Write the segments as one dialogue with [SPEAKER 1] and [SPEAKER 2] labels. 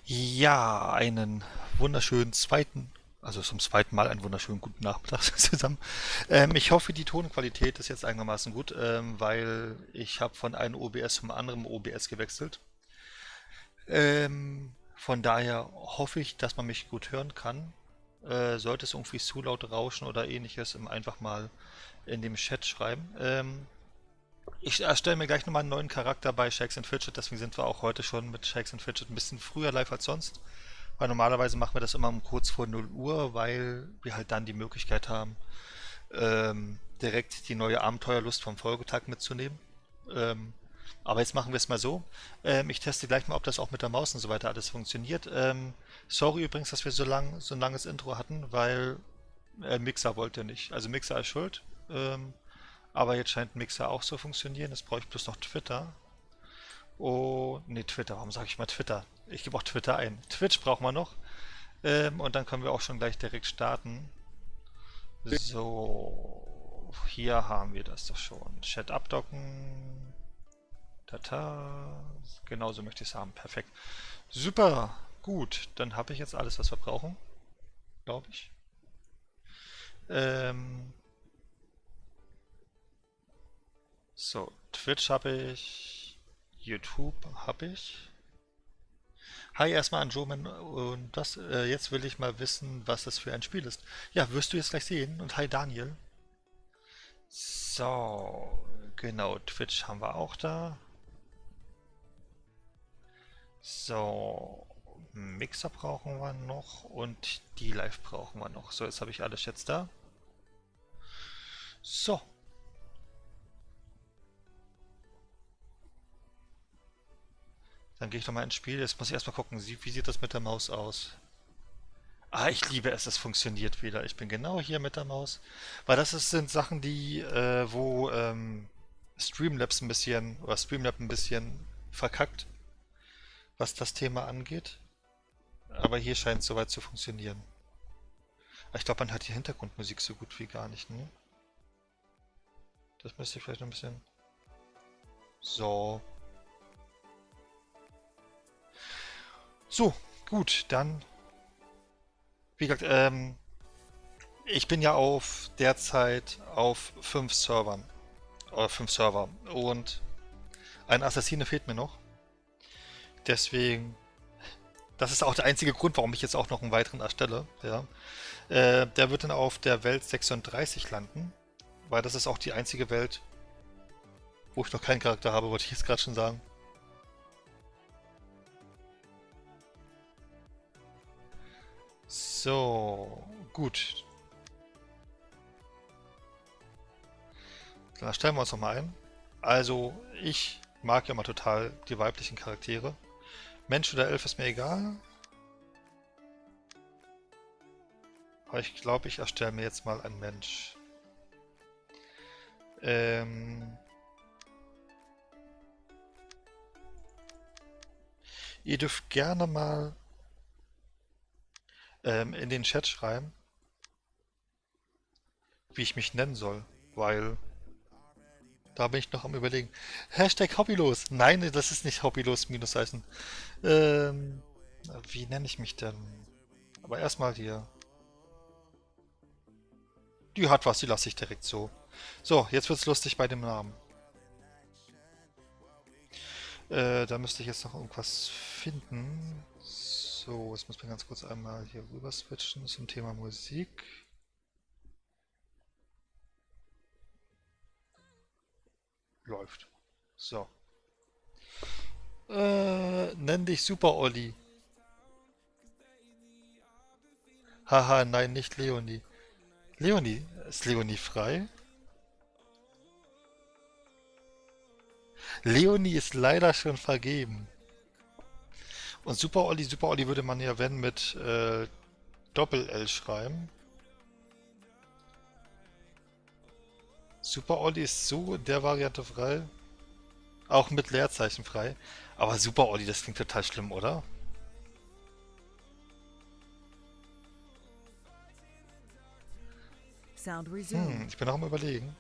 [SPEAKER 1] Ja, einen wunderschönen zweiten, also zum zweiten Mal einen wunderschönen guten Nachmittag zusammen. Ich hoffe, die Tonqualität ist jetzt einigermaßen gut, weil ich habe von einem OBS zum anderen OBS gewechselt. Von daher hoffe ich, dass man mich gut hören kann. Sollte es irgendwie zu laut rauschen oder ähnliches, einfach mal in dem Chat schreiben. Ich erstelle mir gleich nochmal einen neuen Charakter bei Shakes and Fidget, deswegen sind wir auch heute schon mit Shakes and Fidget ein bisschen früher live als sonst. Weil normalerweise machen wir das immer um kurz vor 0 Uhr, weil wir halt dann die Möglichkeit haben, direkt die neue Abenteuerlust vom Folgetag mitzunehmen. Ähm, aber jetzt machen wir es mal so. Ich teste gleich mal, ob das auch mit der Maus und so weiter alles funktioniert. Sorry übrigens, dass wir so ein langes Intro hatten, weil Mixer wollte nicht. Also Mixer ist schuld. Aber jetzt scheint Mixer auch zu funktionieren. Jetzt brauche ich bloß noch Twitter. Oh, nee, Twitter. Warum sage ich mal Twitter? Ich gebe auch Twitter ein. Twitch brauchen wir noch. Und dann können wir auch schon gleich direkt starten. So, hier haben wir das doch schon. Chat abdocken. Tata. Genauso möchte ich es haben. Perfekt. Super. Gut, dann habe ich jetzt alles, was wir brauchen, glaube ich. Ähm, so, Twitch habe ich. YouTube habe ich. Hi erstmal an Joman und jetzt will ich mal wissen, was das für ein Spiel ist. Ja, wirst du jetzt gleich sehen. Und hi Daniel. So, genau, Twitch haben wir auch da. So, Mixer brauchen wir noch und die Live brauchen wir noch. So, jetzt habe ich alles jetzt da. So, dann gehe ich nochmal ins Spiel. Jetzt muss ich erstmal gucken, wie sieht das mit der Maus aus? Ah, ich liebe es, es funktioniert wieder. Ich bin genau hier mit der Maus. Weil sind Sachen, wo Streamlabs ein bisschen, oder Streamlab ein bisschen verkackt, was das Thema angeht. Aber hier scheint es soweit zu funktionieren. Aber ich glaube, man hat die Hintergrundmusik so gut wie gar nicht, ne? Das müsste ich vielleicht noch ein bisschen. So. So, gut, dann. Wie gesagt, ich bin ja derzeit auf 5 Servern. Oder 5 Server. Und ein Assassine fehlt mir noch. Deswegen, das ist auch der einzige Grund, warum ich jetzt auch noch einen weiteren erstelle. Ja. Der wird dann auf der Welt 36 landen, weil das ist auch die einzige Welt, wo ich noch keinen Charakter habe, wollte ich jetzt gerade schon sagen. So, gut. Dann stellen wir uns nochmal ein. Also, ich mag ja mal total die weiblichen Charaktere. Mensch oder Elf ist mir egal. Aber ich glaube, ich erstelle mir jetzt mal einen Mensch. Ähm, Ihr dürft gerne mal in den Chat schreiben, wie ich mich nennen soll, weil da bin ich noch am Überlegen. Hashtag hobbylos. Nein, das ist nicht hobbylos, Minuszeichen. Ähm, wie nenne ich mich denn? Aber erstmal hier. Die hat was, die lasse ich direkt so. So, jetzt wird's lustig bei dem Namen. Da müsste ich jetzt noch irgendwas finden. So, jetzt muss man ganz kurz einmal hier rüber switchen zum Thema Musik. Läuft. So. Nenn dich Super Olli. Haha, nein, nicht Leonie. Leonie? Ist Leonie frei? Leonie ist leider schon vergeben. Und Super Olli würde man ja, wenn, mit Doppel-L schreiben. Super Olli ist so in der Variante frei. Auch mit Leerzeichen frei. Aber Super Olli, das klingt total schlimm, oder?
[SPEAKER 2] Sound resumed.
[SPEAKER 1] Ich bin auch am Überlegen.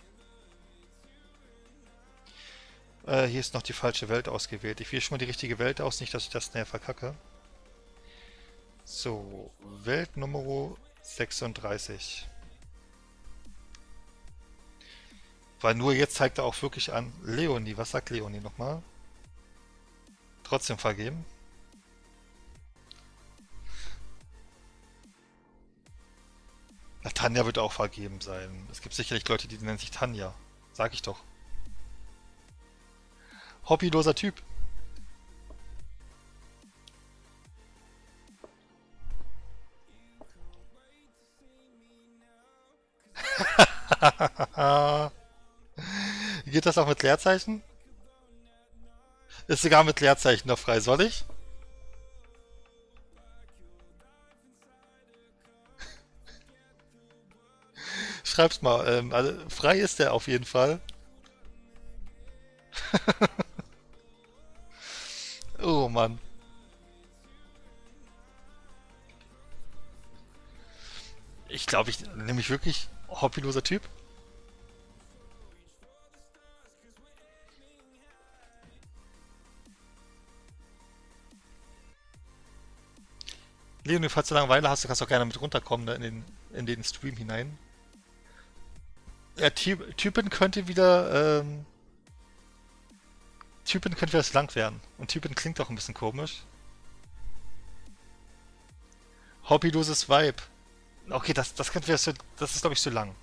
[SPEAKER 1] Hier ist noch die falsche Welt ausgewählt. Ich wähle schon mal die richtige Welt aus, nicht, dass ich das näher verkacke. So, Welt Nummer 36. Weil nur jetzt zeigt er auch wirklich an. Leonie, was sagt Leonie nochmal? Trotzdem vergeben. Na, Tanja wird auch vergeben sein. Es gibt sicherlich Leute, die nennen sich Tanja. Sag ich doch. Hobbyloser Typ. Geht das auch mit Leerzeichen? Ist sogar mit Leerzeichen noch frei. Soll ich? Schreib's mal. Also frei ist der auf jeden Fall. Oh Mann. Ich glaube, ich nehme mich wirklich hobbyloser Typ. Leonie, falls du Langeweile hast, du kannst auch gerne mit runterkommen ne, in den Stream hinein. Ja, Typen könnte wieder, Typen könnte wieder das lang werden. Und Typen klingt auch ein bisschen komisch. Hobbyloses Vibe. Okay, das könnte wieder so, das ist glaube ich zu lang.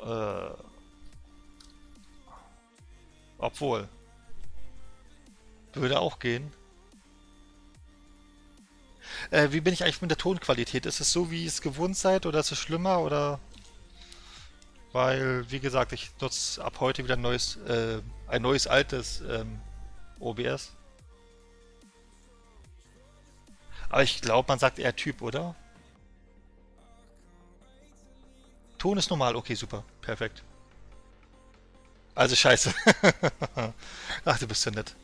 [SPEAKER 1] Äh, obwohl, würde auch gehen. Wie bin ich eigentlich mit der Tonqualität? Ist es so, wie ihr es gewohnt seid, oder ist es schlimmer, oder? Weil, wie gesagt, ich nutze ab heute wieder ein neues altes OBS. Aber ich glaube, man sagt eher Typ, oder? Ton ist normal, okay, super, perfekt. Also scheiße. Ach, du bist so nett.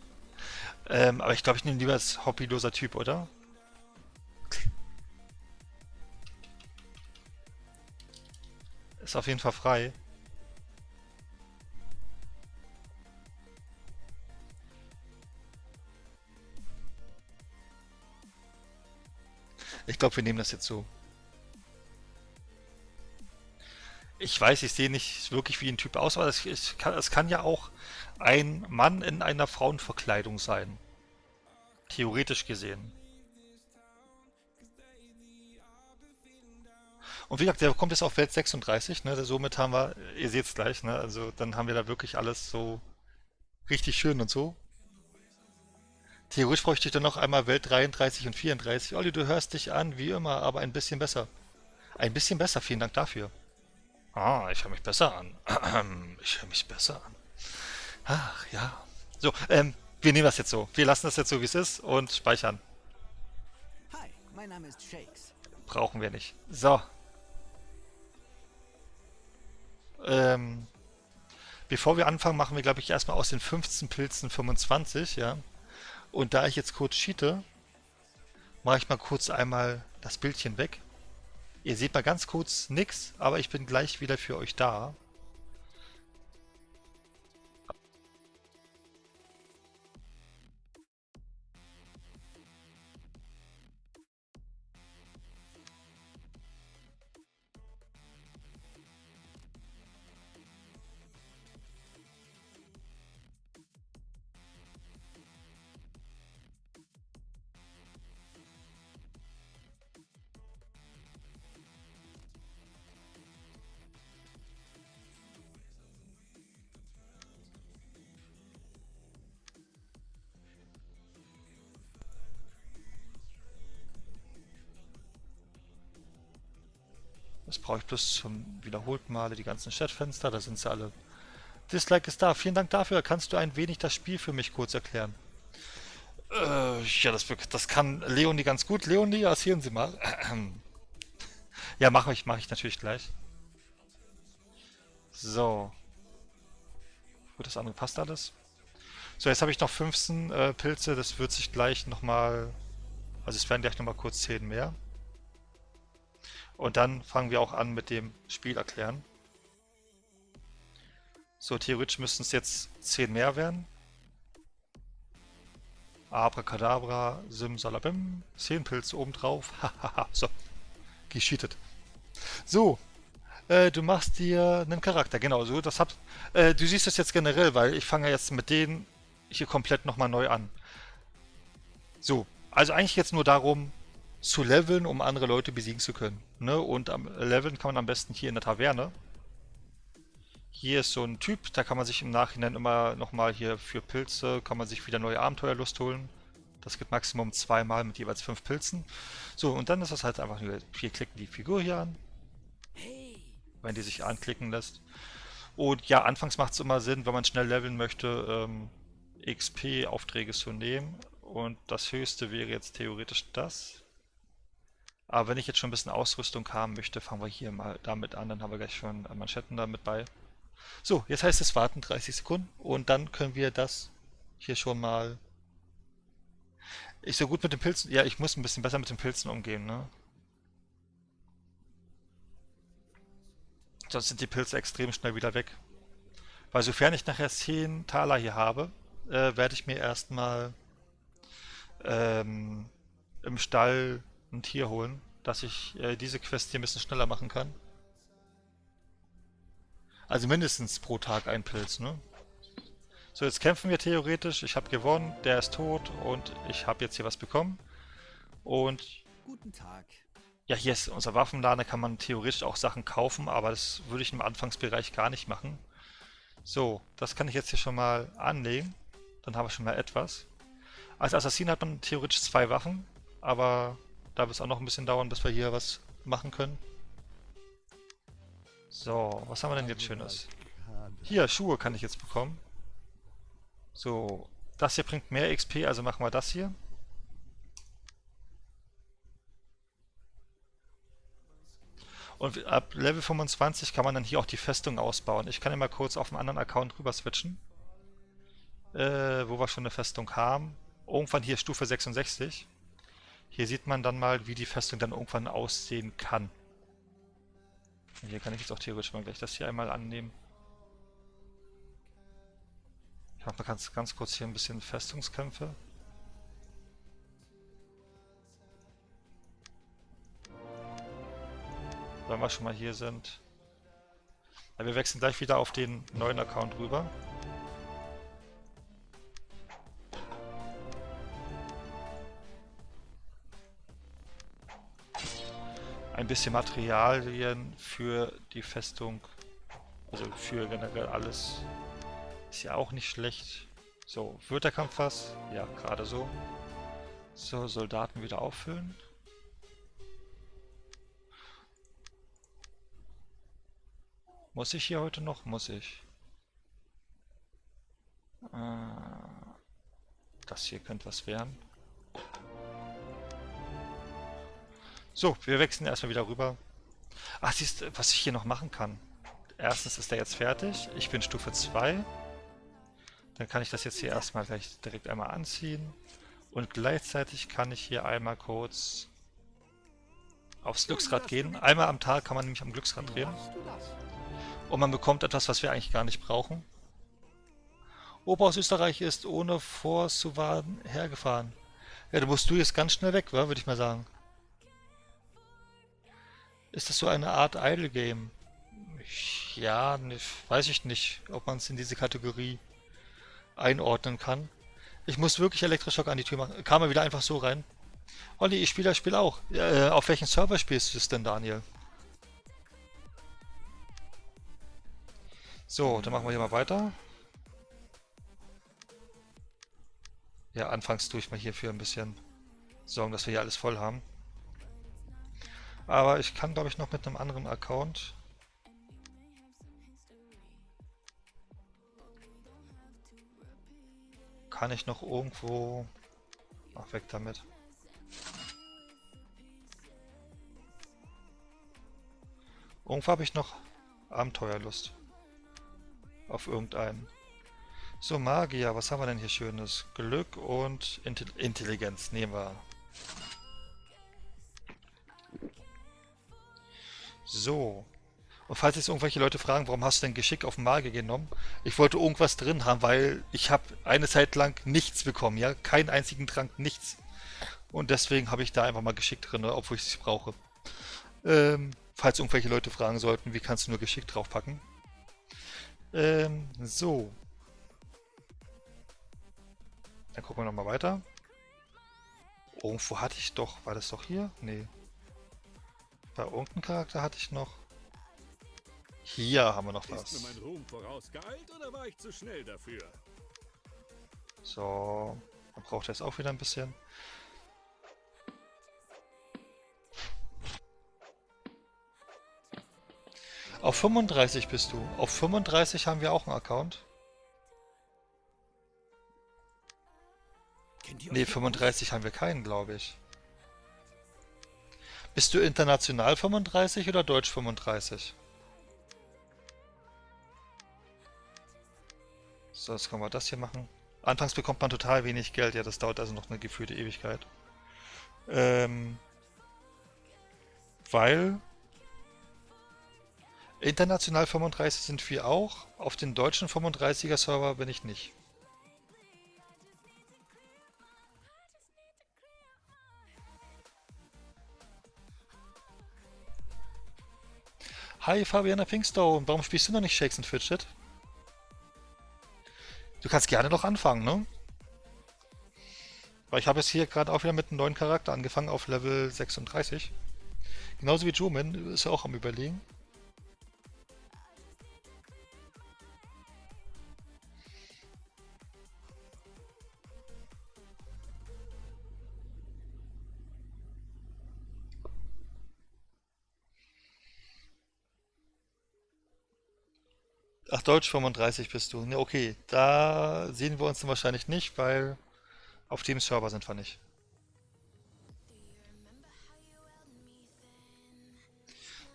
[SPEAKER 1] Aber ich glaube, ich nehme lieber als hobbyloser Typ, oder? Ist auf jeden Fall frei. Ich glaube, wir nehmen das jetzt so. Ich weiß, ich sehe nicht wirklich wie ein Typ aus, aber es kann ja auch ein Mann in einer Frauenverkleidung sein. Theoretisch gesehen. Und wie gesagt, der kommt jetzt auf Welt 36, ne? Somit haben wir, ihr seht es gleich, ne? Also dann haben wir da wirklich alles so richtig schön und so. Theoretisch bräuchte ich dann noch einmal Welt 33 und 34. Olli, du hörst dich an, wie immer, aber ein bisschen besser. Ein bisschen besser, vielen Dank dafür. Ah, ich höre mich besser an. Ich höre mich besser an. Ach, ja. So, wir nehmen das jetzt so. Wir lassen das jetzt so, wie es ist und speichern.
[SPEAKER 2] Hi, mein Name ist Shakes.
[SPEAKER 1] Brauchen wir nicht. So, ähm, bevor wir anfangen, machen wir, glaube ich, erstmal aus den 15 Pilzen 25, ja. Und da ich jetzt kurz cheate, mache ich mal kurz einmal das Bildchen weg. Ihr seht mal ganz kurz nix, aber ich bin gleich wieder für euch da. Das brauche ich bloß zum wiederholten Male, die ganzen Chatfenster, da sind sie alle. Dislike ist da, vielen Dank dafür. Kannst du ein wenig das Spiel für mich kurz erklären? Ja, das kann Leonie ganz gut. Leonie, erzählen Sie mal. Ja, mache ich natürlich gleich. So, gut, das andere passt alles. So, jetzt habe ich noch 15 Pilze, das wird sich gleich nochmal, also es werden gleich nochmal kurz 10 mehr. Und dann fangen wir auch an mit dem Spiel erklären. So, theoretisch müssten es jetzt 10 mehr werden. Abracadabra, Simsalabim, 10 Pilze obendrauf. Hahaha, so, gescheatet. So, du machst dir einen Charakter, genau, so, du siehst das jetzt generell, weil ich fange jetzt mit denen hier komplett nochmal neu an. So, also eigentlich jetzt nur darum, zu leveln, um andere Leute besiegen zu können. Ne? Und am Leveln kann man am besten hier in der Taverne. Hier ist so ein Typ, da kann man sich im Nachhinein immer nochmal hier für Pilze, kann man sich wieder neue Abenteuerlust holen. Das geht Maximum 2-mal mit jeweils 5 Pilzen. So, und dann ist das halt einfach nur, wir klicken die Figur hier an, wenn die sich anklicken lässt. Und ja, anfangs macht es immer Sinn, wenn man schnell leveln möchte, XP-Aufträge zu nehmen. Und das höchste wäre jetzt theoretisch das. Aber wenn ich jetzt schon ein bisschen Ausrüstung haben möchte, fangen wir hier mal damit an. Dann haben wir gleich schon Manschetten damit bei. So, jetzt heißt es warten 30 Sekunden und dann können wir das hier schon mal. Ich so gut mit den Pilzen. Ja, ich muss ein bisschen besser mit den Pilzen umgehen, ne? Sonst sind die Pilze extrem schnell wieder weg. Weil sofern ich nachher 10 Taler hier habe, werde ich mir erstmal ähm, im Stall ein Tier holen, dass ich diese Quest hier ein bisschen schneller machen kann. Also mindestens pro Tag ein Pilz, ne? So, jetzt kämpfen wir theoretisch. Ich habe gewonnen, der ist tot und ich habe jetzt hier was bekommen. Und
[SPEAKER 2] Guten Tag.
[SPEAKER 1] ja, hier ist unser Waffenladen, da kann man theoretisch auch Sachen kaufen, aber das würde ich im Anfangsbereich gar nicht machen. So, das kann ich jetzt hier schon mal anlegen. Dann haben wir schon mal etwas. Als Assassin hat man theoretisch 2 Waffen, aber da wird es auch noch ein bisschen dauern, bis wir hier was machen können. So, was haben wir denn jetzt Schönes? Hier, Schuhe kann ich jetzt bekommen. So, das hier bringt mehr XP, also machen wir das hier. Und ab Level 25 kann man dann hier auch die Festung ausbauen. Ich kann ja mal kurz auf einen anderen Account rüber switchen, wo wir schon eine Festung haben. Irgendwann hier Stufe 66. Hier sieht man dann mal, wie die Festung dann irgendwann aussehen kann. Und hier kann ich jetzt auch theoretisch mal gleich das hier einmal annehmen. Ich mache mal ganz kurz hier ein bisschen Festungskämpfe. Wenn wir schon mal hier sind. Ja, wir wechseln gleich wieder auf den neuen Account rüber. Ein bisschen Materialien für die Festung, also für generell alles, ist ja auch nicht schlecht. So, wird der Kampf was? Ja, gerade so. So, Soldaten wieder auffüllen. Muss ich hier heute noch? Muss ich. Das hier könnte was werden. So, wir wechseln erstmal wieder rüber. Ach, siehst du, was ich hier noch machen kann. Erstens ist der jetzt fertig. Ich bin Stufe 2. Dann kann ich das jetzt hier erstmal gleich direkt einmal anziehen. Und gleichzeitig kann ich hier einmal kurz aufs Glücksrad gehen. Einmal am Tag kann man nämlich am Glücksrad drehen. Und man bekommt etwas, was wir eigentlich gar nicht brauchen. Opa aus Österreich ist ohne vorzuwarten hergefahren. Ja, da musst du jetzt ganz schnell weg, würde ich mal sagen. Ist das so eine Art Idle Game? Ja, ne, weiß ich nicht, ob man es in diese Kategorie einordnen kann. Ich muss wirklich Elektroschock an die Tür machen. Kam er wieder einfach so rein. Olli, ich spiele das Spiel auch. Auf welchen Server spielst du es denn, Daniel? So, dann machen wir hier mal weiter. Ja, anfangs tue ich mal hier für ein bisschen sorgen, dass wir hier alles voll haben. Aber ich kann, glaube ich, noch mit einem anderen Account. Kann ich noch irgendwo... Ach, weg damit. Irgendwo habe ich noch Abenteuerlust. Auf irgendeinen. So, Magier, was haben wir denn hier Schönes? Glück und Intelligenz nehmen wir. So. Und falls jetzt irgendwelche Leute fragen, warum hast du denn Geschick auf den Magier genommen? Ich wollte irgendwas drin haben, weil ich habe eine Zeit lang nichts bekommen, ja? Keinen einzigen Trank, nichts. Und deswegen habe ich da einfach mal Geschick drin, obwohl ich es brauche. Falls irgendwelche Leute fragen sollten, wie kannst du nur Geschick draufpacken? So. Dann gucken wir nochmal weiter. Irgendwo hatte ich doch, war das doch hier? Nee. Bei irgendeinem Charakter hatte ich noch. Hier haben wir noch
[SPEAKER 3] Ist mir
[SPEAKER 1] was.
[SPEAKER 3] mein Ruhm vorausgeeilt oder war ich zu schnell dafür?
[SPEAKER 1] So. Dann braucht er jetzt auch wieder ein bisschen. Auf 35 bist du. Auf 35 haben wir auch einen Account.
[SPEAKER 2] Kennt ihr
[SPEAKER 1] Nee,
[SPEAKER 2] euch hier
[SPEAKER 1] 35 haben wir keinen, glaube ich. Bist du international 35 oder deutsch 35? So, jetzt können wir das hier machen. Anfangs bekommt man total wenig Geld, ja, das dauert also noch eine gefühlte Ewigkeit. Weil international 35 sind wir auch, auf den deutschen 35er Server bin ich nicht. Hi Fabiana Pinkstone, warum spielst du noch nicht Shakes and Fidget? Du kannst gerne noch anfangen, ne? Weil ich habe jetzt hier gerade auch wieder mit einem neuen Charakter angefangen auf Level 36. Genauso wie Jumin ist ja auch am Überlegen. Ach, Deutsch 35 bist du. Ne, okay. Da sehen wir uns dann wahrscheinlich nicht, weil auf dem Server sind wir nicht.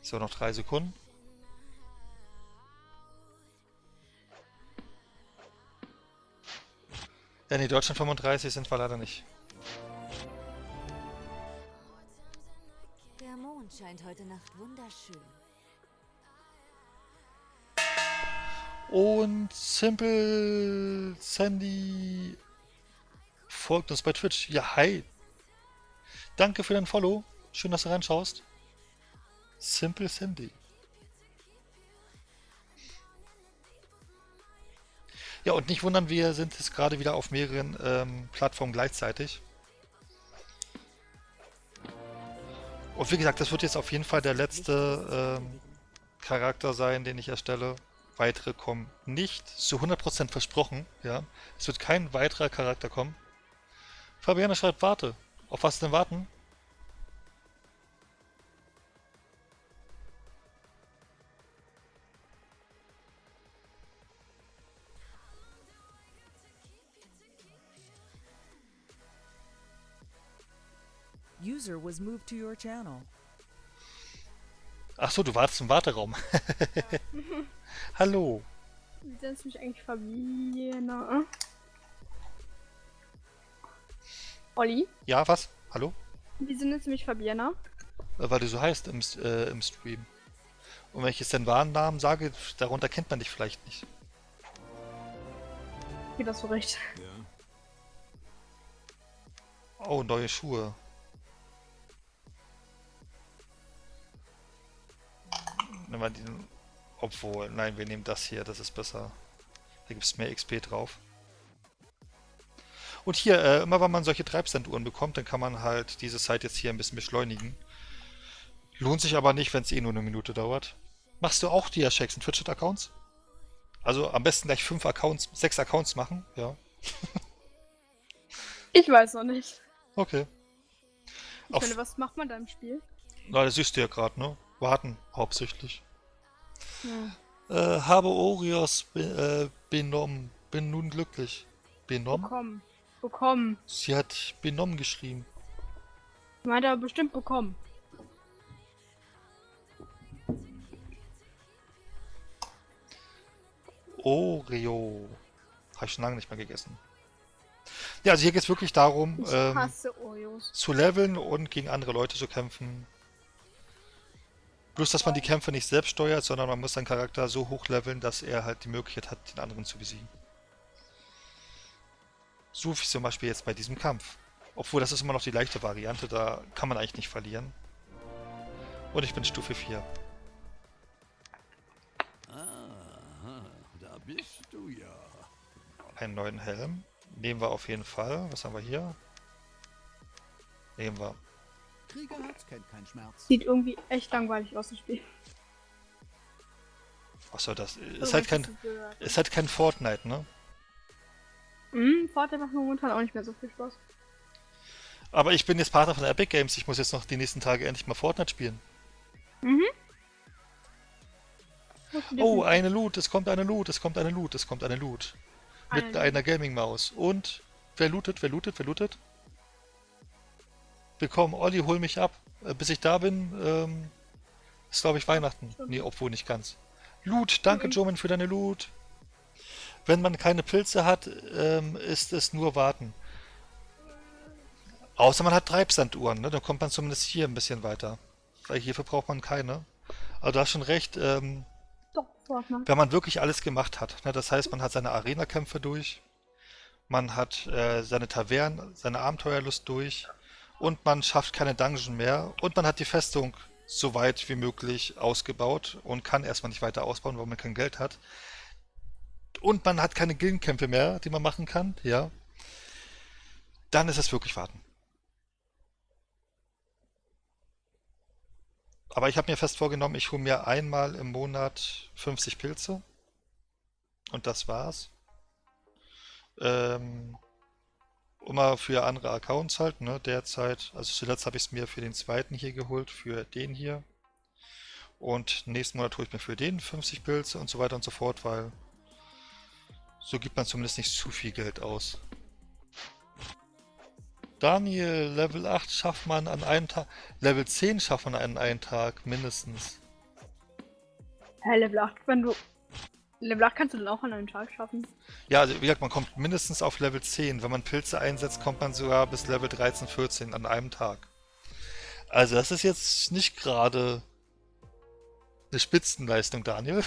[SPEAKER 1] So, noch 3 Sekunden. Ja, nee, Deutschland 35 sind wir leider nicht.
[SPEAKER 4] Der Mond scheint heute Nacht wunderschön.
[SPEAKER 1] Und Simple Sandy folgt uns bei Twitch. Ja, hi. Danke für dein Follow. Schön, dass du reinschaust. Simple Sandy. Ja, und nicht wundern, wir sind jetzt gerade wieder auf mehreren Plattformen gleichzeitig. Und wie gesagt, das wird jetzt auf jeden Fall der letzte Charakter sein, den ich erstelle. Weitere kommen nicht. Zu 100% versprochen, ja. Es wird kein weiterer Charakter kommen. Fabiana schreibt, warte. Auf was denn warten?
[SPEAKER 5] User was moved to your channel.
[SPEAKER 1] Ach so, du wartest im Warteraum. Hallo.
[SPEAKER 6] Wie nennst du mich eigentlich Fabiana? Olli?
[SPEAKER 1] Ja, was? Hallo?
[SPEAKER 6] Wieso nennst du mich Fabiana?
[SPEAKER 1] Weil du so heißt im Stream. Und wenn ich jetzt den wahren Namen sage, darunter kennt man dich vielleicht nicht.
[SPEAKER 6] Geht das so recht?
[SPEAKER 3] Ja.
[SPEAKER 1] Oh, neue Schuhe. Nehmen wir den. Obwohl, nein, wir nehmen das hier, das ist besser. Da gibt es mehr XP drauf. Und hier, immer wenn man solche Treibsanduhren bekommt, dann kann man halt diese Zeit jetzt hier ein bisschen beschleunigen. Lohnt sich aber nicht, wenn es eh nur eine Minute dauert. Machst du auch die Shakes und Fidget-Accounts? Also am besten gleich 5 Accounts, 6 Accounts machen, ja.
[SPEAKER 6] Ich weiß noch nicht.
[SPEAKER 1] Okay.
[SPEAKER 6] Ich
[SPEAKER 1] Auf,
[SPEAKER 6] meine, was macht man da im Spiel?
[SPEAKER 1] na, das siehst du ja gerade, ne? Warten, hauptsächlich.
[SPEAKER 6] Hm.
[SPEAKER 1] Habe Orios benommen. Bin nun glücklich. Benommen?
[SPEAKER 6] Bekommen. Bekommen.
[SPEAKER 1] Sie hat benommen geschrieben.
[SPEAKER 6] Meint er bestimmt bekommen.
[SPEAKER 1] Oreo. Habe ich schon lange nicht mehr gegessen. Ja, also hier geht es wirklich darum,
[SPEAKER 6] Ich hasse Oreos.
[SPEAKER 1] zu leveln und gegen andere Leute zu kämpfen. Bloß, dass man die Kämpfe nicht selbst steuert, sondern man muss seinen Charakter so hochleveln, dass er halt die Möglichkeit hat, den anderen zu besiegen. So wie zum Beispiel jetzt bei diesem Kampf. Obwohl, das ist immer noch die leichte Variante, da kann man eigentlich nicht verlieren. Und ich bin Stufe 4.
[SPEAKER 3] Da bist du ja.
[SPEAKER 1] Einen neuen Helm. Nehmen wir auf jeden Fall. Was haben wir hier? Nehmen wir.
[SPEAKER 2] Kriegerherz kennt keinen Schmerz.
[SPEAKER 6] Sieht irgendwie echt langweilig aus, das Spiel.
[SPEAKER 1] Achso, das ist
[SPEAKER 6] So,
[SPEAKER 1] halt
[SPEAKER 6] was
[SPEAKER 1] kein,
[SPEAKER 6] hast du gehört?
[SPEAKER 1] ist halt kein Fortnite, ne?
[SPEAKER 6] Fortnite macht momentan auch nicht mehr so viel Spaß.
[SPEAKER 1] Aber ich bin jetzt Partner von Epic Games. Ich muss jetzt noch die nächsten Tage endlich mal Fortnite spielen. Oh, eine Loot. Es kommt eine Loot. Es kommt eine Loot. Es kommt eine Loot. Mit
[SPEAKER 6] Eine
[SPEAKER 1] einer Gaming-Maus. Und wer lootet? Wer lootet? Wer lootet? Willkommen, Olli, hol mich ab. Bis ich da bin, ist glaube ich Weihnachten. Nee, obwohl nicht ganz. Loot, danke Joman für deine Loot. Wenn man keine Pilze hat, ist es nur warten. Außer man hat Treibsanduhren, ne? Dann kommt man zumindest hier ein bisschen weiter. Weil hierfür braucht man keine. Aber du hast schon recht,
[SPEAKER 6] Doch, Fortnite.
[SPEAKER 1] wenn man wirklich alles gemacht hat. Ne? Das heißt, man hat seine Arena-Kämpfe durch, man hat seine Tavernen, seine Abenteuerlust durch und man schafft keine Dungeon mehr und man hat die Festung so weit wie möglich ausgebaut und kann erstmal nicht weiter ausbauen, weil man kein Geld hat. Und man hat keine Gildenkämpfe mehr, die man machen kann, ja. Dann ist es wirklich warten. Aber ich habe mir fest vorgenommen, ich hole mir einmal im Monat 50 Pilze. Und das war's. Immer für andere Accounts halt, ne, derzeit. Also zuletzt habe ich es mir für den zweiten hier geholt, für den hier. Und nächsten Monat hole ich mir für den 50 Pilze und so weiter und so fort, weil so gibt man zumindest nicht zu viel Geld aus. Daniel, Level 8 schafft man an einem Tag. Level 10 schafft man an einem Tag, mindestens.
[SPEAKER 6] Hä, Level 8, wenn du. Level 8 kannst du dann auch an einem Tag schaffen.
[SPEAKER 1] Ja, also wie gesagt, man kommt mindestens auf Level 10. Wenn man Pilze einsetzt, kommt man sogar bis Level 13, 14 an einem Tag. Also das ist jetzt nicht gerade eine Spitzenleistung, Daniel.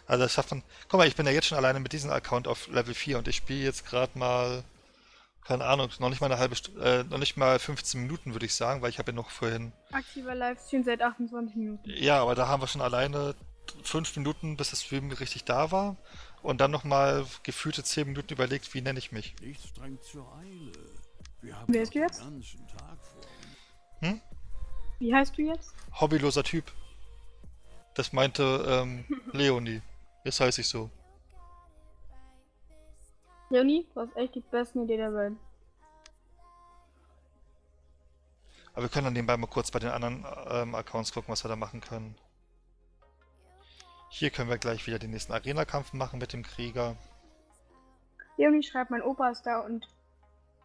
[SPEAKER 1] Also das schafft man. Guck mal, ich bin ja jetzt schon alleine mit diesem Account auf Level 4 und ich spiele jetzt gerade mal, keine Ahnung, noch nicht mal eine halbe Stunde, noch nicht mal 15 Minuten, würde ich sagen, weil ich habe ja noch vorhin.
[SPEAKER 6] Aktiver Livestream seit 28 Minuten.
[SPEAKER 1] Ja, aber da haben wir schon alleine 5 Minuten, bis das Stream richtig da war. Und dann nochmal gefühlte 10 Minuten überlegt, wie nenne ich mich.
[SPEAKER 3] Nichts drängt zur Eile. Wir haben
[SPEAKER 6] Wer
[SPEAKER 3] noch
[SPEAKER 6] ist du jetzt?
[SPEAKER 3] den ganzen Tag vor uns.
[SPEAKER 6] Wie heißt du jetzt?
[SPEAKER 1] Hobbyloser Typ. Das meinte Leonie. Jetzt heiße ich so.
[SPEAKER 6] Leonie, du hast echt die besten Idee der Welt.
[SPEAKER 1] Aber wir können dann nebenbei mal kurz bei den anderen Accounts gucken, was wir da machen können. Hier können wir gleich wieder den nächsten Arena-Kampf machen mit dem Krieger.
[SPEAKER 6] Leonie schreibt, mein Opa ist da und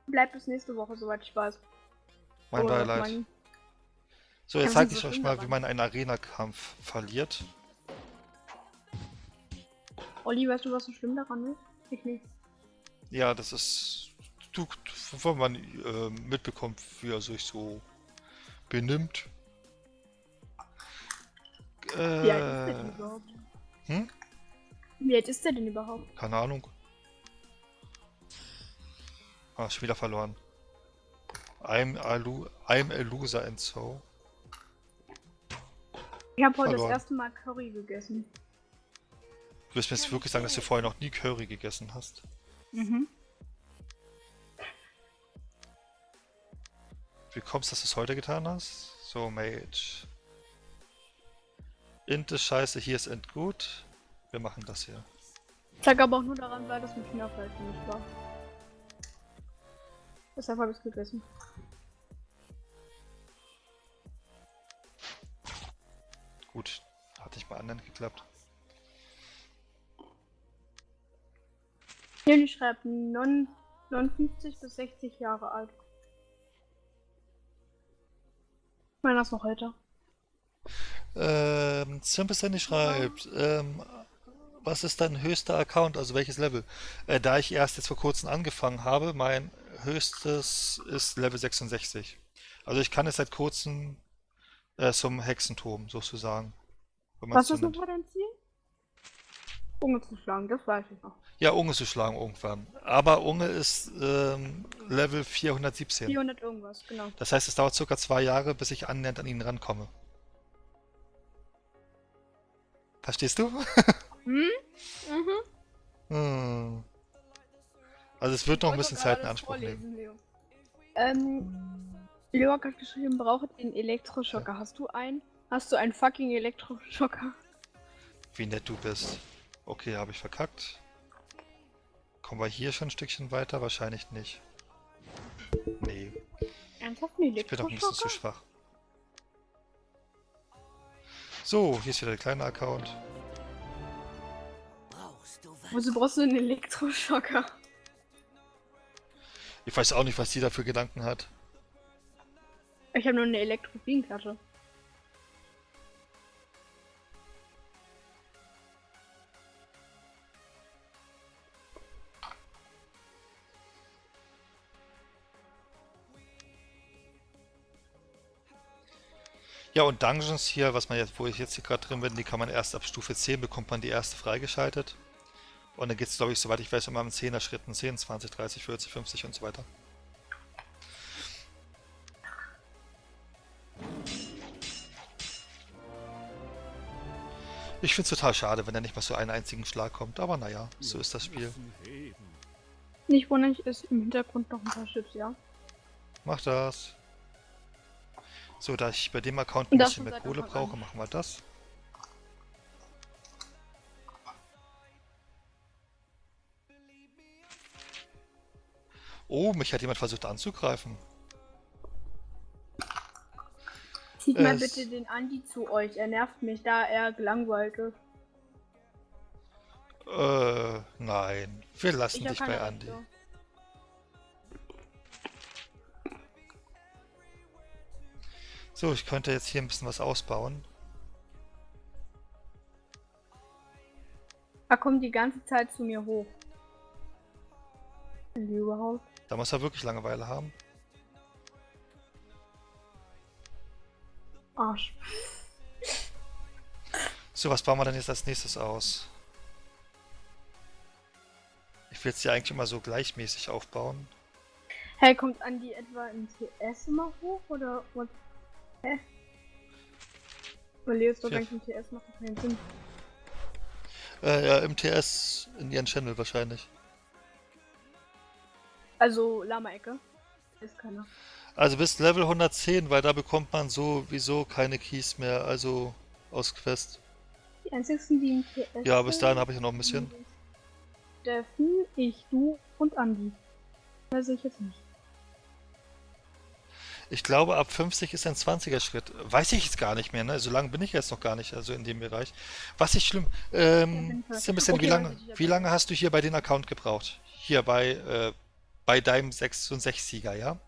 [SPEAKER 6] bleibt bis nächste Woche, soweit ich weiß.
[SPEAKER 1] Mein
[SPEAKER 6] Oder
[SPEAKER 1] Beileid.
[SPEAKER 6] mein-
[SPEAKER 1] So, jetzt
[SPEAKER 6] Ja,
[SPEAKER 1] zeige
[SPEAKER 6] sind
[SPEAKER 1] ich
[SPEAKER 6] so
[SPEAKER 1] euch
[SPEAKER 6] schlimm
[SPEAKER 1] mal,
[SPEAKER 6] dabei.
[SPEAKER 1] wie man einen Arena-Kampf verliert.
[SPEAKER 6] Olli, weißt du, was so schlimm daran ist? Ich nicht.
[SPEAKER 1] Ja, das ist, wenn man mitbekommt, wie er sich so benimmt.
[SPEAKER 6] Wie alt ist der denn überhaupt?
[SPEAKER 1] Hm?
[SPEAKER 6] Wie alt ist der denn überhaupt?
[SPEAKER 1] Keine Ahnung. Ah, schon wieder verloren. I'm a loser and so.
[SPEAKER 6] Ich habe heute
[SPEAKER 1] Verloren.
[SPEAKER 6] das erste Mal Curry gegessen.
[SPEAKER 1] Du wirst mir jetzt wirklich sagen, dass du vorher noch nie Curry gegessen hast.
[SPEAKER 6] Mhm.
[SPEAKER 1] Wie kommst du, dass du es heute getan hast? So, Mage. Int ist scheiße, hier ist Int gut. Wir machen das hier.
[SPEAKER 6] Ich sag aber auch nur daran, weil das mit China-Fleisch nicht war. Deshalb habe ich es gegessen.
[SPEAKER 1] Gut, hat nicht bei anderen geklappt.
[SPEAKER 6] Leonie schreibt 59 bis 60 Jahre alt. Ich meine das noch heute.
[SPEAKER 1] Simple Sandy schreibt, was ist dein höchster Account, also welches Level? Da ich erst jetzt vor kurzem angefangen habe, mein höchstes ist Level 66. Also ich kann es seit kurzem Zum Hexenturm, sozusagen. Wenn man
[SPEAKER 6] Was
[SPEAKER 1] so
[SPEAKER 6] ist
[SPEAKER 1] nennt.
[SPEAKER 6] nochmal dein Ziel? Unge zu schlagen, das weiß ich noch.
[SPEAKER 1] Ja, Unge zu schlagen irgendwann. Aber Unge ist Level 417.
[SPEAKER 6] 400 irgendwas, genau.
[SPEAKER 1] Das heißt, es dauert circa 2 Jahre, bis ich annähernd an ihn rankomme. Verstehst du?
[SPEAKER 6] Hm? Mhm.
[SPEAKER 1] Hm. Also es wird noch ein
[SPEAKER 6] Ich wollte
[SPEAKER 1] bisschen
[SPEAKER 6] doch
[SPEAKER 1] Zeit
[SPEAKER 6] gerade
[SPEAKER 1] in
[SPEAKER 6] das
[SPEAKER 1] Anspruch nehmen.
[SPEAKER 6] vorlesen, Leo hat gerade geschrieben, brauche den Elektroschocker. Hast du einen? Hast du einen fucking Elektroschocker?
[SPEAKER 1] Wie nett du bist. Okay, habe ich verkackt. Kommen wir hier schon ein Stückchen weiter? Wahrscheinlich nicht. Nee,
[SPEAKER 6] Ernsthaft ein
[SPEAKER 1] ich bin doch ein bisschen zu
[SPEAKER 6] Elektroschocker?
[SPEAKER 1] schwach. So, hier ist wieder der kleine Account.
[SPEAKER 3] Brauchst du was?
[SPEAKER 6] Wozu brauchst du einen Elektroschocker?
[SPEAKER 1] Ich weiß auch nicht, was die da für Gedanken hat.
[SPEAKER 6] Ich habe nur eine Elektrofienkarte.
[SPEAKER 1] Ja, und Dungeons hier, was man jetzt, wo ich jetzt hier gerade drin bin, die kann man erst ab Stufe 10 bekommt man die erste freigeschaltet. Und dann geht es, glaube ich, soweit ich weiß, immer in 10er Schritten. 10, 20, 30, 40, 50 und so weiter. Ich finde es total schade, wenn er nicht mal so einen einzigen Schlag kommt. Aber naja, so ist das Spiel.
[SPEAKER 3] Müssen heben.
[SPEAKER 6] Nicht wundern, ist im Hintergrund noch ein paar Chips, ja?
[SPEAKER 1] Mach das. So, da ich bei dem Account ein
[SPEAKER 6] Und das
[SPEAKER 1] bisschen
[SPEAKER 6] schon
[SPEAKER 1] mehr
[SPEAKER 6] seit
[SPEAKER 1] Kohle
[SPEAKER 6] Anfang an.
[SPEAKER 1] brauche, machen wir das. Oh, mich hat jemand versucht anzugreifen.
[SPEAKER 6] Zieht mal
[SPEAKER 1] Es-
[SPEAKER 6] bitte den Andi zu euch. Er nervt mich, da er gelangweilt ist.
[SPEAKER 1] Nein. Wir lassen
[SPEAKER 6] Ich habe
[SPEAKER 1] dich bei
[SPEAKER 6] keine
[SPEAKER 1] Andi.
[SPEAKER 6] Rechte.
[SPEAKER 1] So, ich könnte jetzt hier ein bisschen was ausbauen.
[SPEAKER 6] Er kommt die ganze Zeit zu mir hoch. Wenn die überhaupt.
[SPEAKER 1] Da muss er wirklich Langeweile haben.
[SPEAKER 6] Arsch.
[SPEAKER 1] So, was bauen wir denn jetzt als nächstes aus? Ich will jetzt hier eigentlich immer so gleichmäßig aufbauen.
[SPEAKER 6] Hey, kommt Andi etwa in TS immer hoch oder was? Hä? Weil Leo ist doch
[SPEAKER 1] Ja.
[SPEAKER 6] gar nicht im TS, macht doch keinen Sinn.
[SPEAKER 1] Ja, im TS in ihren Channel wahrscheinlich.
[SPEAKER 6] Also Lama-Ecke. Ist keiner.
[SPEAKER 1] Also bis Level 110, weil da bekommt man sowieso keine Keys mehr, also aus Quest.
[SPEAKER 6] Die einzigsten, die im TS
[SPEAKER 1] Ja, bis dahin
[SPEAKER 6] sind,
[SPEAKER 1] habe ich ja noch ein bisschen.
[SPEAKER 6] Steffen, ich, du und Andi. Weiß ich jetzt nicht.
[SPEAKER 1] Ich glaube, ab 50 ist ein 20er Schritt. Weiß ich jetzt gar nicht mehr, ne? So lange bin ich jetzt noch gar nicht, also in dem Bereich. Was ich schlimm. Ist ein bisschen,
[SPEAKER 6] Okay, weiß ich
[SPEAKER 1] wie lange hast du hier bei den Account gebraucht? Hier bei deinem 6-6-Sieger, ja?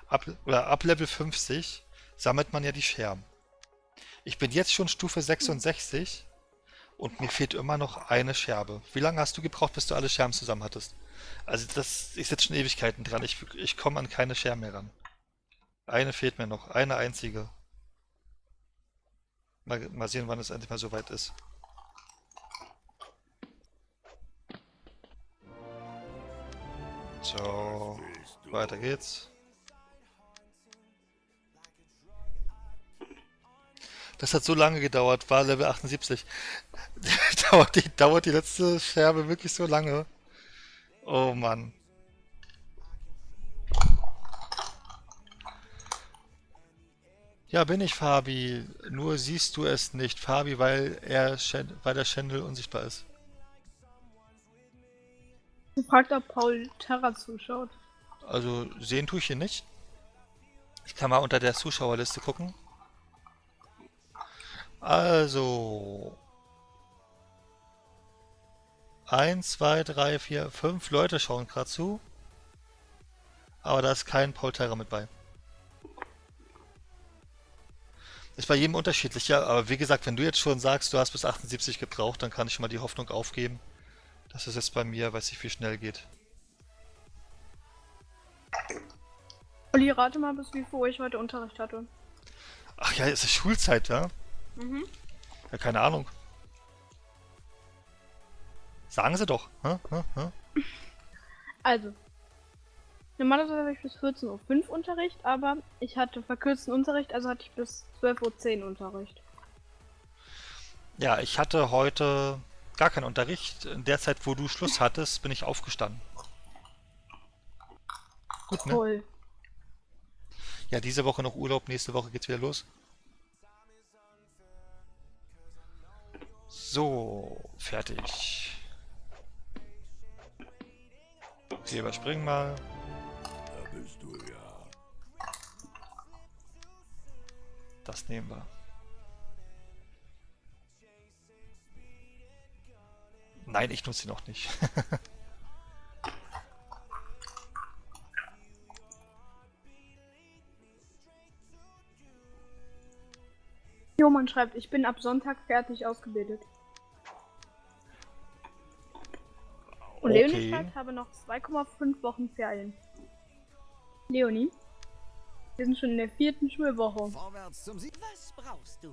[SPEAKER 1] Ab Level 50 sammelt man ja die Scherben. Ich bin jetzt schon Stufe 66 und mir fehlt immer noch eine Scherbe. Wie lange hast du gebraucht, bis du alle Scherben zusammen hattest? Also ich sitze schon Ewigkeiten dran. Ich komme an keine Scherben mehr ran. Eine fehlt mir noch. Eine einzige. Mal sehen, wann es endlich mal soweit ist. So, weiter geht's. Das hat so lange gedauert, war Level 78. Dauert die letzte Scherbe wirklich so lange? Oh Mann. Ja, bin ich, Fabi. Nur siehst du es nicht, Fabi, weil der Channel unsichtbar ist.
[SPEAKER 6] Sie fragt, ob Paul Terra zuschaut.
[SPEAKER 1] Also sehen tue ich ihn nicht. Ich kann mal unter der Zuschauerliste gucken. Also 1, 2, 3, 4, 5 Leute schauen gerade zu. Aber da ist kein Paul Terra mit bei. Ist bei jedem unterschiedlich, ja. Aber wie gesagt, wenn du jetzt schon sagst, du hast bis 78 gebraucht, dann kann ich schon mal die Hoffnung aufgeben, dass es jetzt bei mir, weiß ich, wie schnell geht.
[SPEAKER 6] Olli, rate mal, bis wie viel Uhr ich heute Unterricht hatte.
[SPEAKER 1] Ach ja, es ist Schulzeit, ja?
[SPEAKER 6] Mhm.
[SPEAKER 1] Ja, keine Ahnung. Sagen Sie doch. Hä? Hä? Hä?
[SPEAKER 6] Also, normalerweise habe ich bis 14:05 Uhr Unterricht, aber ich hatte verkürzten Unterricht, also hatte ich bis 12:10 Uhr Unterricht.
[SPEAKER 1] Ja, ich hatte heute gar keinen Unterricht. In der Zeit, wo du Schluss hattest, bin ich aufgestanden. Gut, ne?
[SPEAKER 6] Toll.
[SPEAKER 1] Ja, diese Woche noch Urlaub, nächste Woche geht's wieder los. So, fertig. Wir überspringen mal.
[SPEAKER 3] Da bist du ja.
[SPEAKER 1] Das nehmen wir. Nein, ich nutze sie noch nicht.
[SPEAKER 6] Jomann schreibt, ich bin ab Sonntag fertig ausgebildet. Und Leonie
[SPEAKER 1] Okay.
[SPEAKER 6] schreibt, habe noch 2,5 Wochen Ferien. Leonie, wir sind schon in der 4. Schulwoche.
[SPEAKER 2] Vorwärts zum Sieg.
[SPEAKER 7] Was brauchst du?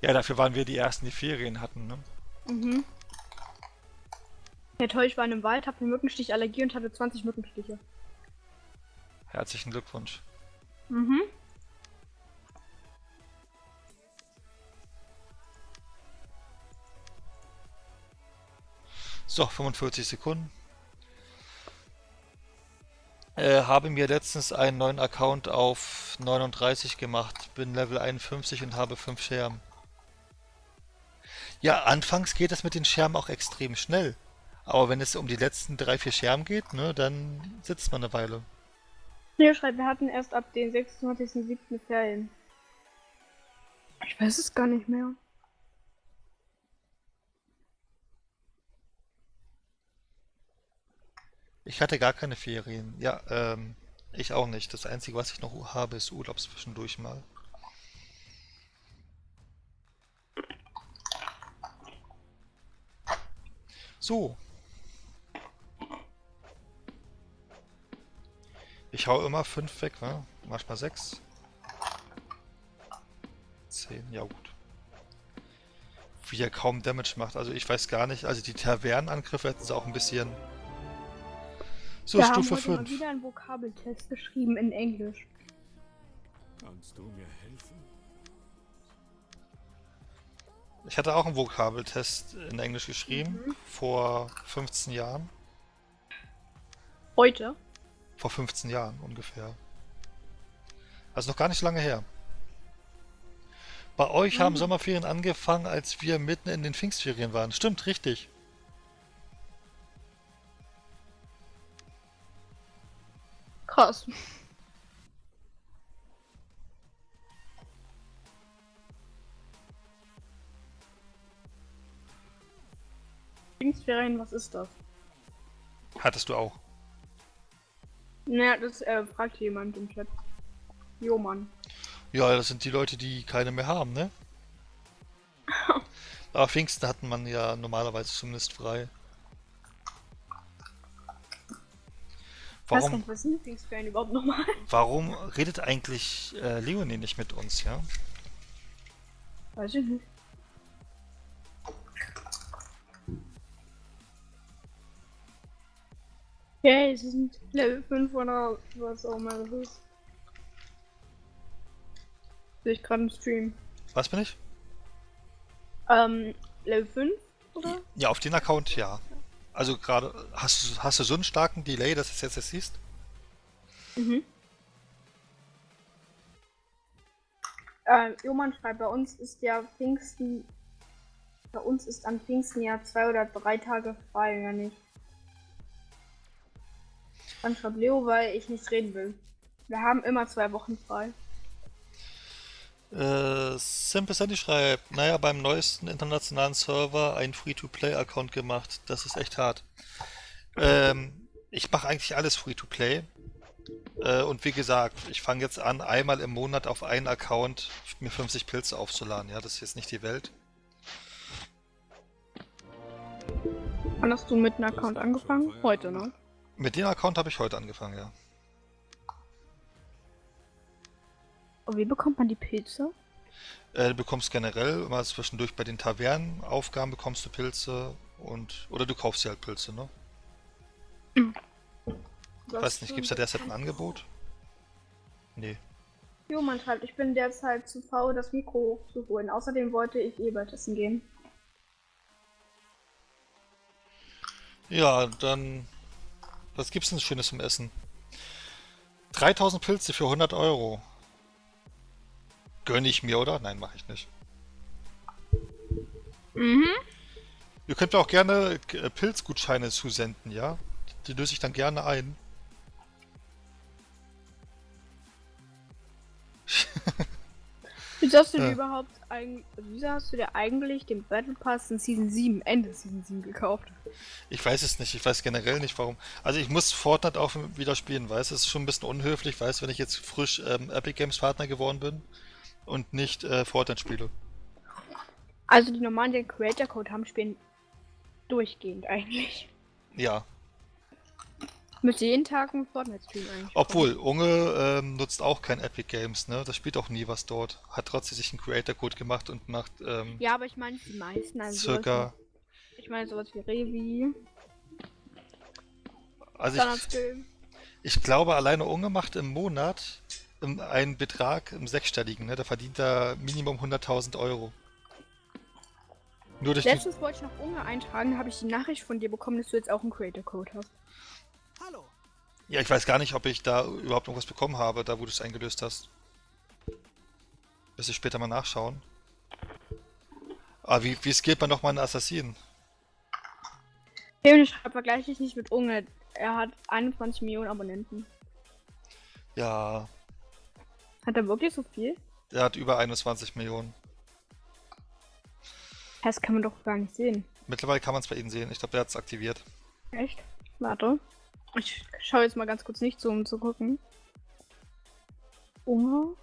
[SPEAKER 1] Ja, dafür waren wir die Ersten, die Ferien hatten, ne?
[SPEAKER 6] Mhm. Ja toll, ich war in einem Wald, habe eine Mückenstichallergie und hatte 20 Mückenstiche.
[SPEAKER 1] Herzlichen Glückwunsch.
[SPEAKER 6] Mhm.
[SPEAKER 1] So, 45 Sekunden. Habe mir letztens einen neuen Account auf 39 gemacht. Bin Level 51 und habe 5 Scherben. Ja, anfangs geht es mit den Scherben auch extrem schnell. Aber wenn es um die letzten 3, 4 Scherben geht, ne, dann sitzt man eine Weile.
[SPEAKER 6] Leo schreibt, wir hatten erst ab den 26.07. Ferien. Ich weiß es gar nicht mehr.
[SPEAKER 1] Ich hatte gar keine Ferien. Ja, ich auch nicht. Das Einzige, was ich noch habe, ist Urlaub zwischendurch mal. So. Ich hau immer 5 weg, ne? Manchmal 6. 10, ja gut. Wie er kaum Damage macht. Also ich weiß gar nicht. Also die Tavernenangriffe hätten sie auch ein bisschen... So,
[SPEAKER 6] Wir
[SPEAKER 1] Stufe
[SPEAKER 6] haben heute mal
[SPEAKER 1] 5.
[SPEAKER 6] wieder einen Vokabeltest geschrieben in Englisch.
[SPEAKER 3] Kannst du mir helfen?
[SPEAKER 1] Ich hatte auch einen Vokabeltest in Englisch geschrieben. Vor 15 Jahren.
[SPEAKER 6] Heute?
[SPEAKER 1] Vor 15 Jahren ungefähr. Also noch gar nicht lange her. Bei euch haben Sommerferien angefangen, als wir mitten in den Pfingstferien waren. Stimmt, richtig.
[SPEAKER 6] Krass. Pfingstferien, was ist das?
[SPEAKER 1] Hattest du auch.
[SPEAKER 6] Naja, das fragt jemand im Chat. Jo, Mann.
[SPEAKER 1] Ja, das sind die Leute, die keine mehr haben, ne? Aber Pfingsten hatten man ja normalerweise zumindest frei.
[SPEAKER 6] Ich weiß gar
[SPEAKER 1] Warum,
[SPEAKER 6] nicht, was sind Pfingstferien überhaupt nochmal?
[SPEAKER 1] warum redet eigentlich Leonie nicht mit uns, ja?
[SPEAKER 6] Weiß ich nicht. Okay, sie sind Level 5 oder was auch immer das ist. Sehe ich gerade im Stream.
[SPEAKER 1] Was bin ich?
[SPEAKER 6] Level 5, oder?
[SPEAKER 1] Ja, auf den Account ja. Also gerade, hast du so einen starken Delay, dass du es jetzt siehst?
[SPEAKER 6] Mhm. Jomann schreibt, bei uns ist ja Pfingsten. Bei uns ist an Pfingsten ja 2 oder 3 Tage frei, ja nicht. Dann schreibt Leo, weil ich nicht reden will. Wir haben immer 2 Wochen frei.
[SPEAKER 1] Simple Sandy schreibt, naja, beim neuesten internationalen Server einen Free-to-Play-Account gemacht. Das ist echt hart. Ich mache eigentlich alles Free-to-Play. Und wie gesagt, ich fange jetzt an, einmal im Monat auf einen Account mir 50 Pilze aufzuladen. Ja, das ist jetzt nicht die Welt.
[SPEAKER 6] Wann hast du mit einem Account angefangen? Heute, ne?
[SPEAKER 1] Mit dem Account habe ich heute angefangen, ja.
[SPEAKER 6] Und wie bekommt man die Pilze?
[SPEAKER 1] Du bekommst generell immer zwischendurch bei den Tavernenaufgaben bekommst du Pilze oder du kaufst dir halt Pilze, ne? Ich weiß nicht, gibt's da derzeit ein Angebot? Nee.
[SPEAKER 6] Jo, man schreibt, ich bin derzeit zu faul, das Mikro hochzuholen. Außerdem wollte ich bald essen gehen.
[SPEAKER 1] Ja, dann. Was gibt's denn Schönes zum Essen? 3000 Pilze für 100 Euro. Gönn ich mir, oder? Nein, mache ich nicht.
[SPEAKER 6] Mhm.
[SPEAKER 1] Ihr könnt mir auch gerne Pilzgutscheine zusenden, ja? Die löse ich dann gerne ein.
[SPEAKER 6] Wieso hast du dir
[SPEAKER 1] Ja.
[SPEAKER 6] überhaupt wieso hast du dir eigentlich den Battle Pass in Season 7, Ende Season 7 gekauft?
[SPEAKER 1] Ich weiß es nicht, ich weiß generell nicht warum. Also ich muss Fortnite auch wieder spielen, weißt du? Es ist schon ein bisschen unhöflich, weißt du, wenn ich jetzt frisch Epic Games Partner geworden bin und nicht Fortnite spiele.
[SPEAKER 6] Also die normalen, die den Creator Code haben, spielen durchgehend eigentlich.
[SPEAKER 1] Ja.
[SPEAKER 6] Müsste jeden Tag einen Fortnite-Stream eigentlich.
[SPEAKER 1] Obwohl, Unge nutzt auch kein Epic Games, ne? Das spielt auch nie was dort. Hat trotzdem sich einen Creator Code gemacht und macht
[SPEAKER 6] Ja, aber ich meine die meisten. Also
[SPEAKER 1] circa.
[SPEAKER 6] Ich meine sowas wie Revi,
[SPEAKER 1] Also
[SPEAKER 6] Standard Skill.
[SPEAKER 1] ich glaube, alleine Unge macht im Monat einen Betrag im sechsstelligen, ne? Da verdient er Minimum 100.000 Euro. Nur durch die.
[SPEAKER 6] Letztens wollte ich noch Unge eintragen, habe ich die Nachricht von dir bekommen, dass du jetzt auch einen Creator Code hast.
[SPEAKER 2] Hallo.
[SPEAKER 1] Ja, ich weiß gar nicht, ob ich da überhaupt irgendwas bekommen habe, da wo du es eingelöst hast. Müsste ich später mal nachschauen. Aber wie skillt man nochmal einen Assassinen?
[SPEAKER 6] Ich vergleiche dich nicht mit Unge. Er hat 21 Millionen Abonnenten.
[SPEAKER 1] Ja,
[SPEAKER 6] Hat er wirklich so viel?
[SPEAKER 1] der hat über 21 Millionen.
[SPEAKER 6] Das kann man doch gar nicht sehen.
[SPEAKER 1] Mittlerweile kann man es bei ihnen sehen. Ich glaube, der hat es aktiviert.
[SPEAKER 6] Echt? Warte. Ich schaue jetzt mal ganz kurz nicht so, um zu gucken. Unge?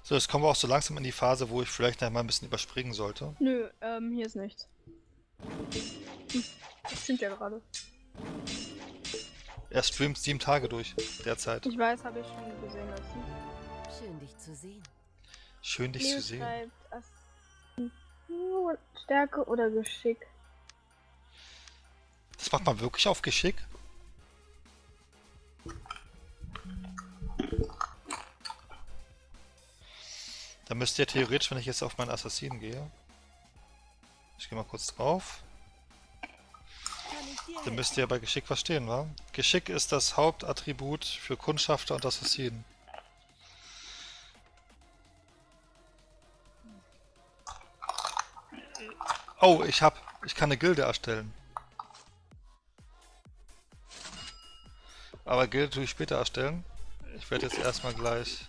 [SPEAKER 1] So, jetzt kommen wir auch so langsam in die Phase, wo ich vielleicht noch mal ein bisschen überspringen sollte.
[SPEAKER 6] Nö, hier ist nichts. Das stimmt ja gerade.
[SPEAKER 1] Er streamt 7 Tage durch, derzeit.
[SPEAKER 6] Ich weiß, habe ich schon gesehen lassen.
[SPEAKER 4] Schön, dich zu sehen.
[SPEAKER 1] Schön, dich
[SPEAKER 6] Leo
[SPEAKER 1] zu sehen.
[SPEAKER 6] schreibt, Stärke oder Geschick?
[SPEAKER 1] Das macht man wirklich auf Geschick? Da müsst ihr theoretisch, wenn ich jetzt auf meinen Assassinen gehe. Ich gehe mal kurz drauf. Dann müsst ihr bei Geschick verstehen, wa? Geschick ist das Hauptattribut für Kundschafter und Assassinen. Oh, ich kann eine Gilde erstellen. Aber Gilde tue ich später erstellen. Ich werde jetzt erstmal gleich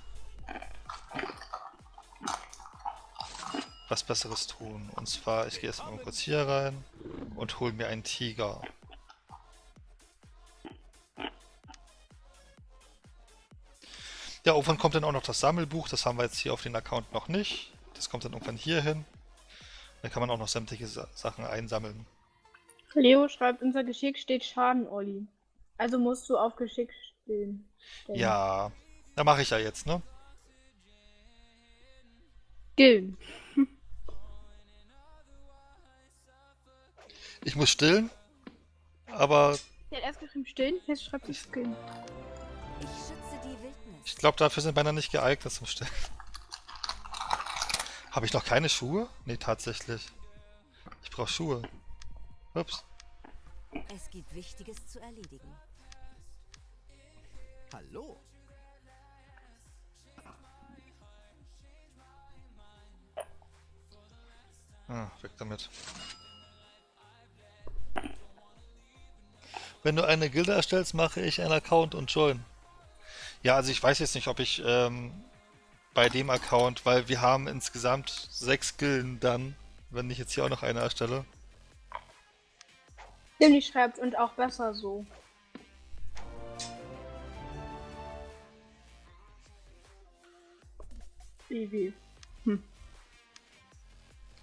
[SPEAKER 1] was Besseres tun. Und zwar, ich gehe jetzt mal kurz hier rein und hole mir einen Tiger. Ja, irgendwann kommt dann auch noch das Sammelbuch. Das haben wir jetzt hier auf den Account noch nicht. Das kommt dann irgendwann hier hin. Da kann man auch noch sämtliche Sachen einsammeln.
[SPEAKER 6] Leo schreibt, unser Geschick steht Schaden, Olli. Also musst du auf Geschick stehen.
[SPEAKER 1] Ja, da mache ich ja jetzt, ne?
[SPEAKER 6] Skillen.
[SPEAKER 1] Ich muss stillen, aber
[SPEAKER 6] Der hat erst geschrieben stillen, jetzt schreibt sie Skillen.
[SPEAKER 4] Ich schütze die Wildnis.
[SPEAKER 1] ich glaube, dafür sind Männer nicht geeignet zum Stillen. Habe ich noch keine Schuhe? Nee, tatsächlich. Ich brauche Schuhe. Ups.
[SPEAKER 4] Es gibt Wichtiges zu erledigen.
[SPEAKER 2] Hallo.
[SPEAKER 1] Ah, weg damit. Wenn du eine Gilde erstellst, mache ich einen Account und join. Ja, also ich weiß jetzt nicht, ob ich bei dem Account, weil wir haben insgesamt 6 Gilden dann, wenn ich jetzt hier auch noch eine erstelle.
[SPEAKER 6] Lilly schreibt, und auch besser so. Wie.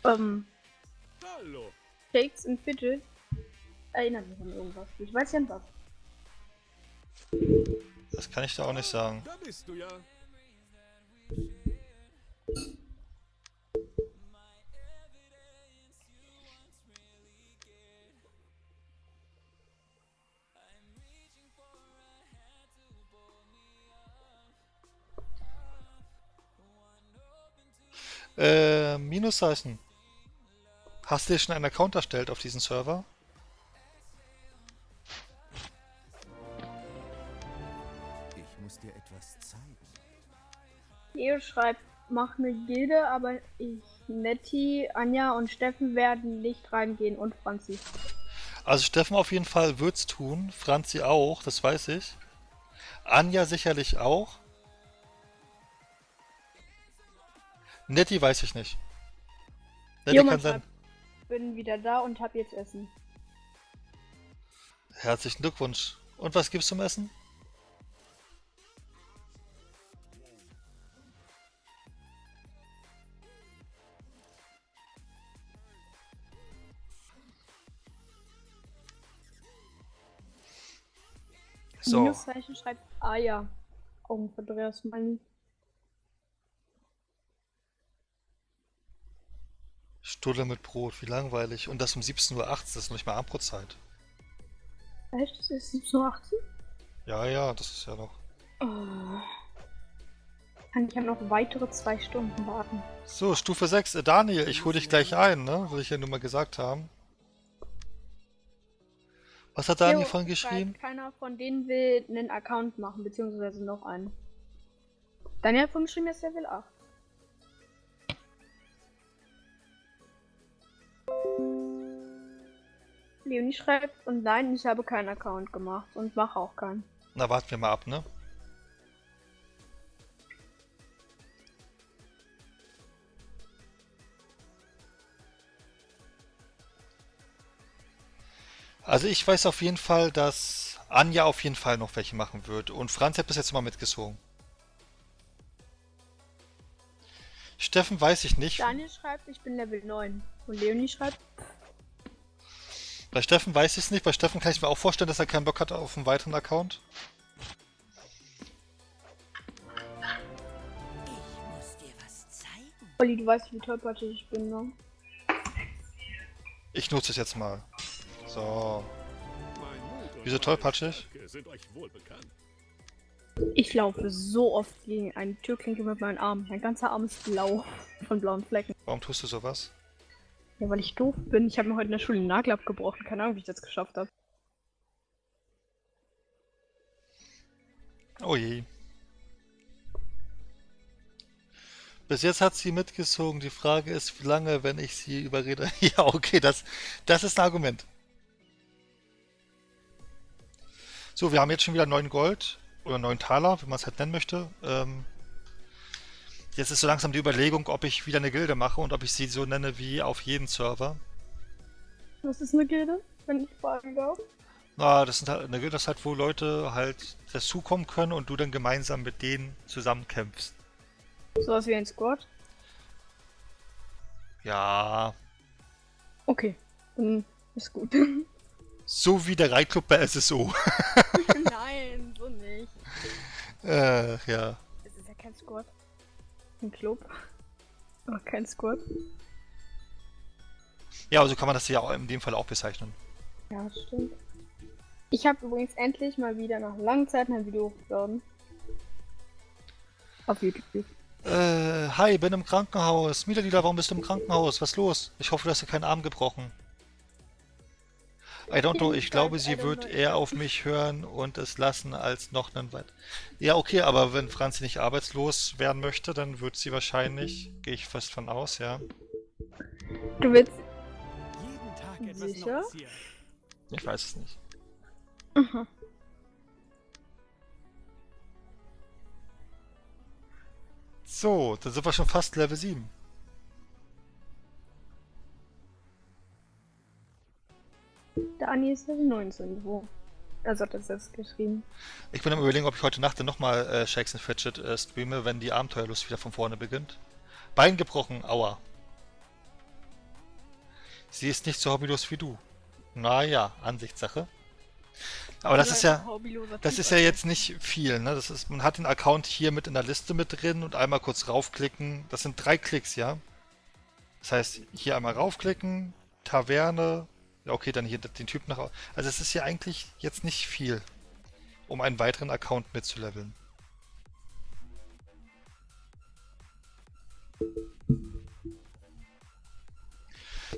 [SPEAKER 3] Hallo.
[SPEAKER 6] Shakes und Fidget erinnert mich an irgendwas. Ich weiß ja nicht was.
[SPEAKER 1] Das kann ich da auch nicht sagen.
[SPEAKER 3] Da bist du ja.
[SPEAKER 1] Minuszeichen. Hast du dir schon einen Account erstellt auf diesen Server?
[SPEAKER 2] Ich muss dir etwas zeigen.
[SPEAKER 6] Leo schreibt, mach eine Gilde, aber Netti, Anja und Steffen werden nicht reingehen und Franzi.
[SPEAKER 1] Also Steffen auf jeden Fall wird's tun, Franzi auch, das weiß ich. Anja sicherlich auch. Netti weiß ich nicht. Netti
[SPEAKER 6] Jomann
[SPEAKER 1] kann sein.
[SPEAKER 6] schreibt, bin wieder da und hab jetzt Essen.
[SPEAKER 1] Herzlichen Glückwunsch. Und was gibt's zum Essen? So,
[SPEAKER 6] Minuszeichen schreibt, ah ja. Augenverdreher ist mein.
[SPEAKER 1] Stulle mit Brot, wie langweilig. Und das um 17:18 Uhr, das ist noch nicht mal Abendbrotzeit.
[SPEAKER 6] Echt? Das ist 17:18 Uhr?
[SPEAKER 1] Ja, ja, das ist ja noch.
[SPEAKER 6] Oh. Kann ich ja noch weitere 2 Stunden warten.
[SPEAKER 1] So, Stufe 6. Daniel, ich hole dich gleich ein, ne? Will ich ja nur mal gesagt haben. Was hat Daniel
[SPEAKER 6] Leo
[SPEAKER 1] von
[SPEAKER 6] schreibt,
[SPEAKER 1] geschrieben?
[SPEAKER 6] keiner von denen will einen Account machen, beziehungsweise noch einen. Daniel hat von geschrieben, er ist Level 8. Leonie schreibt, und nein, ich habe keinen Account gemacht und mache auch keinen.
[SPEAKER 1] Na, warten wir mal ab, ne? Also ich weiß auf jeden Fall, dass Anja auf jeden Fall noch welche machen wird. Und Franz hat bis jetzt mal mitgezogen. Steffen weiß ich nicht.
[SPEAKER 6] Daniel schreibt, ich bin Level 9. Und Leonie schreibt,
[SPEAKER 1] Bei Steffen weiß ich es nicht. Bei Steffen kann ich mir auch vorstellen, dass er keinen Bock hat auf einen weiteren Account.
[SPEAKER 4] Ich muss dir was zeigen.
[SPEAKER 6] Olli, du weißt, wie tollpatschig ich bin, ne?
[SPEAKER 1] Ich nutze es jetzt mal. So.
[SPEAKER 3] Mein Mut und
[SPEAKER 1] Wieso
[SPEAKER 3] meine
[SPEAKER 1] tollpatschig?
[SPEAKER 3] Stärke sind euch wohl bekannt.
[SPEAKER 6] Ich laufe so oft gegen eine Türklinke mit meinem Arm. Mein ganzer Arm ist blau von blauen Flecken.
[SPEAKER 1] Warum tust du sowas?
[SPEAKER 6] Ja, weil ich doof bin. Ich habe mir heute in der Schule den Nagel abgebrochen. Keine Ahnung, wie ich das geschafft habe.
[SPEAKER 1] Oh je. Bis jetzt hat sie mitgezogen. Die Frage ist, wie lange, wenn ich sie überrede. Ja, okay, das ist ein Argument. So, wir haben jetzt schon wieder 9 Gold. Oder 9 Taler, wie man es halt nennen möchte. Jetzt ist so langsam die Überlegung, ob ich wieder eine Gilde mache und ob ich sie so nenne wie auf jedem Server.
[SPEAKER 6] Was ist eine Gilde, wenn ich fragen darf?
[SPEAKER 1] Na, das sind halt, eine Gilde ist halt, wo Leute halt dazukommen können und du dann gemeinsam mit denen zusammen kämpfst.
[SPEAKER 6] Sowas wie ein Squad?
[SPEAKER 1] Ja,
[SPEAKER 6] Okay, dann ist gut.
[SPEAKER 1] so wie der Reitclub bei SSO.
[SPEAKER 6] Nein, so nicht.
[SPEAKER 1] Ja.
[SPEAKER 6] Es ist ja kein Squad. Ein Club. Aber kein Squad.
[SPEAKER 1] Ja, also kann man das ja auch in dem Fall auch bezeichnen.
[SPEAKER 6] Ja, stimmt. Ich habe übrigens endlich mal wieder nach langen Zeiten ein Video hochgeladen. Auf YouTube.
[SPEAKER 1] Hi, bin im Krankenhaus. Mieterdieter, warum bist du im Krankenhaus? Was ist los? Ich hoffe, du hast dir keinen Arm gebrochen. I don't know, ich glaube, sie wird eher auf mich hören und es lassen als noch einen weit. Ja, okay, aber wenn Franzi nicht arbeitslos werden möchte, dann wird sie wahrscheinlich, gehe ich fast von aus, ja.
[SPEAKER 6] Du willst.
[SPEAKER 3] Jeden Tag etwas
[SPEAKER 6] Sicher?
[SPEAKER 3] Neues hier.
[SPEAKER 1] Ich weiß es nicht.
[SPEAKER 6] Aha.
[SPEAKER 1] So, dann sind wir schon fast Level 7.
[SPEAKER 6] Der Anni ist Level 19, wo? Also hat er selbst geschrieben.
[SPEAKER 1] Ich bin am Überlegen, ob ich heute Nacht dann nochmal Shakes and Fidget streame, wenn die Abenteuerlust wieder von vorne beginnt. Bein gebrochen, aua. Sie ist nicht so hobbylos wie du. Naja, Ansichtssache. Aber das ist ja,
[SPEAKER 6] hobbyloser
[SPEAKER 1] das
[SPEAKER 6] Typ
[SPEAKER 1] ist ja
[SPEAKER 6] einfach.
[SPEAKER 1] jetzt nicht viel, ne? Das ist, man hat den Account hier mit in der Liste mit drin und einmal kurz raufklicken. Das sind 3 Klicks, ja? Das heißt, hier einmal raufklicken, Taverne, ja okay, dann hier den Typ nach. Also es ist ja eigentlich jetzt nicht viel, um einen weiteren Account mitzuleveln.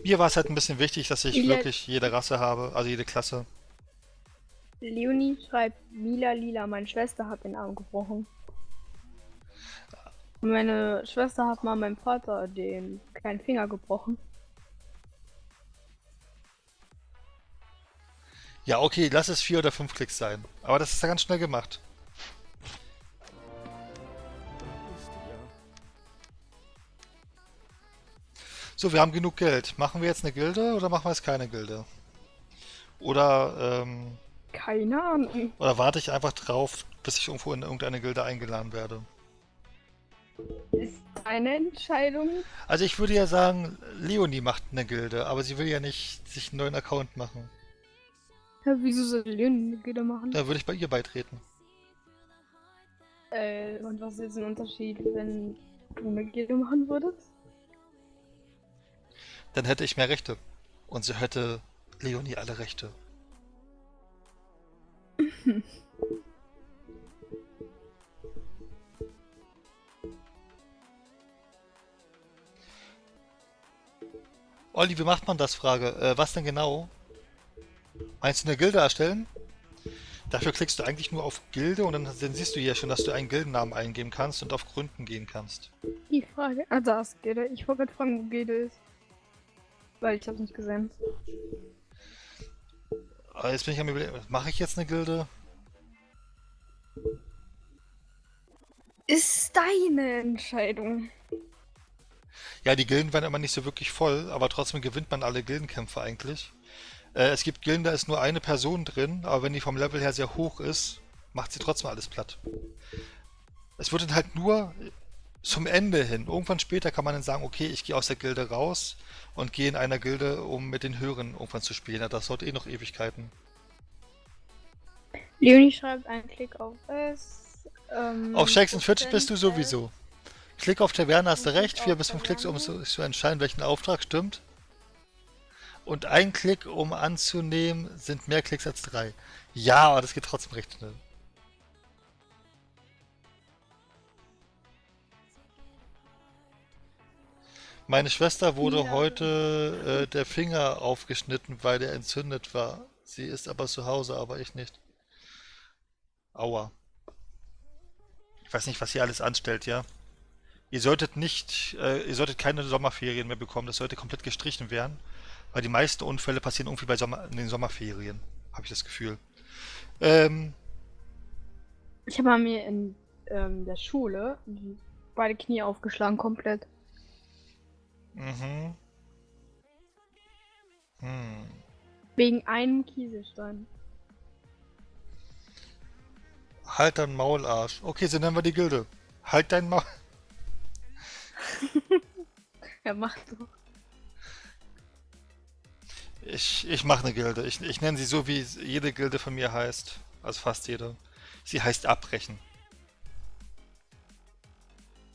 [SPEAKER 1] Mir war es halt ein bisschen wichtig, dass ich
[SPEAKER 6] Lila-
[SPEAKER 1] wirklich jede Rasse habe, also jede Klasse.
[SPEAKER 6] Leonie schreibt, Lila, meine Schwester hat den Arm gebrochen. Und meine Schwester hat mal meinem Vater den kleinen Finger gebrochen.
[SPEAKER 1] Ja, okay, lass es 4 oder 5 Klicks sein. Aber das ist ja ganz schnell gemacht.
[SPEAKER 3] Ist ja.
[SPEAKER 1] So, wir haben genug Geld. Machen wir jetzt eine Gilde oder machen wir jetzt keine Gilde?
[SPEAKER 6] Keine Ahnung.
[SPEAKER 1] Oder warte ich einfach drauf, bis ich irgendwo in irgendeine Gilde eingeladen werde?
[SPEAKER 6] Ist deine Entscheidung?
[SPEAKER 1] Also ich würde ja sagen, Leonie macht eine Gilde, aber sie will ja nicht sich einen neuen Account machen.
[SPEAKER 6] Ja, wieso soll Leonie eine Gilde machen?
[SPEAKER 1] Da würde ich bei ihr beitreten.
[SPEAKER 6] Und was ist jetzt ein Unterschied, wenn du eine Gilde machen würdest?
[SPEAKER 1] Dann hätte ich mehr Rechte. Und sie hätte Leonie alle Rechte. Olli, wie macht man das? Frage. Was denn genau? Meinst du eine Gilde erstellen? Dafür klickst du eigentlich nur auf Gilde und dann siehst du hier schon, dass du einen Gildennamen eingeben kannst und auf Gründen gehen kannst.
[SPEAKER 6] Die Frage. Ah, da ist Gilde. Ich wollte gerade fragen, wo Gilde ist. Weil ich hab's nicht gesehen.
[SPEAKER 1] Aber jetzt bin ich am überlegen, mache ich jetzt eine Gilde?
[SPEAKER 6] Ist deine Entscheidung.
[SPEAKER 1] Ja, die Gilden werden immer nicht so wirklich voll, aber trotzdem gewinnt man alle Gildenkämpfe eigentlich. Es gibt Gilden, da ist nur eine Person drin, aber wenn die vom Level her sehr hoch ist, macht sie trotzdem alles platt. Es wird dann halt nur zum Ende hin. Irgendwann später kann man dann sagen, okay, ich gehe aus der Gilde raus und gehe in einer Gilde, um mit den Höheren irgendwann zu spielen. Ja, das dauert eh noch Ewigkeiten.
[SPEAKER 6] Leonie schreibt einen Klick auf S.
[SPEAKER 1] Auf Shakes and Fidget bist du
[SPEAKER 6] Prozent
[SPEAKER 1] sowieso. Klick auf Taverne, hast du
[SPEAKER 6] Klick
[SPEAKER 1] recht.
[SPEAKER 6] auf
[SPEAKER 1] 4 bis 5 Klicks, um
[SPEAKER 6] Taverne.
[SPEAKER 1] zu entscheiden, welchen Auftrag stimmt. Und ein Klick, um anzunehmen, sind mehr Klicks als 3. Ja, aber das geht trotzdem recht schnell. Meine Schwester wurde
[SPEAKER 6] Ja.
[SPEAKER 1] heute der Finger aufgeschnitten, weil der entzündet war. Sie ist aber zu Hause, aber ich nicht. Aua. Ich weiß nicht, was hier alles anstellt, ja. Ihr solltet ihr solltet keine Sommerferien mehr bekommen. Das sollte komplett gestrichen werden, weil die meisten Unfälle passieren irgendwie in den Sommerferien, habe ich das Gefühl. Ähm,
[SPEAKER 6] Ich habe mir in der Schule beide Knie aufgeschlagen komplett.
[SPEAKER 1] mhm. Hm.
[SPEAKER 6] Wegen einem Kieselstein.
[SPEAKER 1] Halt dein Maul, Arsch. Okay, so nennen wir die Gilde. Halt dein Maul.
[SPEAKER 6] Ja, mach doch.
[SPEAKER 1] Ich mache eine Gilde. Ich nenne sie so, wie jede Gilde von mir heißt. Also fast jede. Sie heißt Abbrechen.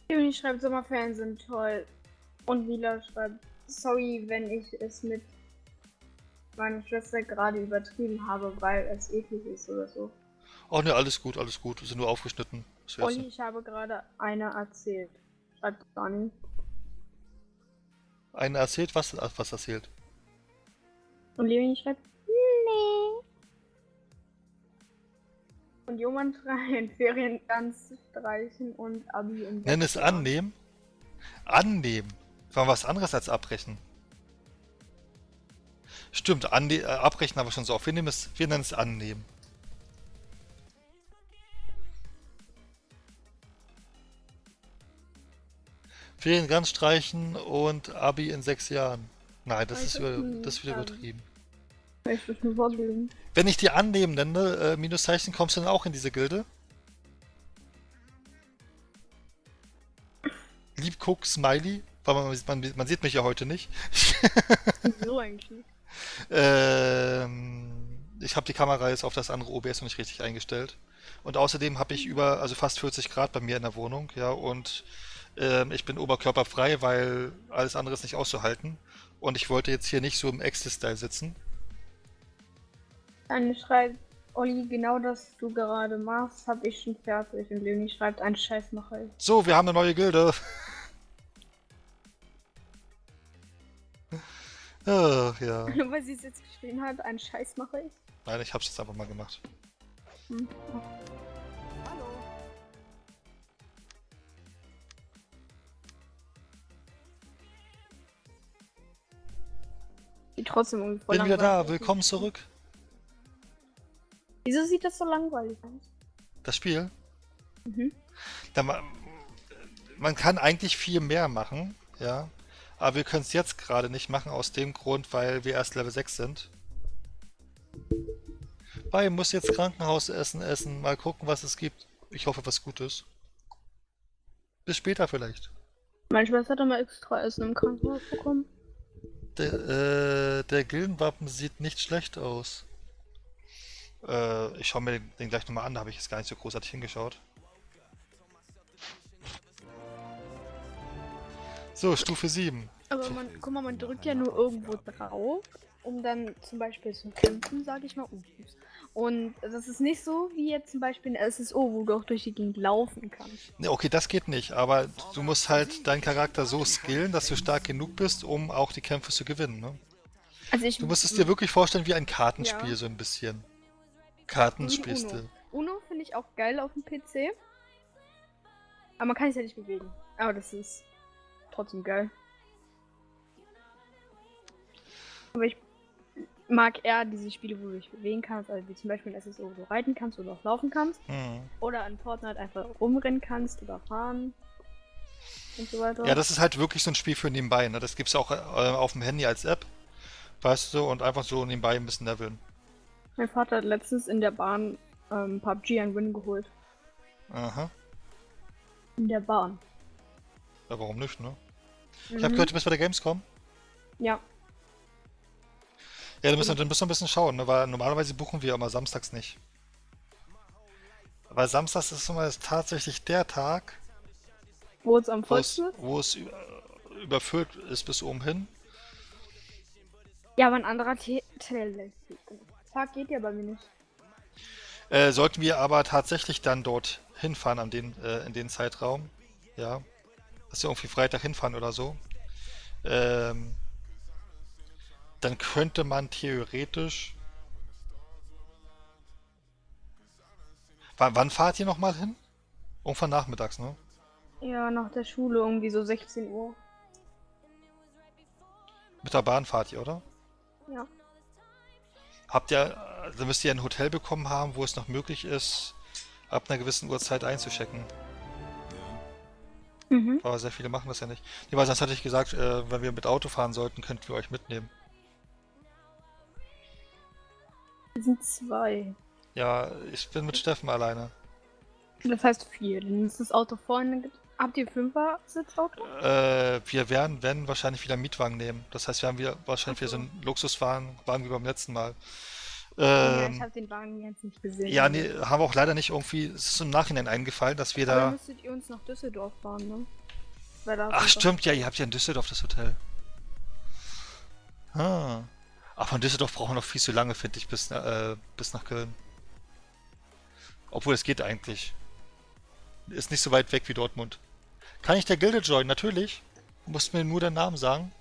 [SPEAKER 6] Leonie schreibt, Sommerferien sind toll. Und Wieler schreibt, sorry, wenn ich es mit meiner Schwester gerade übertrieben habe, weil es eklig ist oder so.
[SPEAKER 1] Oh ne, alles gut, alles gut. Wir sind nur aufgeschnitten. Das wär's.
[SPEAKER 6] Olli, ich habe gerade einer erzählt. Schreibt Dani.
[SPEAKER 1] Einer erzählt, was erzählt.
[SPEAKER 6] Und Leonie schreibt, nee. Und Jomann schreibt, Ferien ganz streichen und Abi im
[SPEAKER 1] Nenn es
[SPEAKER 6] Jahr.
[SPEAKER 1] annehmen. Annehmen. War was anderes als abbrechen. Stimmt, abbrechen haben wir schon so oft. Wir nennen es annehmen. Ferien ganz streichen und Abi in 6 Jahren. Nein, das ist wieder übertrieben.
[SPEAKER 6] Ich will nur vorlesen.
[SPEAKER 1] Wenn ich die annehmen nenne, Minuszeichen, kommst du dann auch in diese Gilde? Liebguck, Smiley. Weil man sieht mich ja heute nicht.
[SPEAKER 6] So eigentlich.
[SPEAKER 1] Ich habe die Kamera jetzt auf das andere OBS noch nicht richtig eingestellt. Und außerdem habe ich also fast 40 Grad bei mir in der Wohnung, ja, und ich bin oberkörperfrei, weil alles andere ist nicht auszuhalten. Und ich wollte jetzt hier nicht so im Exit-Style sitzen.
[SPEAKER 6] Dann schreibt Olli, genau das du gerade machst, habe ich schon fertig. Und Leonie schreibt, einen Scheiß mache ich.
[SPEAKER 1] So, wir haben eine neue Gilde. Ach, ja.
[SPEAKER 6] Nur weil sie es jetzt geschrieben hat, einen Scheiß mache ich.
[SPEAKER 1] Nein, ich hab's jetzt einfach mal gemacht.
[SPEAKER 6] Hm.
[SPEAKER 2] Hallo.
[SPEAKER 6] Die trotzdem irgendwie voll
[SPEAKER 1] Bin wieder da,
[SPEAKER 6] langweilig aus.
[SPEAKER 1] willkommen zurück.
[SPEAKER 6] Wieso sieht das so langweilig aus?
[SPEAKER 1] Das Spiel.
[SPEAKER 6] Mhm.
[SPEAKER 1] Man kann eigentlich viel mehr machen, ja. Aber wir können es jetzt gerade nicht machen, aus dem Grund, weil wir erst Level 6 sind. Bei muss jetzt Krankenhausessen essen, mal gucken, was es gibt. Ich hoffe, was Gutes. Bis später vielleicht.
[SPEAKER 6] Meine Schwester hat mal extra Essen im Krankenhaus bekommen.
[SPEAKER 1] Der Gildenwappen sieht nicht schlecht aus. Ich schaue mir den gleich nochmal an, da habe ich jetzt gar nicht so großartig hingeschaut. So, Stufe 7.
[SPEAKER 6] Aber guck mal, man drückt ja nur irgendwo drauf, um dann zum Beispiel zu kämpfen, sage ich mal. Und das ist nicht so wie jetzt zum Beispiel in SSO, wo du auch durch die Gegend laufen kannst.
[SPEAKER 1] Ne, okay, das geht nicht, aber du musst halt deinen Charakter so skillen, dass du stark genug bist, um auch die Kämpfe zu gewinnen, ne?
[SPEAKER 6] Also ich
[SPEAKER 1] Du musst es dir wirklich vorstellen wie ein Kartenspiel,
[SPEAKER 6] Ja.
[SPEAKER 1] so ein bisschen.
[SPEAKER 6] wie
[SPEAKER 1] Kartenspielstil.
[SPEAKER 6] Uno finde ich auch geil auf dem PC. Aber man kann sich ja nicht bewegen. Aber das ist trotzdem geil. Aber ich mag eher diese Spiele, wo du dich bewegen kannst, also wie zum Beispiel in SSO, wo du reiten kannst oder auch laufen kannst.
[SPEAKER 1] Hm.
[SPEAKER 6] Oder in Fortnite einfach rumrennen kannst oder fahren und so weiter.
[SPEAKER 1] Ja, das ist halt wirklich so ein Spiel für nebenbei, ne? Das gibt's auch auf dem Handy als App, weißt du, und einfach so nebenbei ein bisschen leveln.
[SPEAKER 6] Mein Vater hat letztens in der Bahn PUBG einen Win geholt.
[SPEAKER 1] Aha.
[SPEAKER 6] In der Bahn.
[SPEAKER 1] Ja, warum nicht, ne? Ich
[SPEAKER 6] Mhm.
[SPEAKER 1] habe gehört, du bist bei der Gamescom.
[SPEAKER 6] Ja.
[SPEAKER 1] Ja, dann müssen wir ein bisschen schauen, ne? Weil normalerweise buchen wir immer samstags nicht. Weil samstags ist immer tatsächlich der Tag,
[SPEAKER 6] Wo es am
[SPEAKER 1] wo es,
[SPEAKER 6] vollsten ist?
[SPEAKER 1] wo es überfüllt ist bis oben hin.
[SPEAKER 6] Ja, aber ein anderer Tag geht ja bei mir nicht.
[SPEAKER 1] Sollten wir aber tatsächlich dann dort hinfahren in den Zeitraum, ja, dass wir irgendwie Freitag hinfahren oder so, dann könnte man theoretisch. Wann fahrt ihr nochmal hin? Irgendwann nachmittags, ne?
[SPEAKER 6] Ja, nach der Schule irgendwie so 16 Uhr.
[SPEAKER 1] Mit der Bahn fahrt ihr, oder?
[SPEAKER 6] Ja.
[SPEAKER 1] Da müsst ihr ein Hotel bekommen haben, wo es noch möglich ist, ab einer gewissen Uhrzeit einzuchecken.
[SPEAKER 6] Mhm.
[SPEAKER 1] Aber sehr viele machen das ja nicht. Nee, weil sonst hatte ich gesagt, wenn wir mit Auto fahren sollten, könnten wir euch mitnehmen.
[SPEAKER 6] Wir sind 2.
[SPEAKER 1] Ja, ich bin mit Steffen alleine.
[SPEAKER 6] Das heißt 4. Dann ist das Auto vorne. Habt ihr 5er-Sitzauto?
[SPEAKER 1] Wir werden, wenn, wahrscheinlich wieder einen Mietwagen nehmen. Das heißt, wir haben wieder wahrscheinlich wieder so einen Luxuswagen wie beim letzten Mal.
[SPEAKER 6] Ja, ich habe den Wagen jetzt nicht gesehen.
[SPEAKER 1] Ja, nee, haben wir auch leider nicht irgendwie. Es ist im Nachhinein eingefallen, dass wir
[SPEAKER 6] Aber
[SPEAKER 1] da.
[SPEAKER 6] müsstet ihr uns nach Düsseldorf fahren, ne? Weil da
[SPEAKER 1] Ach,
[SPEAKER 6] sind wir-
[SPEAKER 1] stimmt, ja, ihr habt ja in Düsseldorf das Hotel. Ah. Ach, von Düsseldorf brauchen wir noch viel zu lange, finde ich, bis nach Köln. Obwohl, es geht eigentlich. Ist nicht so weit weg wie Dortmund. Kann ich der Gilde joinen? Natürlich. Du musst mir nur deinen Namen sagen.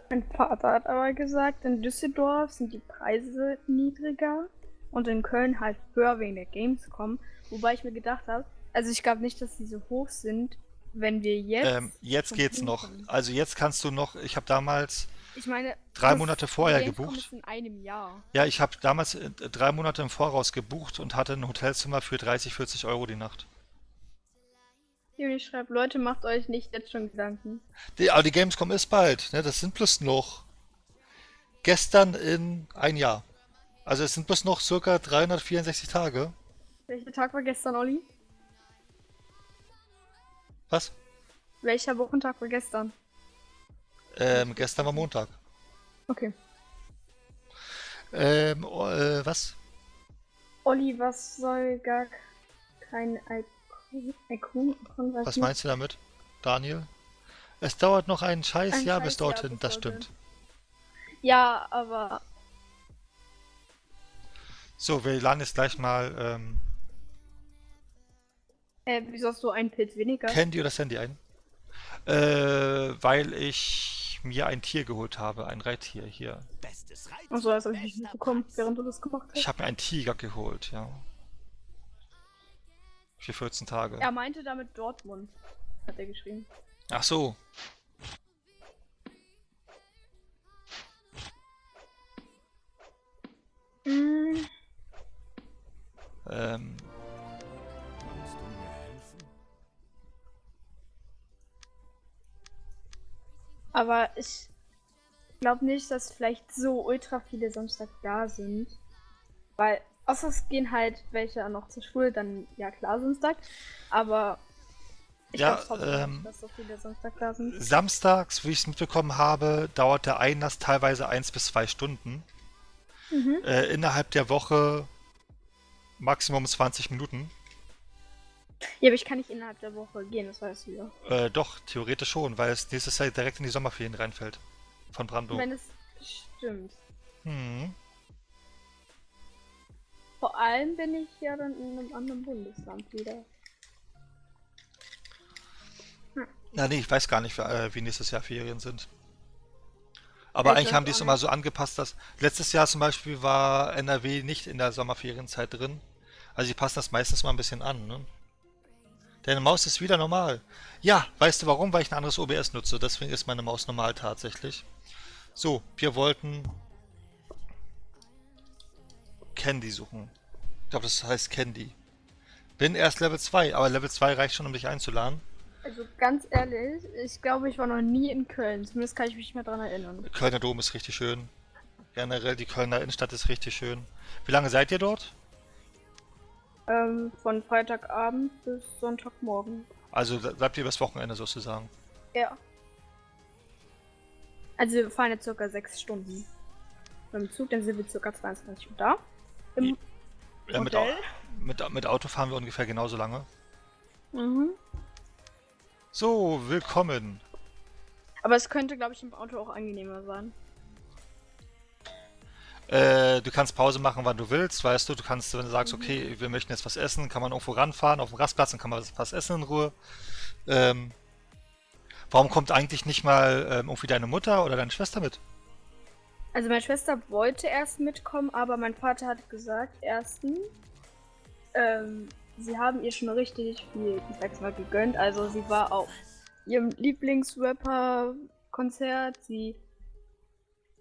[SPEAKER 6] Mein Vater hat aber gesagt, in Düsseldorf sind die Preise niedriger und in Köln halt höher wegen der Gamescom. Wobei ich mir gedacht habe, also ich glaube nicht, dass die so hoch sind, wenn wir jetzt.
[SPEAKER 1] Jetzt
[SPEAKER 6] schon
[SPEAKER 1] geht's noch.
[SPEAKER 6] hinkommen.
[SPEAKER 1] Also jetzt kannst du noch. Ich habe damals.
[SPEAKER 6] Ich meine,
[SPEAKER 1] 3
[SPEAKER 6] das-
[SPEAKER 1] Monate
[SPEAKER 6] die
[SPEAKER 1] vorher
[SPEAKER 6] Gamescom
[SPEAKER 1] gebucht.
[SPEAKER 6] ist in einem Jahr.
[SPEAKER 1] Ja, ich habe damals 3 Monate im Voraus gebucht und hatte ein Hotelzimmer für 30, 40 Euro die Nacht.
[SPEAKER 6] Juni schreibt, Leute, macht euch nicht jetzt schon Gedanken.
[SPEAKER 1] Aber die Gamescom ist bald, ne? Das sind bloß noch gestern in ein Jahr. Also es sind bloß noch circa 364 Tage.
[SPEAKER 6] Welcher Tag war gestern, Olli?
[SPEAKER 1] Was?
[SPEAKER 6] Welcher Wochentag war gestern?
[SPEAKER 1] Gestern war Montag.
[SPEAKER 6] Okay.
[SPEAKER 1] Was?
[SPEAKER 6] Olli, was soll gar kein Icon,
[SPEAKER 1] Was meinst du damit, Daniel? Es dauert noch ein scheiß
[SPEAKER 6] Ein
[SPEAKER 1] Jahr bis
[SPEAKER 6] Scheißjahr
[SPEAKER 1] dorthin,
[SPEAKER 6] bis
[SPEAKER 1] das
[SPEAKER 6] dorthin.
[SPEAKER 1] stimmt.
[SPEAKER 6] Ja, aber
[SPEAKER 1] So, wir laden jetzt gleich mal
[SPEAKER 6] wieso hast du einen Pilz weniger?
[SPEAKER 1] Candy oder Sandy ein. Weil ich mir ein Tier geholt habe, ein Reittier hier.
[SPEAKER 3] Bestes Reittier,
[SPEAKER 6] Achso, das habe ich nicht
[SPEAKER 3] bester
[SPEAKER 6] mitbekommen,
[SPEAKER 3] Preis.
[SPEAKER 6] während du das gemacht
[SPEAKER 1] Ich
[SPEAKER 6] hast.
[SPEAKER 1] habe mir einen Tiger geholt, ja. Für 14 Tage.
[SPEAKER 6] Er meinte damit Dortmund, hat er geschrieben.
[SPEAKER 1] Ach so.
[SPEAKER 6] Mm,
[SPEAKER 1] Ähm,
[SPEAKER 3] Kannst du mir helfen?
[SPEAKER 6] aber ich glaube nicht, dass vielleicht so ultra viele Samstag da sind. Weil, außer es gehen halt welche noch zur Schule, dann ja klar Samstag. Aber ich
[SPEAKER 1] Ja,
[SPEAKER 6] glaube trotzdem nicht, dass so viele Samstag da sind.
[SPEAKER 1] samstags, wie ich es mitbekommen habe, dauert der Einlass teilweise 1 bis 2 Stunden.
[SPEAKER 6] Mhm.
[SPEAKER 1] Innerhalb der Woche Maximum 20 Minuten.
[SPEAKER 6] Ja, aber ich kann nicht innerhalb der Woche gehen, das weißt du ja.
[SPEAKER 1] Doch, theoretisch schon, weil es nächstes Jahr direkt in die Sommerferien reinfällt. Von Brandenburg.
[SPEAKER 6] Wenn es stimmt.
[SPEAKER 1] Hm.
[SPEAKER 6] Vor allem bin ich ja dann in einem anderen Bundesland wieder.
[SPEAKER 1] Na nee, ich weiß gar nicht, wie nächstes Jahr Ferien sind. Aber
[SPEAKER 6] Ich
[SPEAKER 1] eigentlich
[SPEAKER 6] weiß
[SPEAKER 1] haben die
[SPEAKER 6] auch
[SPEAKER 1] es immer
[SPEAKER 6] nicht.
[SPEAKER 1] so angepasst, dass letztes Jahr zum Beispiel war NRW nicht in der Sommerferienzeit drin. Also die passen das meistens mal ein bisschen an, ne? Deine Maus ist wieder normal. Ja, weißt du warum? Weil ich ein anderes OBS nutze. Deswegen ist meine Maus normal tatsächlich. So, wir wollten Candy suchen. Ich glaube, das heißt Candy. Bin erst Level 2, aber Level 2 reicht schon, um dich einzuladen.
[SPEAKER 6] Also ganz ehrlich, ich glaube, ich war noch nie in Köln. Zumindest kann ich mich nicht mehr dran erinnern.
[SPEAKER 1] Kölner Dom ist richtig schön. Generell die Kölner Innenstadt ist richtig schön. Wie lange seid ihr dort?
[SPEAKER 6] Von Freitagabend bis Sonntagmorgen.
[SPEAKER 1] Also bleibt ihr übers Wochenende sozusagen.
[SPEAKER 6] Ja. Also wir fahren jetzt circa 6 Stunden. Mit dem Zug, dann sind wir circa 22 Uhr da. Im
[SPEAKER 1] Ja,
[SPEAKER 6] Hotel.
[SPEAKER 1] mit Auto fahren wir ungefähr genauso lange.
[SPEAKER 6] Mhm.
[SPEAKER 1] So, willkommen.
[SPEAKER 6] Aber es könnte, glaube ich, im Auto auch angenehmer sein.
[SPEAKER 1] Du kannst Pause machen, wann du willst, weißt du. Du kannst, wenn du sagst, okay, wir möchten jetzt was essen, kann man irgendwo ranfahren, auf dem Rastplatz, dann kann man was essen in Ruhe. Ähm, warum kommt eigentlich nicht mal irgendwie deine Mutter oder deine Schwester mit?
[SPEAKER 6] Also meine Schwester wollte erst mitkommen, aber mein Vater hat gesagt, erstens, sie haben ihr schon richtig viel, ich sag's mal, gegönnt. Also sie war auf ihrem Lieblingsrapper-Konzert, sie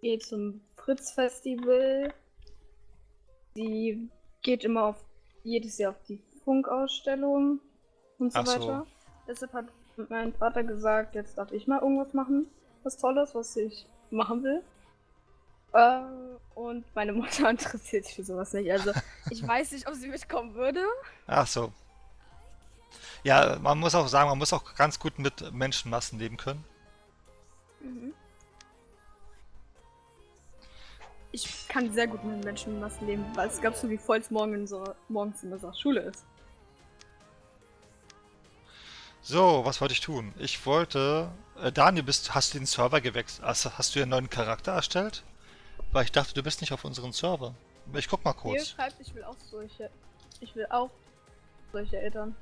[SPEAKER 6] geht zum Fritz-Festival, sie geht immer auf jedes Jahr auf die Funkausstellung und so
[SPEAKER 1] Ach so.
[SPEAKER 6] weiter. Deshalb hat mein Vater gesagt, jetzt darf ich mal irgendwas machen, was Tolles, was ich machen will. Und meine Mutter interessiert sich für sowas nicht. Also ich weiß nicht, ob sie mitkommen würde.
[SPEAKER 1] Ach so. Ja, man muss auch sagen, man muss auch ganz gut mit Menschenmassen leben können.
[SPEAKER 6] Ich kann sehr gut mit Menschenmassen leben, weil es gab so wie voll morgens in der Schule ist.
[SPEAKER 1] So, was wollte ich tun? Ich wollte. Daniel, hast du den Server gewechselt? Hast du einen neuen Charakter erstellt? Weil ich dachte, du bist nicht auf unseren Server. Ich guck mal
[SPEAKER 6] Hier
[SPEAKER 1] kurz.
[SPEAKER 6] schreibt, ich will auch solche. Ich will auch solche Eltern.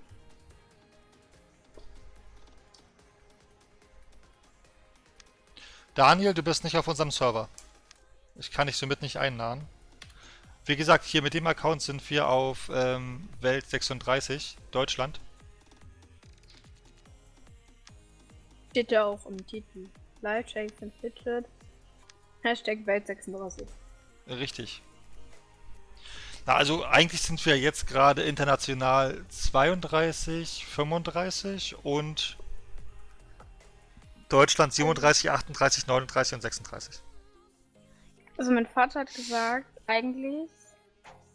[SPEAKER 1] Daniel, du bist nicht auf unserem Server. Ich kann dich somit nicht einladen. Wie gesagt, hier mit dem Account sind wir auf Welt 36, Deutschland.
[SPEAKER 6] Steht ja auch im Titel. Live, Shakes and Fidget. Hashtag Welt 36.
[SPEAKER 1] Richtig. Na, also eigentlich sind wir jetzt gerade international 32, 35 und Deutschland 37, 38, 39 und 36.
[SPEAKER 6] Also mein Vater hat gesagt, eigentlich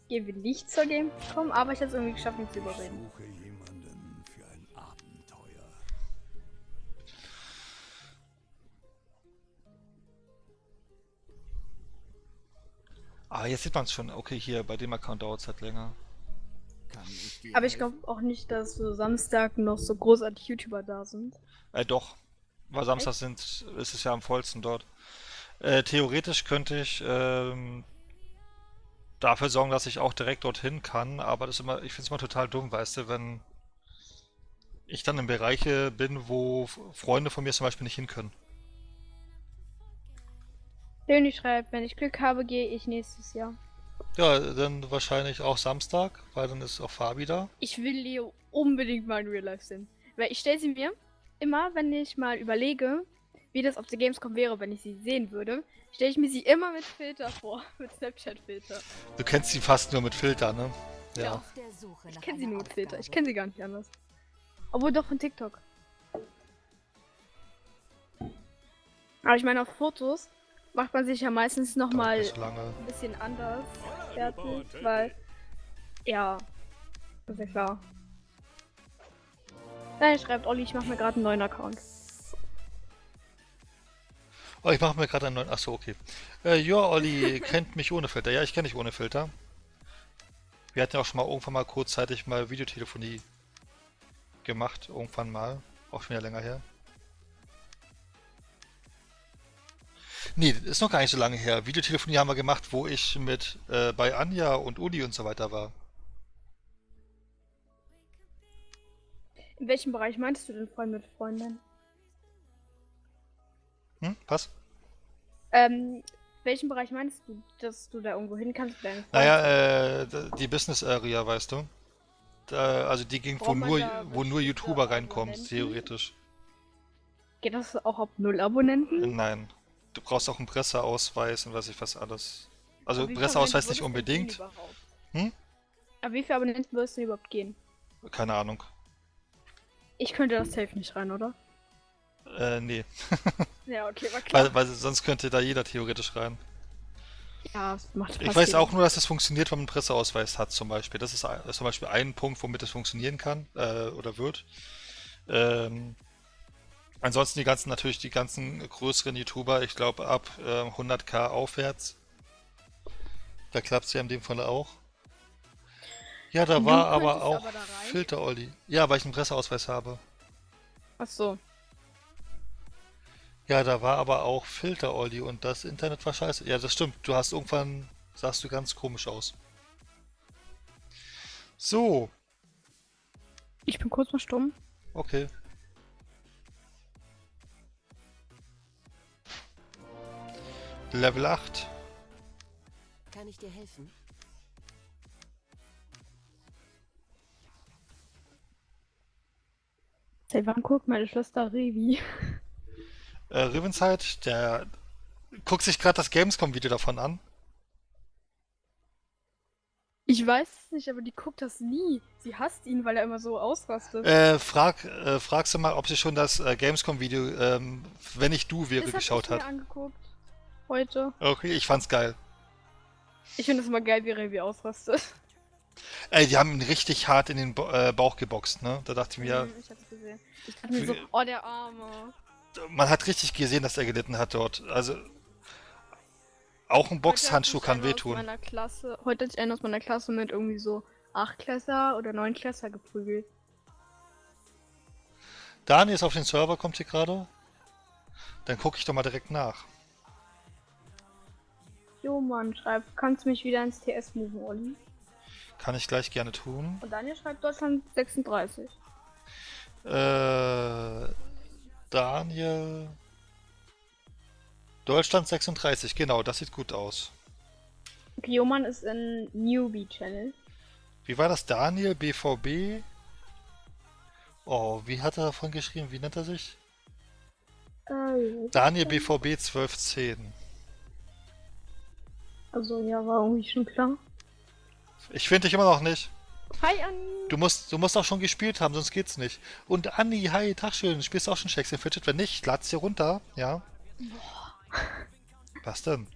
[SPEAKER 6] gehen wir nicht zur Gamescom, aber ich habe es irgendwie geschafft, ihn zu überreden.
[SPEAKER 3] Suche jemanden für ein Abenteuer.
[SPEAKER 1] Ah, jetzt sieht man es schon. Okay, hier, bei dem Account dauert es halt länger.
[SPEAKER 3] Kann ich dir
[SPEAKER 6] Aber ich
[SPEAKER 3] helfen?
[SPEAKER 6] glaube auch nicht, dass so Samstag noch so großartig YouTuber da sind.
[SPEAKER 1] Doch. Weil Samstag ist es ja am vollsten dort. Theoretisch könnte ich dafür sorgen, dass ich auch direkt dorthin kann, aber das ist immer, ich finde es immer total dumm, weißt du, wenn ich dann in Bereiche bin, wo Freunde von mir zum Beispiel nicht hin können.
[SPEAKER 6] Leonie schreibt, wenn ich Glück habe, gehe ich nächstes Jahr.
[SPEAKER 1] Ja, dann wahrscheinlich auch Samstag, weil dann ist auch Fabi da.
[SPEAKER 6] Ich will Leo unbedingt mal in Real Life sehen. Weil ich stelle sie mir immer, wenn ich mal überlege, wie das auf der Gamescom wäre, wenn ich sie sehen würde, stelle ich mir sie immer mit Filter vor. Mit Snapchat-Filter.
[SPEAKER 1] Du kennst sie fast nur mit Filter, ne? Ja.
[SPEAKER 4] Auf der Suche
[SPEAKER 6] Ich
[SPEAKER 4] nach
[SPEAKER 6] kenne sie
[SPEAKER 4] einer
[SPEAKER 6] nur mit Filter. Ich
[SPEAKER 4] Aufgabe.
[SPEAKER 6] kenne sie gar nicht anders. Obwohl doch von TikTok. Aber ich meine, auf Fotos macht man sich ja meistens
[SPEAKER 1] Dauert
[SPEAKER 6] nochmal
[SPEAKER 1] nicht so lange.
[SPEAKER 6] ein bisschen anders fertig, weil. Ja. Das ist ja klar. Nein, schreibt Olli, ich mache mir gerade einen neuen Account.
[SPEAKER 1] Oh, ich mache mir gerade einen neuen. Achso, okay. Ja, Olli kennt mich ohne Filter. Ja, ich kenne dich ohne Filter. Wir hatten ja auch schon mal irgendwann mal kurzzeitig mal Videotelefonie gemacht. Irgendwann mal. Auch schon wieder länger her. Nee, das ist noch gar nicht so lange her. Videotelefonie haben wir gemacht, wo ich mit bei Anja und Uli und so weiter war.
[SPEAKER 6] In welchem Bereich meinst du denn Freund mit Freundin?
[SPEAKER 1] Hm? Was?
[SPEAKER 6] Welchen Bereich meinst du, dass du da irgendwo hin kannst mit deinen Freunden?
[SPEAKER 1] Naja, die Business Area, weißt du? Also die ging,
[SPEAKER 6] Braucht man da
[SPEAKER 1] wo nur
[SPEAKER 6] bestimmte
[SPEAKER 1] YouTuber reinkommen,
[SPEAKER 6] Abonnenten?
[SPEAKER 1] theoretisch.
[SPEAKER 6] Geht das auch auf 0 Abonnenten?
[SPEAKER 1] Nein. Du brauchst auch einen Presseausweis und weiß ich was alles. Also
[SPEAKER 6] Aber wie viele
[SPEAKER 1] Presseausweis
[SPEAKER 6] Abonnenten
[SPEAKER 1] nicht
[SPEAKER 6] würde es denn
[SPEAKER 1] unbedingt.
[SPEAKER 6] gehen überhaupt?
[SPEAKER 1] Hm?
[SPEAKER 6] Aber wie viele Abonnenten würde es denn überhaupt gehen?
[SPEAKER 1] Keine Ahnung.
[SPEAKER 6] Ich könnte das safe nicht rein, oder?
[SPEAKER 1] Nee.
[SPEAKER 6] Ja, okay, war klar.
[SPEAKER 1] Weil sonst könnte da jeder theoretisch rein.
[SPEAKER 6] Ja, es macht
[SPEAKER 1] Ich
[SPEAKER 6] fast
[SPEAKER 1] weiß
[SPEAKER 6] jeder.
[SPEAKER 1] auch nur, dass es funktioniert, wenn man einen Presseausweis hat, zum Beispiel. Das ist zum Beispiel ein Punkt, womit es funktionieren kann, oder wird. Ansonsten natürlich die ganzen größeren YouTuber, ich glaube ab 100k aufwärts. Da klappt es ja in dem Fall auch. Ja, da
[SPEAKER 6] Du
[SPEAKER 1] war aber
[SPEAKER 6] könntest
[SPEAKER 1] auch
[SPEAKER 6] aber da rein?
[SPEAKER 1] Filter Olli. Ja, weil ich einen Presseausweis habe.
[SPEAKER 6] Ach so.
[SPEAKER 1] Ja, da war aber auch Filter Olli und das Internet war scheiße. Ja, das stimmt. Du hast irgendwann, sahst du ganz komisch aus. So,
[SPEAKER 6] Ich bin kurz mal stumm.
[SPEAKER 1] okay. Level 8.
[SPEAKER 4] Kann ich dir helfen?
[SPEAKER 6] Silvan guckt meine Schwester Revi.
[SPEAKER 1] Rivenside, der guckt sich gerade das Gamescom-Video davon an.
[SPEAKER 6] Ich weiß es nicht, aber die guckt das nie. Sie hasst ihn, weil er immer so ausrastet.
[SPEAKER 1] Frag sie mal, ob sie schon das Gamescom-Video, wenn ich du wäre,
[SPEAKER 6] Das hat
[SPEAKER 1] geschaut
[SPEAKER 6] ich mir
[SPEAKER 1] hat.
[SPEAKER 6] angeguckt. Heute.
[SPEAKER 1] Okay, ich fand's geil.
[SPEAKER 6] Ich finde es immer geil, wie Revi ausrastet.
[SPEAKER 1] Ey, die haben ihn richtig hart in den Bauch geboxt, ne? Da dachte ich mir,
[SPEAKER 6] Ich hab's gesehen. Ich dachte mir so, oh, der Arme.
[SPEAKER 1] man hat richtig gesehen, dass er gelitten hat dort. Also, auch ein Boxhandschuh kann wehtun.
[SPEAKER 6] Heute hat sich einer aus meiner Klasse mit irgendwie so 8-Klässler oder 9-Klässler geprügelt.
[SPEAKER 1] Dani ist auf den Server, kommt hier gerade. Dann gucke ich doch mal direkt nach.
[SPEAKER 6] Jo, Mann, schreibt, kannst du mich wieder ins TS moven, Olli?
[SPEAKER 1] Kann ich gleich gerne tun.
[SPEAKER 6] Und Daniel schreibt Deutschland 36.
[SPEAKER 1] Daniel. Deutschland 36, genau, das sieht gut aus.
[SPEAKER 6] Okay, Jomann ist in Newbie-Channel.
[SPEAKER 1] Wie war das? Daniel BVB? Oh, wie hat er davon geschrieben? Wie nennt er sich? Daniel BVB 1210.
[SPEAKER 6] Also, ja, war irgendwie schon klar.
[SPEAKER 1] Ich finde dich immer noch nicht.
[SPEAKER 6] Hi, Anni.
[SPEAKER 1] Du musst auch schon gespielt haben, sonst geht's nicht. Und Anni, hi, Tag schön. Spielst du auch schon Shakes in Fidget? Wenn nicht, lad's hier runter, ja? Was denn?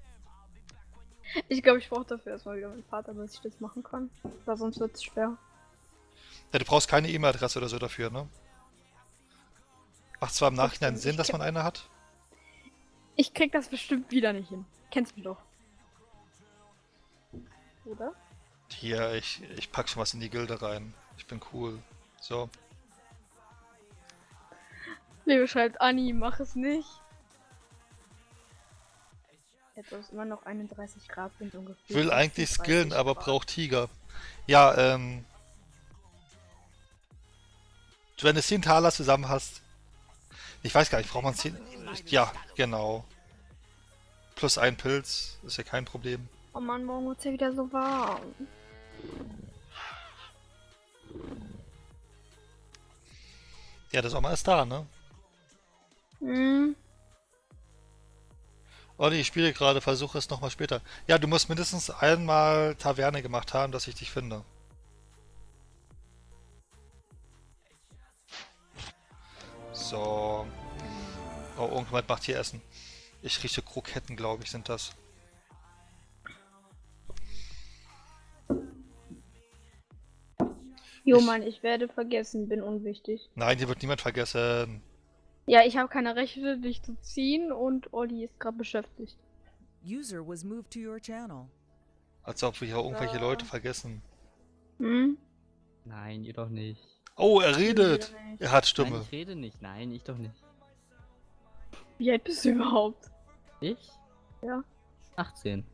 [SPEAKER 6] Ich glaube, ich brauche dafür erstmal wieder meinen Vater, dass ich das machen kann. Weil sonst wird es schwer.
[SPEAKER 1] Ja, du brauchst keine E-Mail-Adresse oder so dafür, ne? Macht zwar im Nachhinein Sinn, dass man eine hat.
[SPEAKER 6] Ich krieg das bestimmt wieder nicht hin. Kennst mich doch. oder?
[SPEAKER 1] Hier, ich pack schon was in die Gilde rein. Ich bin cool. So.
[SPEAKER 6] Leo schreibt, Anni, mach es nicht. Jetzt ist immer noch 31 Grad sind ungefähr.
[SPEAKER 1] Will eigentlich
[SPEAKER 6] 36
[SPEAKER 1] skillen, aber
[SPEAKER 6] Grad.
[SPEAKER 1] braucht Tiger. Ja, wenn du 10 Taler zusammen hast. Ich weiß gar nicht, braucht man 10? Ja, genau. Plus ein Pilz, ist ja kein Problem.
[SPEAKER 6] Oh Mann, morgen wird's ja wieder so warm.
[SPEAKER 1] Ja, der Sommer ist da, ne?
[SPEAKER 6] Hm.
[SPEAKER 1] Olli, ich spiele gerade, versuche es nochmal später. Ja, du musst mindestens einmal Taverne gemacht haben, dass ich dich finde. So. Oh, irgendjemand macht hier Essen. Ich rieche Kroketten, glaube ich, sind das.
[SPEAKER 6] Jo Mann, ich werde vergessen, bin unwichtig.
[SPEAKER 1] Nein, hier wird niemand vergessen.
[SPEAKER 6] Ja, ich habe keine Rechte, dich zu ziehen und Olli ist gerade beschäftigt.
[SPEAKER 5] User was moved to your channel.
[SPEAKER 1] Als ob wir hier irgendwelche
[SPEAKER 6] Ja.
[SPEAKER 1] Leute vergessen.
[SPEAKER 6] Hm?
[SPEAKER 3] Nein, ihr doch nicht.
[SPEAKER 1] Oh, er redet!
[SPEAKER 6] wieder nicht.
[SPEAKER 1] Er hat
[SPEAKER 3] Nein,
[SPEAKER 1] Stimme.
[SPEAKER 3] ich rede nicht. Nein, ich doch nicht.
[SPEAKER 6] Wie alt bist du überhaupt?
[SPEAKER 3] Ich?
[SPEAKER 6] Ja.
[SPEAKER 3] 18.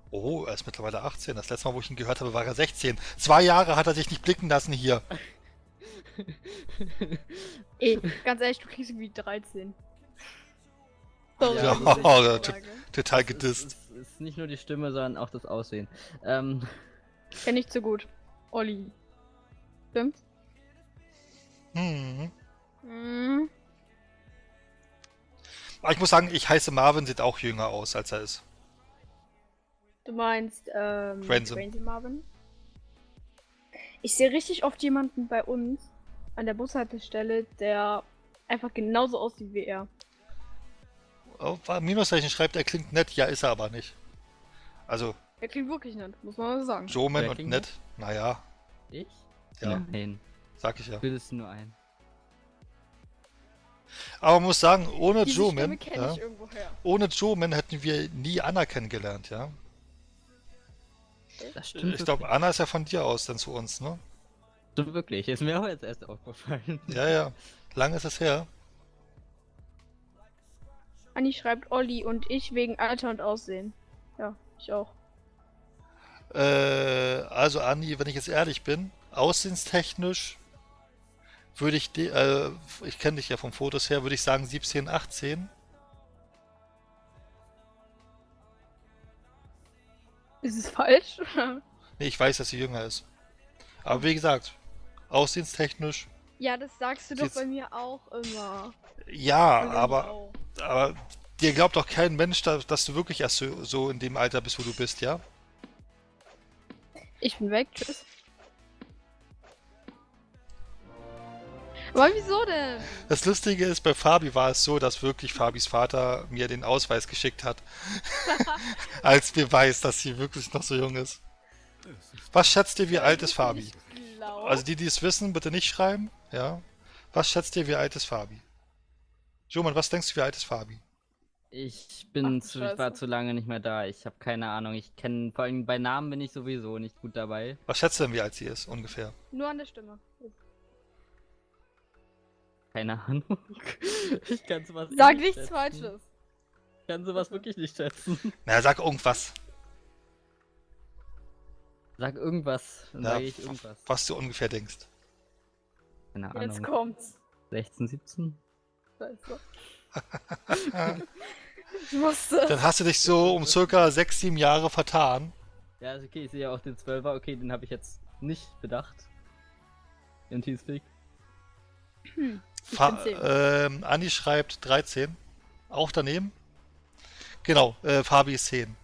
[SPEAKER 1] Oh, er ist mittlerweile 18. Das letzte Mal, wo ich ihn gehört habe, war er 16. 2 Jahre hat er sich nicht blicken lassen hier.
[SPEAKER 6] Ey, ganz ehrlich, du kriegst irgendwie 13. Sorry,
[SPEAKER 1] Ja,
[SPEAKER 6] dass ich das
[SPEAKER 1] ja,
[SPEAKER 6] sage.
[SPEAKER 1] Total
[SPEAKER 3] Es
[SPEAKER 1] gedisst.
[SPEAKER 3] ist nicht nur die Stimme, sondern auch das Aussehen.
[SPEAKER 6] Kenn ich zu gut. Olli. Stimmt's?
[SPEAKER 1] Hm.
[SPEAKER 6] Hm.
[SPEAKER 1] Aber ich muss sagen, ich heiße Marvin, sieht auch jünger aus, als er ist.
[SPEAKER 6] Du meinst,
[SPEAKER 1] Ransom.
[SPEAKER 6] Crazy Marvin? Ich sehe richtig oft jemanden bei uns an der Bushaltestelle, der einfach genauso aussieht wie er.
[SPEAKER 1] Oh, Minuszeichen schreibt, er klingt nett. Ja, ist er aber nicht. Also,
[SPEAKER 6] Er klingt wirklich nett, muss man mal sagen.
[SPEAKER 1] Joman
[SPEAKER 3] Wer
[SPEAKER 1] und
[SPEAKER 3] klingt
[SPEAKER 1] nett. Naja,
[SPEAKER 3] ich?
[SPEAKER 1] ja,
[SPEAKER 3] Nein.
[SPEAKER 1] sag ich ja.
[SPEAKER 3] Bildest du nur ein.
[SPEAKER 1] Aber man muss sagen, ohne
[SPEAKER 6] Diese Stimme
[SPEAKER 1] Joman,
[SPEAKER 6] kenne
[SPEAKER 1] ja,
[SPEAKER 6] ich irgendwoher.
[SPEAKER 1] ohne Joman hätten wir nie Anna kennengelernt, ja.
[SPEAKER 3] Das stimmt.
[SPEAKER 1] Ich glaube, Anna ist ja von dir aus dann zu uns, ne?
[SPEAKER 3] Stimmt wirklich. Ist mir auch jetzt erst aufgefallen.
[SPEAKER 1] Ja, ja. Lange ist es her.
[SPEAKER 6] Anni schreibt Olli und ich wegen Alter und Aussehen. Ja, ich auch.
[SPEAKER 1] Also Anni, wenn ich jetzt ehrlich bin, aussehenstechnisch würde ich, ich kenne dich ja vom Fotos her, würde ich sagen 17, 18.
[SPEAKER 6] Ist es falsch?
[SPEAKER 1] Nee, ich weiß, dass sie jünger ist. Aber wie gesagt, aussehenstechnisch,
[SPEAKER 6] Ja, das sagst du doch
[SPEAKER 1] Jetzt-
[SPEAKER 6] bei mir auch immer.
[SPEAKER 1] ja,
[SPEAKER 6] Und ich
[SPEAKER 1] aber,
[SPEAKER 6] auch.
[SPEAKER 1] aber dir glaubt doch kein Mensch, dass du wirklich erst so in dem Alter bist, wo du bist, ja?
[SPEAKER 6] Ich bin weg, tschüss. Aber wieso denn?
[SPEAKER 1] Das Lustige ist, bei Fabi war es so, dass wirklich Fabis Vater mir den Ausweis geschickt hat. Als Beweis, dass sie wirklich noch so jung ist. Was schätzt ihr, wie alt ist Fabi?
[SPEAKER 6] Ich glaub,
[SPEAKER 1] Also die es wissen, bitte nicht schreiben, ja? Was schätzt ihr, wie alt ist Fabi? Joman, was denkst du, wie alt ist Fabi?
[SPEAKER 3] Ich
[SPEAKER 6] Ach du
[SPEAKER 3] ich war
[SPEAKER 6] Scheiße.
[SPEAKER 3] zu lange nicht mehr da. Ich habe keine Ahnung. Ich kenne, vor allem bei Namen bin ich sowieso nicht gut dabei.
[SPEAKER 1] Was schätzt du denn, wie alt sie ist, ungefähr?
[SPEAKER 6] nur an der Stimme.
[SPEAKER 3] Keine Ahnung. Ich kann sowas
[SPEAKER 6] Sag
[SPEAKER 3] nicht
[SPEAKER 6] nichts
[SPEAKER 3] schätzen.
[SPEAKER 6] Falsches.
[SPEAKER 3] Ich kann sowas wirklich nicht schätzen.
[SPEAKER 1] Na, sag irgendwas.
[SPEAKER 3] Sag irgendwas, dann
[SPEAKER 1] Ja,
[SPEAKER 3] sage ich irgendwas.
[SPEAKER 1] was du ungefähr denkst.
[SPEAKER 3] Keine
[SPEAKER 6] Jetzt
[SPEAKER 3] Ahnung.
[SPEAKER 6] kommt's.
[SPEAKER 3] 16, 17?
[SPEAKER 6] Scheiße. Ich wusste.
[SPEAKER 1] Dann hast du dich so um circa 6, 7 Jahre vertan.
[SPEAKER 3] Ja, ist okay, ich sehe ja auch den 12er. Okay, den habe ich jetzt nicht bedacht. Im Teamspeak.
[SPEAKER 6] Ich bin 10.
[SPEAKER 1] Anni schreibt 13. Auch daneben? Genau, Fabi ist 10.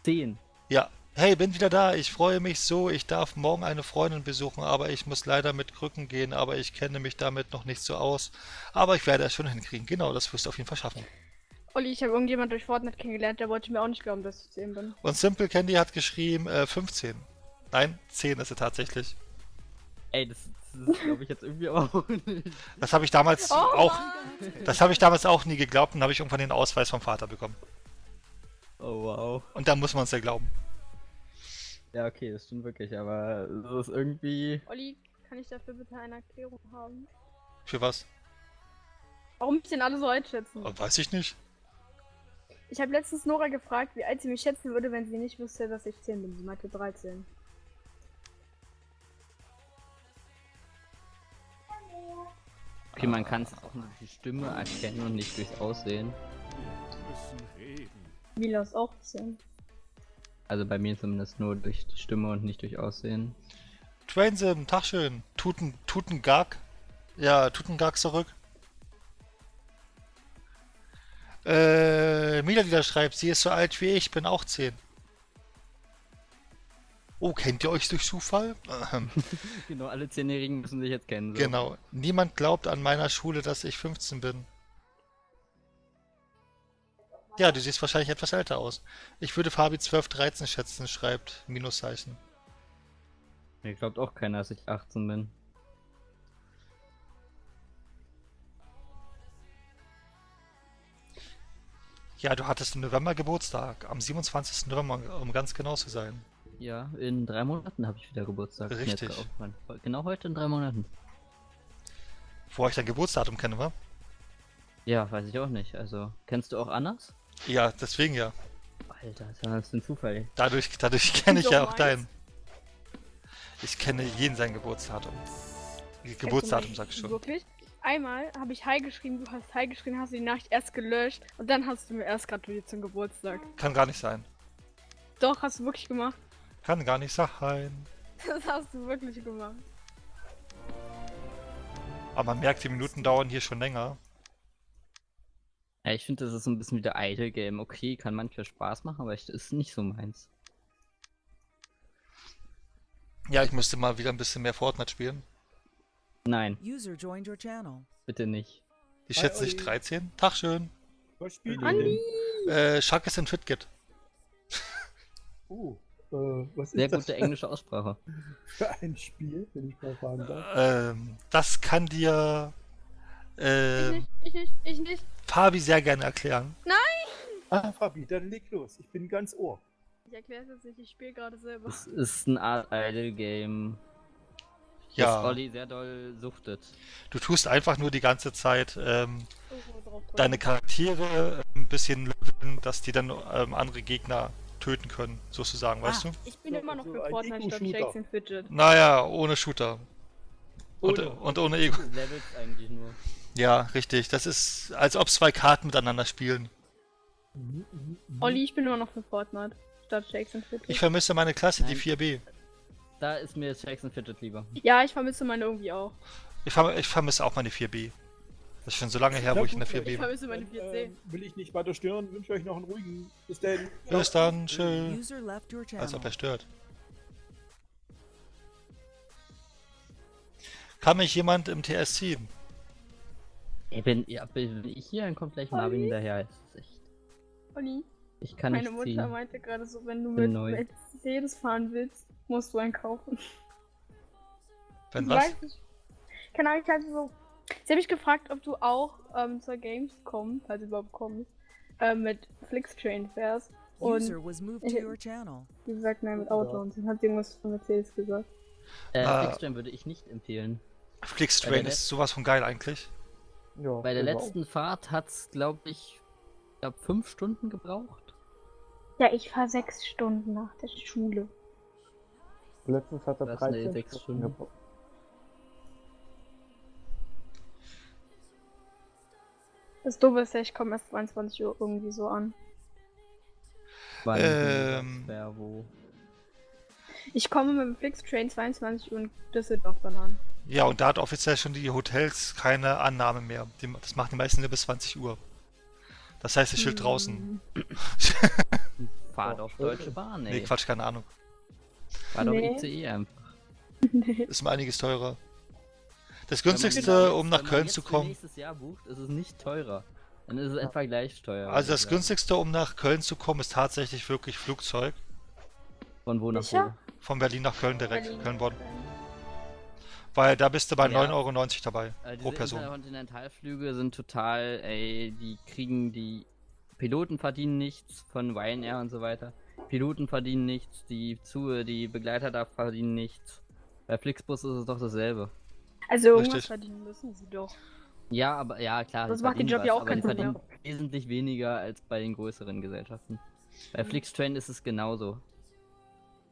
[SPEAKER 3] 10.
[SPEAKER 1] Ja. Hey, bin wieder da. Ich freue mich so. Ich darf morgen eine Freundin besuchen, aber ich muss leider mit Krücken gehen, aber ich kenne mich damit noch nicht so aus. Aber ich werde es schon hinkriegen. Genau, das wirst du auf jeden Fall schaffen.
[SPEAKER 6] Olli, ich habe irgendjemand durch Fortnite kennengelernt, der wollte mir auch nicht glauben, dass ich 10 bin.
[SPEAKER 1] Und Simple Candy hat geschrieben 15. Nein, 10 ist er tatsächlich.
[SPEAKER 3] Ey, das ist glaube ich jetzt irgendwie auch nicht.
[SPEAKER 1] Das habe ich damals
[SPEAKER 6] Oh
[SPEAKER 1] auch.
[SPEAKER 6] Mann.
[SPEAKER 1] Das habe ich damals auch nie geglaubt und habe ich irgendwann den Ausweis vom Vater bekommen.
[SPEAKER 3] Oh wow.
[SPEAKER 1] Und da muss man es ja glauben.
[SPEAKER 3] Ja, okay, das stimmt wirklich, aber es ist irgendwie.
[SPEAKER 6] Olli, kann ich dafür bitte eine Erklärung haben?
[SPEAKER 1] Für was?
[SPEAKER 6] Warum mich denn alle so einschätzen?
[SPEAKER 1] Weiß ich nicht.
[SPEAKER 6] Ich habe letztens Nora gefragt, wie alt sie mich schätzen würde, wenn sie nicht wüsste, dass ich 10 bin. Sie meinte 13.
[SPEAKER 3] Okay, man kann es auch nur durch die Stimme erkennen und nicht durchs Aussehen.
[SPEAKER 6] Mila ist auch 10.
[SPEAKER 3] Also bei mir zumindest nur durch die Stimme und nicht durch Aussehen.
[SPEAKER 1] Trainsim, Tag schön. Tutengag. Ja, Tutengag zurück. Mila schreibt, sie ist so alt wie ich, bin auch 10. Oh, kennt ihr euch durch Zufall?
[SPEAKER 3] Genau, alle 10-Jährigen müssen sich jetzt kennen. So.
[SPEAKER 1] Genau. Niemand glaubt an meiner Schule, dass ich 15 bin. Ja, du siehst wahrscheinlich etwas älter aus. Ich würde Fabi 12, 13 schätzen, schreibt Minuszeichen.
[SPEAKER 3] Mir glaubt auch keiner, dass ich 18 bin.
[SPEAKER 1] Ja, du hattest im November Geburtstag. Am 27. November, um ganz genau zu sein.
[SPEAKER 3] Ja, in 3 Monaten habe ich wieder Geburtstag. Ist mir jetzt
[SPEAKER 1] Richtig.
[SPEAKER 3] aufgefallen. Genau heute in 3 Monaten.
[SPEAKER 1] Wo ich dein Geburtsdatum kenne, wa?
[SPEAKER 3] Ja, weiß ich auch nicht. Also, kennst du auch Annas?
[SPEAKER 1] Ja, deswegen ja.
[SPEAKER 3] Alter, das ist ein Zufall.
[SPEAKER 1] Dadurch kenne ich
[SPEAKER 6] So
[SPEAKER 1] ja auch
[SPEAKER 6] meins.
[SPEAKER 1] deinen. Ich kenne jeden sein Geburtsdatum. Geburtsdatum, sag ich schon.
[SPEAKER 6] Wirklich? Einmal habe ich Hi geschrieben, du hast Hi geschrieben, hast die Nachricht erst gelöscht und dann hast du mir erst gratuliert zum Geburtstag.
[SPEAKER 1] Kann gar nicht sein.
[SPEAKER 6] Doch, hast du wirklich gemacht.
[SPEAKER 1] Kann gar nicht sein.
[SPEAKER 6] Das hast du wirklich gemacht.
[SPEAKER 1] Aber man merkt, die Minuten dauern hier schon länger.
[SPEAKER 3] Ja, ich finde, das ist so ein bisschen wie der Idle-Game. Okay, kann manchmal Spaß machen, aber ist nicht so meins.
[SPEAKER 1] Ja, ich müsste mal wieder ein bisschen mehr Fortnite spielen.
[SPEAKER 3] Nein,
[SPEAKER 5] User joined your channel.
[SPEAKER 3] bitte nicht.
[SPEAKER 1] Ich
[SPEAKER 2] Hi,
[SPEAKER 1] schätze dich
[SPEAKER 2] Olli.
[SPEAKER 1] 13. Tag schön.
[SPEAKER 2] Was spielt ihr
[SPEAKER 6] Andi!
[SPEAKER 2] denn?
[SPEAKER 1] Shark ist in Fitgit.
[SPEAKER 2] Was
[SPEAKER 3] Sehr
[SPEAKER 2] ist das
[SPEAKER 3] gute englische Aussprache.
[SPEAKER 2] für ein Spiel, wenn ich mal fragen darf?
[SPEAKER 1] Das kann dir
[SPEAKER 6] Ich nicht.
[SPEAKER 1] Fabi sehr gerne erklären.
[SPEAKER 2] Fabi, dann leg los. Ich bin ganz Ohr.
[SPEAKER 6] Ich erkläre es jetzt nicht, ich spiele gerade selber.
[SPEAKER 3] Es ist eine Art Idle-Game, das
[SPEAKER 1] Ja,
[SPEAKER 3] Olli sehr doll suchtet.
[SPEAKER 1] du tust einfach nur die ganze Zeit
[SPEAKER 6] Irgendwo drauf drücken.
[SPEAKER 1] deine Charaktere ein bisschen leveln, dass die dann andere Gegner töten können, sozusagen, weißt du?
[SPEAKER 6] Ich bin
[SPEAKER 2] So-
[SPEAKER 6] immer noch
[SPEAKER 2] so
[SPEAKER 6] für
[SPEAKER 2] ein
[SPEAKER 6] Fortnite statt
[SPEAKER 2] Ego-Shooter.
[SPEAKER 6] Shakes and Fidget.
[SPEAKER 1] Naja, ohne Shooter.
[SPEAKER 2] Ohne.
[SPEAKER 1] Und ohne Ego.
[SPEAKER 3] Levels eigentlich nur.
[SPEAKER 1] Ja, richtig. Das ist, als ob zwei Karten miteinander spielen.
[SPEAKER 6] Olli, ich bin immer noch für Fortnite statt Shakes and Fidget.
[SPEAKER 1] Ich vermisse meine Klasse, die
[SPEAKER 3] Nein.
[SPEAKER 1] 4B.
[SPEAKER 3] Da ist mir Shakes and Fidget lieber.
[SPEAKER 6] Ja, ich vermisse meine irgendwie auch.
[SPEAKER 1] Ich vermisse auch meine 4B. Das ist schon so lange her,
[SPEAKER 2] Na
[SPEAKER 1] wo ich
[SPEAKER 2] gut,
[SPEAKER 1] in der
[SPEAKER 6] Ich
[SPEAKER 1] 4B war.
[SPEAKER 6] vermisse meine 4C.
[SPEAKER 2] Will ich nicht weiter stören, wünsche euch noch einen ruhigen. Bis dann.
[SPEAKER 1] Bis dann, tschüss.
[SPEAKER 5] User left your channel.
[SPEAKER 1] Als ob er stört. Kann mich jemand im TS ziehen?
[SPEAKER 3] Bin ich hier, dann kommt gleich Marvin
[SPEAKER 6] Olli?
[SPEAKER 3] hinterher. Das ist echt.
[SPEAKER 6] Olli,
[SPEAKER 3] Ich kann
[SPEAKER 6] meine
[SPEAKER 3] nicht
[SPEAKER 6] Mutter
[SPEAKER 3] ziehen.
[SPEAKER 6] meinte gerade so, wenn du
[SPEAKER 3] Bin
[SPEAKER 6] mit
[SPEAKER 3] neu.
[SPEAKER 6] Mercedes fahren willst, musst du einen kaufen.
[SPEAKER 1] Wenn
[SPEAKER 6] Ich
[SPEAKER 1] was?
[SPEAKER 6] weiß nicht. Keine Ahnung, ich hatte so. Sie hat mich gefragt, ob du auch zur Gamescom, falls du überhaupt kommst, mit Flixtrain fährst. Und
[SPEAKER 5] User was moved to your channel.
[SPEAKER 6] wie gesagt, nein, mit Auto. Und dann hat sie irgendwas von Mercedes gesagt.
[SPEAKER 3] Flixtrain würde ich nicht empfehlen.
[SPEAKER 1] Flixtrain
[SPEAKER 3] Bei der
[SPEAKER 1] ist sowas von geil eigentlich.
[SPEAKER 2] Ja,
[SPEAKER 3] Bei der
[SPEAKER 2] genau.
[SPEAKER 3] letzten Fahrt hat's, glaube ich, 5 Stunden gebraucht.
[SPEAKER 6] Ja, ich fahre 6 Stunden nach der Schule.
[SPEAKER 2] Letztens hat er
[SPEAKER 3] Was,
[SPEAKER 2] 13
[SPEAKER 3] nee, 6 Stunden.
[SPEAKER 2] gebraucht.
[SPEAKER 6] Das Doofe ist ja, ich komme erst 22 Uhr irgendwie so an.
[SPEAKER 3] Wann,
[SPEAKER 1] Ähm.
[SPEAKER 3] wer, wo.
[SPEAKER 6] Ich komme mit dem Flixtrain 22 Uhr in Düsseldorf dann an.
[SPEAKER 1] Ja, und da hat offiziell schon die Hotels keine Annahme mehr. Das machen die meisten nur bis 20 Uhr. Das heißt, es steht draußen.
[SPEAKER 3] Fahr doch Deutsche Bahn,
[SPEAKER 1] Nee,
[SPEAKER 3] ey.
[SPEAKER 1] Quatsch, keine Ahnung.
[SPEAKER 3] Fahr doch
[SPEAKER 6] Nee.
[SPEAKER 3] ICE einfach.
[SPEAKER 1] Ist um einiges teurer. Das
[SPEAKER 3] Wenn man
[SPEAKER 1] günstigste,
[SPEAKER 3] jetzt-
[SPEAKER 1] um nach
[SPEAKER 3] wenn man
[SPEAKER 1] Köln
[SPEAKER 3] jetzt
[SPEAKER 1] zu
[SPEAKER 3] für
[SPEAKER 1] kommen.
[SPEAKER 3] nächstes Jahr bucht, ist es nicht teurer. Dann ist es etwa gleich teuer.
[SPEAKER 1] Also das
[SPEAKER 3] Ja.
[SPEAKER 1] günstigste, um nach Köln zu kommen, ist tatsächlich wirklich Flugzeug.
[SPEAKER 3] Von wo nach
[SPEAKER 6] Sicher?
[SPEAKER 1] Von Berlin nach Köln direkt.
[SPEAKER 6] Berlin.
[SPEAKER 1] Köln-Bonn. Weil da bist du bei
[SPEAKER 3] Ja.
[SPEAKER 1] 9,90 € dabei.
[SPEAKER 3] wo?
[SPEAKER 1] Pro
[SPEAKER 3] Diese
[SPEAKER 1] Person.
[SPEAKER 3] Interkontinentalflüge sind total, ey, die Piloten verdienen nichts von Ryanair und so weiter. Piloten verdienen nichts, die Begleiter da verdienen nichts. Bei Flixbus ist es doch dasselbe.
[SPEAKER 6] Also irgendwas
[SPEAKER 1] Richtig.
[SPEAKER 6] verdienen müssen sie doch.
[SPEAKER 3] Ja, aber ja, klar.
[SPEAKER 6] Das
[SPEAKER 3] die
[SPEAKER 6] macht den
[SPEAKER 3] verdienen
[SPEAKER 6] Job ja
[SPEAKER 3] was,
[SPEAKER 6] auch
[SPEAKER 3] aber die
[SPEAKER 6] keinen Sinn
[SPEAKER 3] verdienen wesentlich weniger als bei den größeren Gesellschaften. Bei Flixtrain ist es genauso.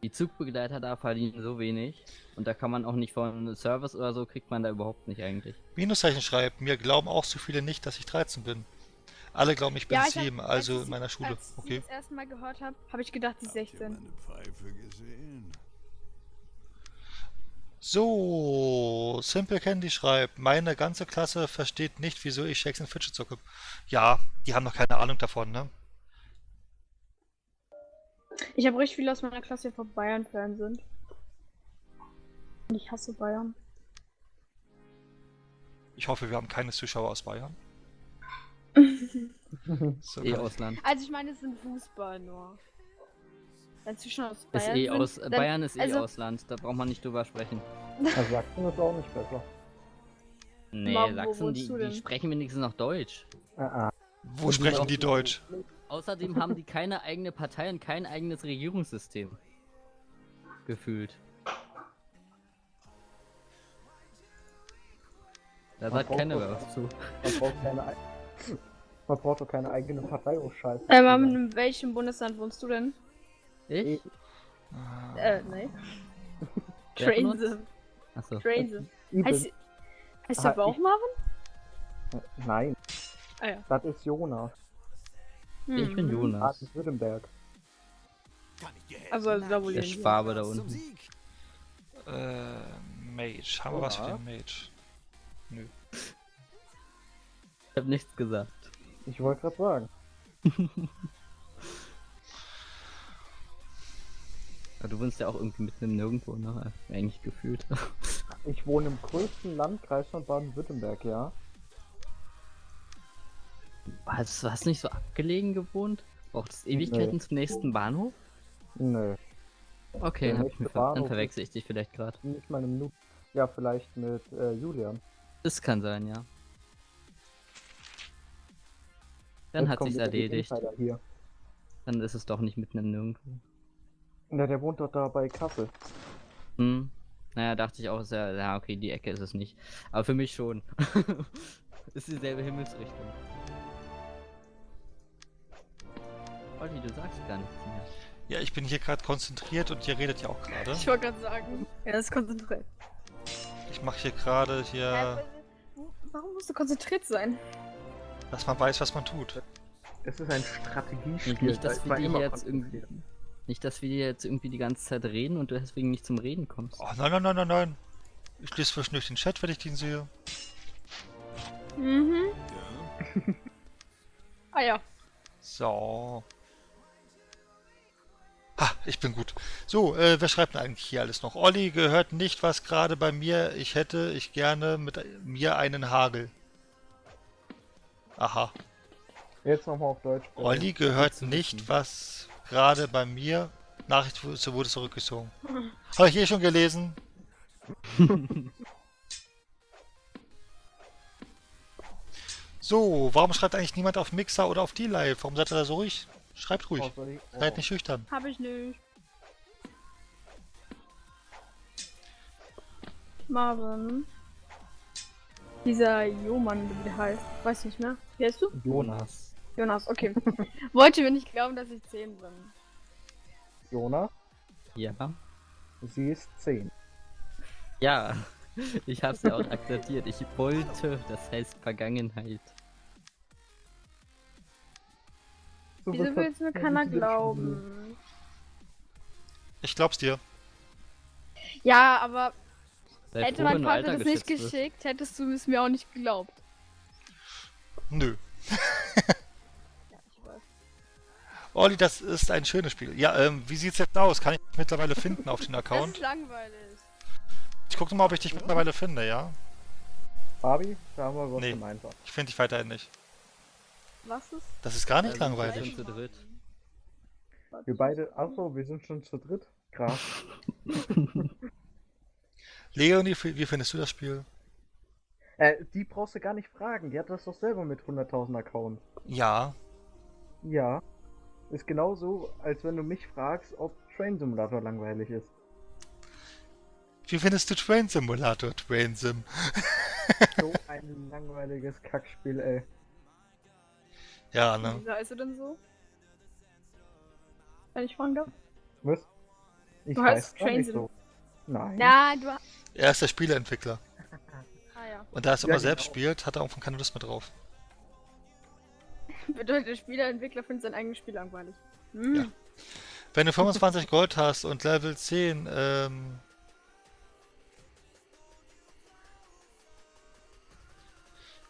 [SPEAKER 3] Die Zugbegleiter da verdienen so wenig und da kann man auch nicht von Service oder so, kriegt man da überhaupt nicht eigentlich.
[SPEAKER 1] Minuszeichen schreibt, mir glauben auch so viele nicht, dass ich 13 bin. Alle glauben, ich bin
[SPEAKER 6] Ja, ich hab-
[SPEAKER 1] 7,
[SPEAKER 6] als
[SPEAKER 1] also
[SPEAKER 6] ich
[SPEAKER 1] in
[SPEAKER 6] sie-
[SPEAKER 1] meiner Schule.
[SPEAKER 6] Als ich
[SPEAKER 1] Okay.
[SPEAKER 6] das erste Mal gehört habe, habe ich gedacht, sie ist 16.
[SPEAKER 7] Meine Pfeife gesehen.
[SPEAKER 1] So, Simple Candy schreibt, meine ganze Klasse versteht nicht, wieso ich Shakes and Fidget zocke. Ja, die haben noch keine Ahnung davon, ne?
[SPEAKER 6] Ich habe richtig viele aus meiner Klasse, die von Bayern-Fan sind. Und ich hasse Bayern.
[SPEAKER 1] Ich hoffe, wir haben keine Zuschauer aus Bayern. So,
[SPEAKER 3] Ausland.
[SPEAKER 6] Also ich meine, es sind Fußball nur. Wenn sie schon aus
[SPEAKER 3] Ist
[SPEAKER 6] Bayern
[SPEAKER 3] eh
[SPEAKER 6] sind,
[SPEAKER 3] aus,
[SPEAKER 6] dann-
[SPEAKER 3] Bayern ist
[SPEAKER 6] also-
[SPEAKER 3] Ausland, da braucht man nicht drüber sprechen.
[SPEAKER 2] Also Sachsen ist auch nicht besser.
[SPEAKER 3] Nee,
[SPEAKER 6] Wo
[SPEAKER 3] Sachsen,
[SPEAKER 6] wohnst
[SPEAKER 3] die,
[SPEAKER 6] du
[SPEAKER 3] die
[SPEAKER 6] denn?
[SPEAKER 3] sprechen wenigstens noch Deutsch.
[SPEAKER 1] Wo sprechen die Deutsch?
[SPEAKER 3] Außerdem haben die keine eigene Partei und kein eigenes Regierungssystem. Gefühlt. Da
[SPEAKER 2] Man
[SPEAKER 3] sagt
[SPEAKER 2] braucht
[SPEAKER 3] keiner
[SPEAKER 2] doch-
[SPEAKER 3] mehr was zu.
[SPEAKER 2] Man braucht keine, man braucht doch keine eigene Partei, oh Scheiße.
[SPEAKER 6] in welchem Bundesland wohnst du denn?
[SPEAKER 3] Ich?
[SPEAKER 6] Nee.
[SPEAKER 3] Wer von uns?
[SPEAKER 6] Trainse.
[SPEAKER 3] Achso.
[SPEAKER 6] Trainse.
[SPEAKER 2] Ich
[SPEAKER 6] Heißt,
[SPEAKER 2] bin,
[SPEAKER 6] heißt der
[SPEAKER 2] Ah,
[SPEAKER 6] auch
[SPEAKER 2] ich-
[SPEAKER 6] Marvin?
[SPEAKER 2] nein,
[SPEAKER 6] Ah ja.
[SPEAKER 2] das ist Jonas.
[SPEAKER 3] Ich bin Jonas.
[SPEAKER 2] Baden-Württemberg.
[SPEAKER 6] Also da wo
[SPEAKER 3] Der
[SPEAKER 6] ihr
[SPEAKER 3] Schwabe da
[SPEAKER 7] Zum
[SPEAKER 3] unten.
[SPEAKER 7] Sieg.
[SPEAKER 1] Mage. Haben wir was für den Mage? Nö.
[SPEAKER 3] Ich hab nichts gesagt.
[SPEAKER 2] Ich wollte gerade sagen.
[SPEAKER 3] Aber du wohnst ja auch irgendwie mitten im Nirgendwo, ne? Eigentlich gefühlt.
[SPEAKER 2] Ich wohne im größten Landkreis von Baden-Württemberg, ja.
[SPEAKER 3] Hast du nicht so abgelegen gewohnt? Braucht es Ewigkeiten zum nächsten Bahnhof?
[SPEAKER 2] Nö,
[SPEAKER 3] Okay,
[SPEAKER 2] Der
[SPEAKER 3] dann, hab ich
[SPEAKER 2] nächste
[SPEAKER 3] mir dann
[SPEAKER 2] Bahnhof
[SPEAKER 3] verwechsel ich dich vielleicht gerade.
[SPEAKER 2] nicht mal eine Minute. Ja, vielleicht mit Julian.
[SPEAKER 3] Das kann sein, ja. Dann
[SPEAKER 2] Jetzt
[SPEAKER 3] hat
[SPEAKER 2] kommt
[SPEAKER 3] sich's
[SPEAKER 2] wieder die
[SPEAKER 3] erledigt.
[SPEAKER 2] Insider hier.
[SPEAKER 3] Dann ist es doch nicht mitten im Nirgendwo.
[SPEAKER 2] Ja, der wohnt doch da bei Kassel.
[SPEAKER 3] Hm. Naja, dachte ich auch, ist ja, okay, die Ecke ist es nicht. Aber für mich schon. Ist dieselbe Himmelsrichtung. Olli, du sagst gar nichts mehr.
[SPEAKER 1] Ja, ich bin hier gerade konzentriert und ihr redet ja auch gerade.
[SPEAKER 6] Ich wollte gerade sagen. Er ist konzentriert.
[SPEAKER 1] Ich mache hier gerade hier,
[SPEAKER 6] Warum musst du konzentriert sein?
[SPEAKER 1] dass man weiß, was man tut.
[SPEAKER 2] Es ist ein Strategiespiel.
[SPEAKER 3] Nicht, dass
[SPEAKER 2] ich
[SPEAKER 3] wir
[SPEAKER 2] war
[SPEAKER 3] dir
[SPEAKER 2] immer
[SPEAKER 3] jetzt irgendwie.
[SPEAKER 2] konzentriert.
[SPEAKER 3] Nicht, dass wir dir jetzt irgendwie die ganze Zeit reden und du deswegen nicht zum Reden kommst.
[SPEAKER 1] Oh, nein, nein, nein, nein, nein. Ich lese zwischendurch den Chat, wenn ich den sehe.
[SPEAKER 6] Mhm.
[SPEAKER 7] Ja.
[SPEAKER 6] Ah ja.
[SPEAKER 1] So. Ha, ich bin gut. So, wer schreibt denn eigentlich hier alles noch? Olli gehört nicht, was gerade bei mir. Ich gerne mit mir einen Hagel. Aha.
[SPEAKER 2] Jetzt nochmal auf Deutsch. bitte.
[SPEAKER 1] Olli gehört
[SPEAKER 3] zu
[SPEAKER 1] nicht,
[SPEAKER 3] wissen.
[SPEAKER 1] was gerade bei mir. Nachricht wurde zurückgezogen. Habe ich schon gelesen. So, warum schreibt eigentlich niemand auf Mixer oder auf D-Live? Warum seid ihr da so ruhig? Schreibt ruhig.
[SPEAKER 2] Oh, sorry. Oh.
[SPEAKER 1] Seid nicht schüchtern.
[SPEAKER 6] Hab ich nicht. Marvin. Dieser Jomann, wie der heißt. Weiß nicht mehr. Wie heißt du?
[SPEAKER 2] Jonas.
[SPEAKER 6] Jonas, okay. Wollte mir nicht glauben, dass ich 10 bin.
[SPEAKER 2] Jonas,
[SPEAKER 3] Ja.
[SPEAKER 2] sie ist 10.
[SPEAKER 3] Ja. Ich hab's ja auch akzeptiert. Ich wollte, das heißt Vergangenheit.
[SPEAKER 2] So
[SPEAKER 6] Wieso
[SPEAKER 2] wird
[SPEAKER 6] will es mir keiner
[SPEAKER 2] wird schon
[SPEAKER 6] glauben?
[SPEAKER 1] Ich glaub's dir.
[SPEAKER 6] Ja, aber
[SPEAKER 3] Sei
[SPEAKER 6] hätte
[SPEAKER 3] froh,
[SPEAKER 6] mein
[SPEAKER 3] wenn du
[SPEAKER 6] Vater
[SPEAKER 3] Alter
[SPEAKER 6] das nicht
[SPEAKER 3] geschätzt wirst.
[SPEAKER 6] geschickt, hättest du es mir auch nicht geglaubt.
[SPEAKER 1] Nö.
[SPEAKER 6] Ja, ich weiß.
[SPEAKER 1] Olli, das ist ein schönes Spiel. Ja, wie sieht's jetzt aus? Kann ich dich mittlerweile finden auf den
[SPEAKER 6] Das ist
[SPEAKER 1] Account?
[SPEAKER 6] langweilig.
[SPEAKER 1] Ich gucke mal, ob ich dich mittlerweile finde, ja?
[SPEAKER 2] Fabi, da haben wir was
[SPEAKER 1] Nee.
[SPEAKER 2] gemeinsam.
[SPEAKER 1] Ich finde dich weiterhin nicht.
[SPEAKER 6] Was ist?
[SPEAKER 1] Das ist gar nicht
[SPEAKER 3] Also,
[SPEAKER 1] langweilig.
[SPEAKER 3] wir sind zu dritt.
[SPEAKER 2] Wir beide, achso, wir sind schon zu dritt. Krass.
[SPEAKER 1] Leonie, wie findest du das Spiel?
[SPEAKER 2] Die brauchst du gar nicht fragen. Die hat das doch selber mit 100.000 Accounts.
[SPEAKER 1] Ja.
[SPEAKER 2] Ja. Ist genauso, als wenn du mich fragst, ob Train Simulator langweilig ist.
[SPEAKER 1] Wie findest du Train Simulator, Train Sim?
[SPEAKER 2] So ein langweiliges Kackspiel, ey.
[SPEAKER 1] Ja, ne?
[SPEAKER 6] Wieso heißt du denn so? Wenn ich fragen darf?
[SPEAKER 2] Was? Ich
[SPEAKER 6] Du heißt
[SPEAKER 2] gar nicht
[SPEAKER 6] Train
[SPEAKER 2] so. Nein.
[SPEAKER 6] Na, du.
[SPEAKER 1] Er ist der Spieleentwickler.
[SPEAKER 6] Ah ja.
[SPEAKER 1] Und da er es
[SPEAKER 2] Ja,
[SPEAKER 1] immer selbst
[SPEAKER 2] genau.
[SPEAKER 1] spielt, hat er irgendwann keine Lust mehr drauf.
[SPEAKER 6] Bedeutet, der Spieleentwickler findet sein eigenes Spiel langweilig. Hm.
[SPEAKER 1] Ja. Wenn du 25 Gold hast und Level 10,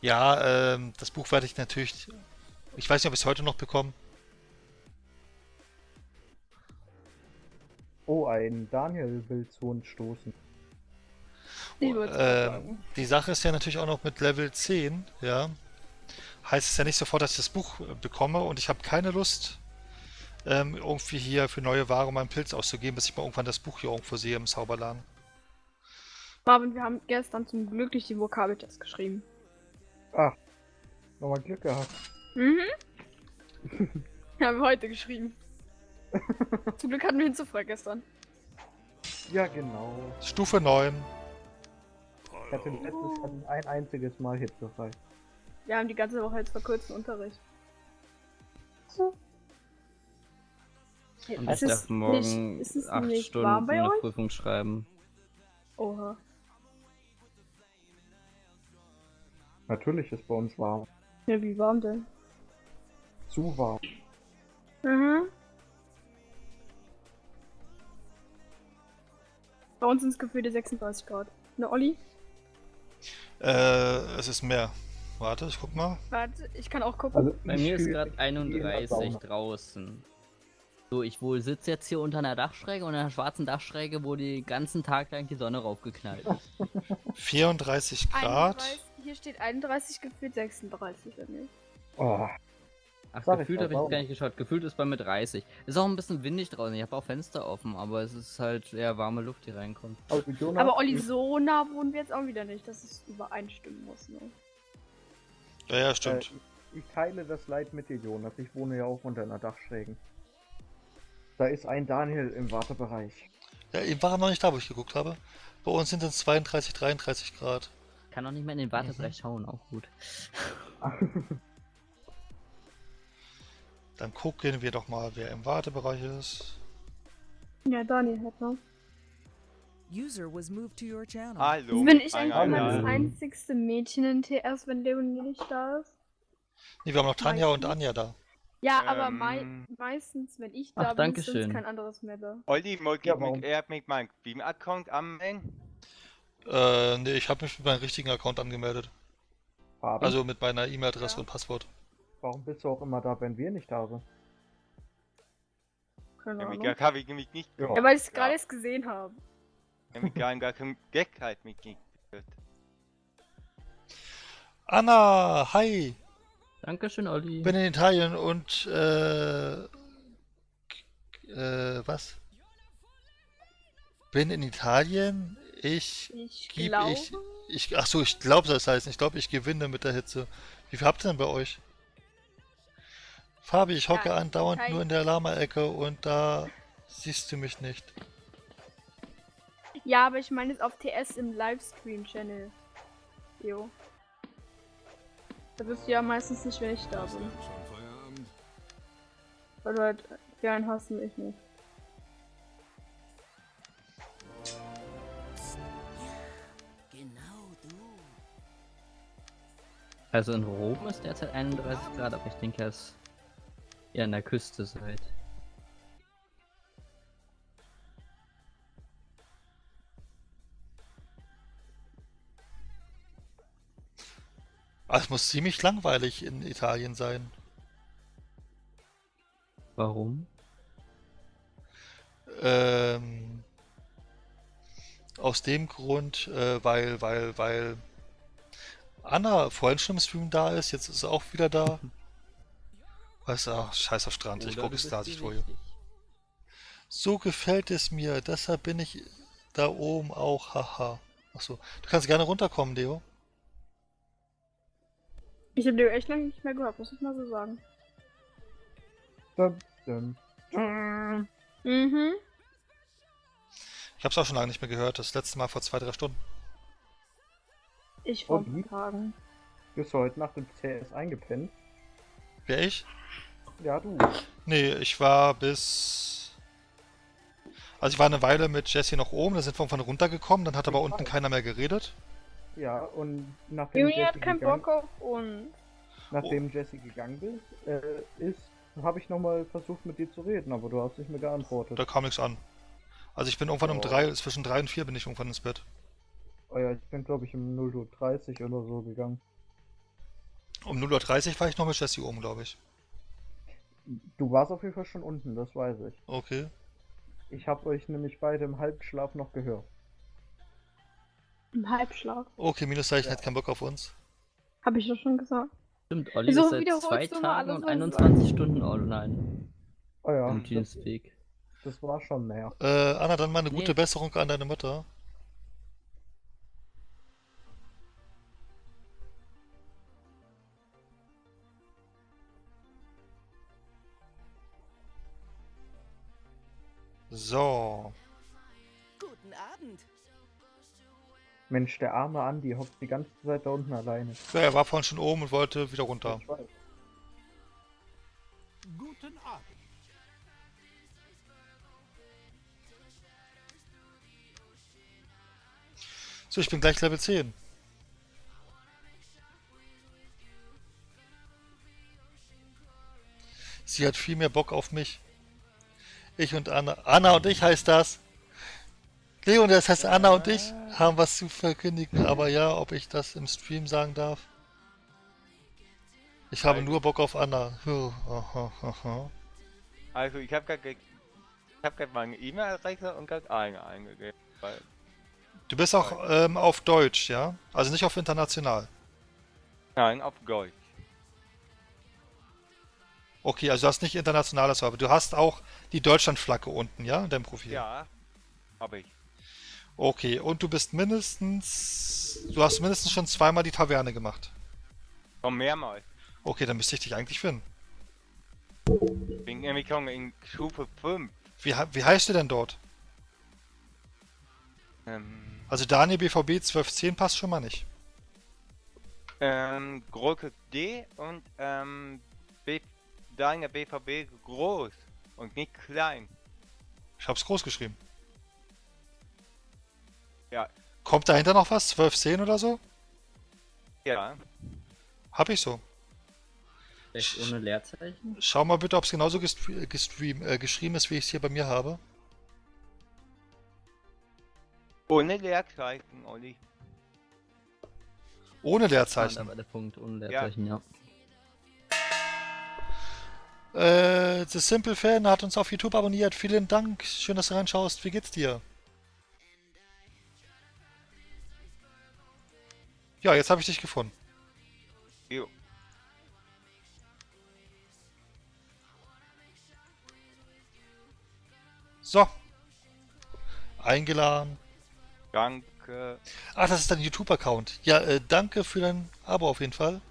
[SPEAKER 1] ja, das Buch werde ich natürlich. Ich weiß nicht, ob ich es heute noch bekomme.
[SPEAKER 2] Oh, ein Daniel will zu uns stoßen.
[SPEAKER 6] Ich würde sagen.
[SPEAKER 1] Die Sache ist ja natürlich auch noch mit Level 10, ja. Heißt es ja nicht sofort, dass ich das Buch bekomme und ich habe keine Lust, irgendwie hier für neue Ware meinen Pilz auszugeben, bis ich mal irgendwann das Buch hier irgendwo sehe im Zauberladen.
[SPEAKER 6] Marvin, wir haben gestern zum Glück die Vokabeltest geschrieben.
[SPEAKER 2] Ach, nochmal Glück gehabt.
[SPEAKER 6] Mhm. Haben wir heute geschrieben. Zum Glück hatten wir ihn zu früh gestern.
[SPEAKER 2] Ja, genau.
[SPEAKER 1] Stufe 9.
[SPEAKER 2] Ich hatte letztes Jahr ein einziges Mal hitzefrei.
[SPEAKER 6] Wir haben die ganze Woche jetzt verkürzten Unterricht.
[SPEAKER 3] Und
[SPEAKER 6] Ist
[SPEAKER 3] ich
[SPEAKER 6] es
[SPEAKER 3] darf morgen
[SPEAKER 6] ist es
[SPEAKER 3] 8
[SPEAKER 6] nicht
[SPEAKER 3] Stunden
[SPEAKER 6] warm bei
[SPEAKER 3] eine
[SPEAKER 6] euch?
[SPEAKER 3] Prüfung schreiben.
[SPEAKER 6] Oha.
[SPEAKER 2] Natürlich ist bei uns warm.
[SPEAKER 6] Ja, wie warm denn?
[SPEAKER 2] Zu warm.
[SPEAKER 6] Mhm. Bei uns sind es gefühlte 36 Grad. Ne, Olli?
[SPEAKER 1] Es ist mehr. Warte, ich guck mal.
[SPEAKER 6] Warte, ich kann auch gucken.
[SPEAKER 2] Also,
[SPEAKER 3] Bei
[SPEAKER 2] ich
[SPEAKER 3] mir ist
[SPEAKER 2] fühl-
[SPEAKER 3] gerade
[SPEAKER 2] ich gehe in der
[SPEAKER 3] 31
[SPEAKER 2] Sauna.
[SPEAKER 3] draußen. So, ich wohl sitze jetzt hier unter einer Dachschräge und einer schwarzen Dachschräge, wo die ganzen Tag lang die Sonne raufgeknallt ist.
[SPEAKER 1] 34 Grad.
[SPEAKER 6] 31, hier steht 31, gefühlt 36 bei mir.
[SPEAKER 2] Oh,
[SPEAKER 3] Ach,
[SPEAKER 2] Sag ich
[SPEAKER 3] gefühlt
[SPEAKER 2] doch,
[SPEAKER 3] habe ich
[SPEAKER 2] warum?
[SPEAKER 3] gar nicht geschaut. Gefühlt ist bei mir 30. Ist auch ein bisschen windig draußen. Ich habe auch Fenster offen, aber es ist halt eher warme Luft, die reinkommt.
[SPEAKER 2] also Jonas,
[SPEAKER 6] Aber Olli, so nah wohnen wir jetzt auch wieder nicht, dass es übereinstimmen muss, ne?
[SPEAKER 1] Ja, ja, stimmt.
[SPEAKER 2] ich teile das Leid mit dir, Jonas. Ich wohne ja auch unter einer Dachschrägen. Da ist ein Daniel im Wartebereich.
[SPEAKER 1] Ja, eben war er noch nicht da, wo ich geguckt habe. Bei uns sind es 32, 33 Grad.
[SPEAKER 3] Kann auch nicht mehr in den Wartebereich schauen, auch gut.
[SPEAKER 1] Dann gucken wir doch mal, wer im Wartebereich ist.
[SPEAKER 6] Ja, Daniel hat noch.
[SPEAKER 5] User was moved to your channel.
[SPEAKER 8] Hallo.
[SPEAKER 6] Bin ich
[SPEAKER 8] ein
[SPEAKER 6] eigentlich immer das
[SPEAKER 2] Hallo.
[SPEAKER 6] einzigste Mädchen in TS, wenn Leonie nicht da ist?
[SPEAKER 1] Ne, wir haben noch Tanja und
[SPEAKER 6] Meistens.
[SPEAKER 1] Anja da.
[SPEAKER 6] Ja, aber
[SPEAKER 8] Ähm.
[SPEAKER 6] meistens, wenn ich
[SPEAKER 3] Ach,
[SPEAKER 6] da bin, ist
[SPEAKER 3] Dankeschön.
[SPEAKER 6] sonst kein anderes mehr da.
[SPEAKER 8] Olli, mag
[SPEAKER 2] Ja,
[SPEAKER 8] ich
[SPEAKER 2] warum?
[SPEAKER 8] mich eher mit meinem Beam-Account anmelden?
[SPEAKER 1] Ne, ich habe mich mit meinem richtigen Account angemeldet.
[SPEAKER 2] Fabi,
[SPEAKER 1] Also mit meiner E-Mail-Adresse
[SPEAKER 6] Ja.
[SPEAKER 1] und Passwort.
[SPEAKER 2] warum bist du auch immer da, wenn wir nicht da sind?
[SPEAKER 6] Keine
[SPEAKER 8] Ja,
[SPEAKER 6] Ahnung.
[SPEAKER 8] mich habe ich mich nicht.
[SPEAKER 2] Ja.
[SPEAKER 6] Ja, weil ich es
[SPEAKER 8] Ja.
[SPEAKER 6] gerade erst gesehen habe.
[SPEAKER 8] Ja, mich gar kein Gag halt mitgekriegt.
[SPEAKER 1] Anna, hi!
[SPEAKER 3] Dankeschön, Olli.
[SPEAKER 1] Bin in Italien und was? Bin in Italien. Ich
[SPEAKER 6] Ich
[SPEAKER 1] gebe
[SPEAKER 6] glaube.
[SPEAKER 1] ach so, ich glaube, das heißt, ich glaube, ich gewinne mit der Hitze. Wie viel habt ihr denn bei euch? Fabi, ich hocke
[SPEAKER 6] Ja,
[SPEAKER 1] andauernd
[SPEAKER 6] kein-
[SPEAKER 1] nur in der Lama-Ecke und da siehst du mich nicht.
[SPEAKER 6] Ja, aber ich meine jetzt auf TS im Livestream-Channel. Jo. Da bist du ja meistens nicht, wenn ich da
[SPEAKER 7] Hast du
[SPEAKER 6] bin.
[SPEAKER 7] schon Feierabend?
[SPEAKER 6] Weil du halt gern hast und ich nicht.
[SPEAKER 4] Genau du.
[SPEAKER 3] Also in Rom ist derzeit 31 Grad, aber ich denke, dass ihr an der Küste seid.
[SPEAKER 1] Ah, es muss ziemlich langweilig in Italien sein.
[SPEAKER 3] Warum?
[SPEAKER 1] Aus dem Grund, weil Anna vorhin schon im Stream da ist, jetzt ist sie auch wieder da. Weißt du, ach, scheiß auf Strand, ich
[SPEAKER 3] Oder
[SPEAKER 1] gucke
[SPEAKER 3] du bist
[SPEAKER 1] Starsicht
[SPEAKER 3] dir
[SPEAKER 1] Folie.
[SPEAKER 3] wichtig.
[SPEAKER 1] So gefällt es mir, deshalb bin ich da oben auch, haha. Achso, du kannst gerne runterkommen, Leo.
[SPEAKER 6] Ich habe Leo echt lange nicht mehr gehört, muss ich mal so sagen.
[SPEAKER 2] Dann Düm.
[SPEAKER 6] Mhm.
[SPEAKER 1] Ich hab's auch schon lange nicht mehr gehört. Das letzte Mal vor 2, 3 Stunden.
[SPEAKER 6] Ich vor
[SPEAKER 2] Und?
[SPEAKER 6] ein paar Tagen.
[SPEAKER 2] Bist du heute Nacht im CS eingepennt?
[SPEAKER 1] Wer ich?
[SPEAKER 2] Ja, du.
[SPEAKER 1] Nee, ich war bis... Also ich war eine Weile mit Jesse noch oben, da sind wir irgendwann runtergekommen, dann hat aber unten keiner mehr geredet.
[SPEAKER 2] Ja, und nachdem
[SPEAKER 6] Juni
[SPEAKER 2] Jesse
[SPEAKER 6] hat keinen
[SPEAKER 2] gegangen,
[SPEAKER 6] Bock auf uns.
[SPEAKER 2] nachdem Jesse gegangen ist, habe ich nochmal versucht mit dir zu reden, aber du hast nicht mehr geantwortet.
[SPEAKER 1] Da kam nichts an. Also ich bin irgendwann um
[SPEAKER 2] Oh.
[SPEAKER 1] 3, zwischen 3 und 4 bin ich irgendwann ins Bett.
[SPEAKER 2] Oh ja, ich bin glaube ich um 0:30 Uhr oder so gegangen.
[SPEAKER 1] Um 0:30 Uhr war ich noch mit Jesse oben, glaube ich.
[SPEAKER 2] Du warst auf jeden Fall schon unten, das weiß ich.
[SPEAKER 1] Okay.
[SPEAKER 2] Ich habe euch nämlich beide im Halbschlaf noch gehört.
[SPEAKER 6] Im Halbschlaf.
[SPEAKER 1] Okay, Minuszeichen
[SPEAKER 2] Ja.
[SPEAKER 1] hat keinen Bock auf uns.
[SPEAKER 6] Habe ich doch schon gesagt.
[SPEAKER 3] Stimmt, Olli
[SPEAKER 6] Wieso
[SPEAKER 3] ist seit
[SPEAKER 6] wiederholst
[SPEAKER 3] 2
[SPEAKER 6] du mal
[SPEAKER 3] Tagen
[SPEAKER 6] alles,
[SPEAKER 3] und
[SPEAKER 6] was ich
[SPEAKER 3] 21 Stunden online
[SPEAKER 2] Oh ja,
[SPEAKER 3] im Teamspeak.
[SPEAKER 2] das war schon mehr.
[SPEAKER 1] Anna, dann mal eine
[SPEAKER 3] Nee.
[SPEAKER 1] gute Besserung an deine Mutter. So.
[SPEAKER 4] Guten Abend.
[SPEAKER 2] Mensch, der arme Andi hockt die ganze Zeit da unten alleine.
[SPEAKER 1] Ja, er war vorhin schon oben und wollte wieder runter.
[SPEAKER 2] Ich weiß.
[SPEAKER 7] Guten Abend.
[SPEAKER 1] So, ich bin gleich Level 10. Sie hat viel mehr Bock auf mich. Ich und Anna. Anna und ich heißt das. Leon, das heißt Anna und ich haben was zu verkündigen. Aber ja, ob ich das im Stream sagen darf. Ich habe nur Bock auf Anna.
[SPEAKER 8] Also ich habe gerade meine E-Mail-Adresse und gerade eine eingegeben. Weil,
[SPEAKER 1] Du bist auch auf Deutsch, ja? Also nicht auf international.
[SPEAKER 8] nein, auf Gold.
[SPEAKER 1] Okay, also du hast nicht internationales Server. Du hast auch die Deutschlandflagge unten, ja? In deinem Profil.
[SPEAKER 8] Ja, habe ich.
[SPEAKER 1] Okay, und du bist mindestens... Du hast mindestens schon zweimal die Taverne gemacht.
[SPEAKER 8] Schon mehrmals.
[SPEAKER 1] Okay, dann müsste ich dich eigentlich finden.
[SPEAKER 8] Bin nämlich schon in Stufe 5.
[SPEAKER 1] Wie heißt du denn dort? Also Daniel BVB 1210 passt schon mal nicht.
[SPEAKER 8] Große D und deine BVB groß und nicht klein.
[SPEAKER 1] Ich hab's groß geschrieben.
[SPEAKER 8] Ja,
[SPEAKER 1] Kommt dahinter noch was? 1210 oder so?
[SPEAKER 8] ja.
[SPEAKER 1] Hab ich so.
[SPEAKER 3] Vielleicht ohne Leerzeichen?
[SPEAKER 1] Schau mal bitte, ob es genauso geschrieben ist, wie ich es hier bei mir habe.
[SPEAKER 8] Ohne Leerzeichen, Olli.
[SPEAKER 1] Ohne
[SPEAKER 3] Ah, da
[SPEAKER 1] Leerzeichen.
[SPEAKER 3] war der Punkt, ohne Leerzeichen, ja.
[SPEAKER 1] The Simple Fan hat uns auf YouTube abonniert. Vielen Dank. Schön, dass du reinschaust. Wie geht's dir? Ja, jetzt habe ich dich gefunden.
[SPEAKER 8] Jo.
[SPEAKER 1] So. Eingeladen.
[SPEAKER 8] Danke.
[SPEAKER 1] Ach, das ist dein YouTube-Account. Ja, danke für dein Abo auf jeden Fall.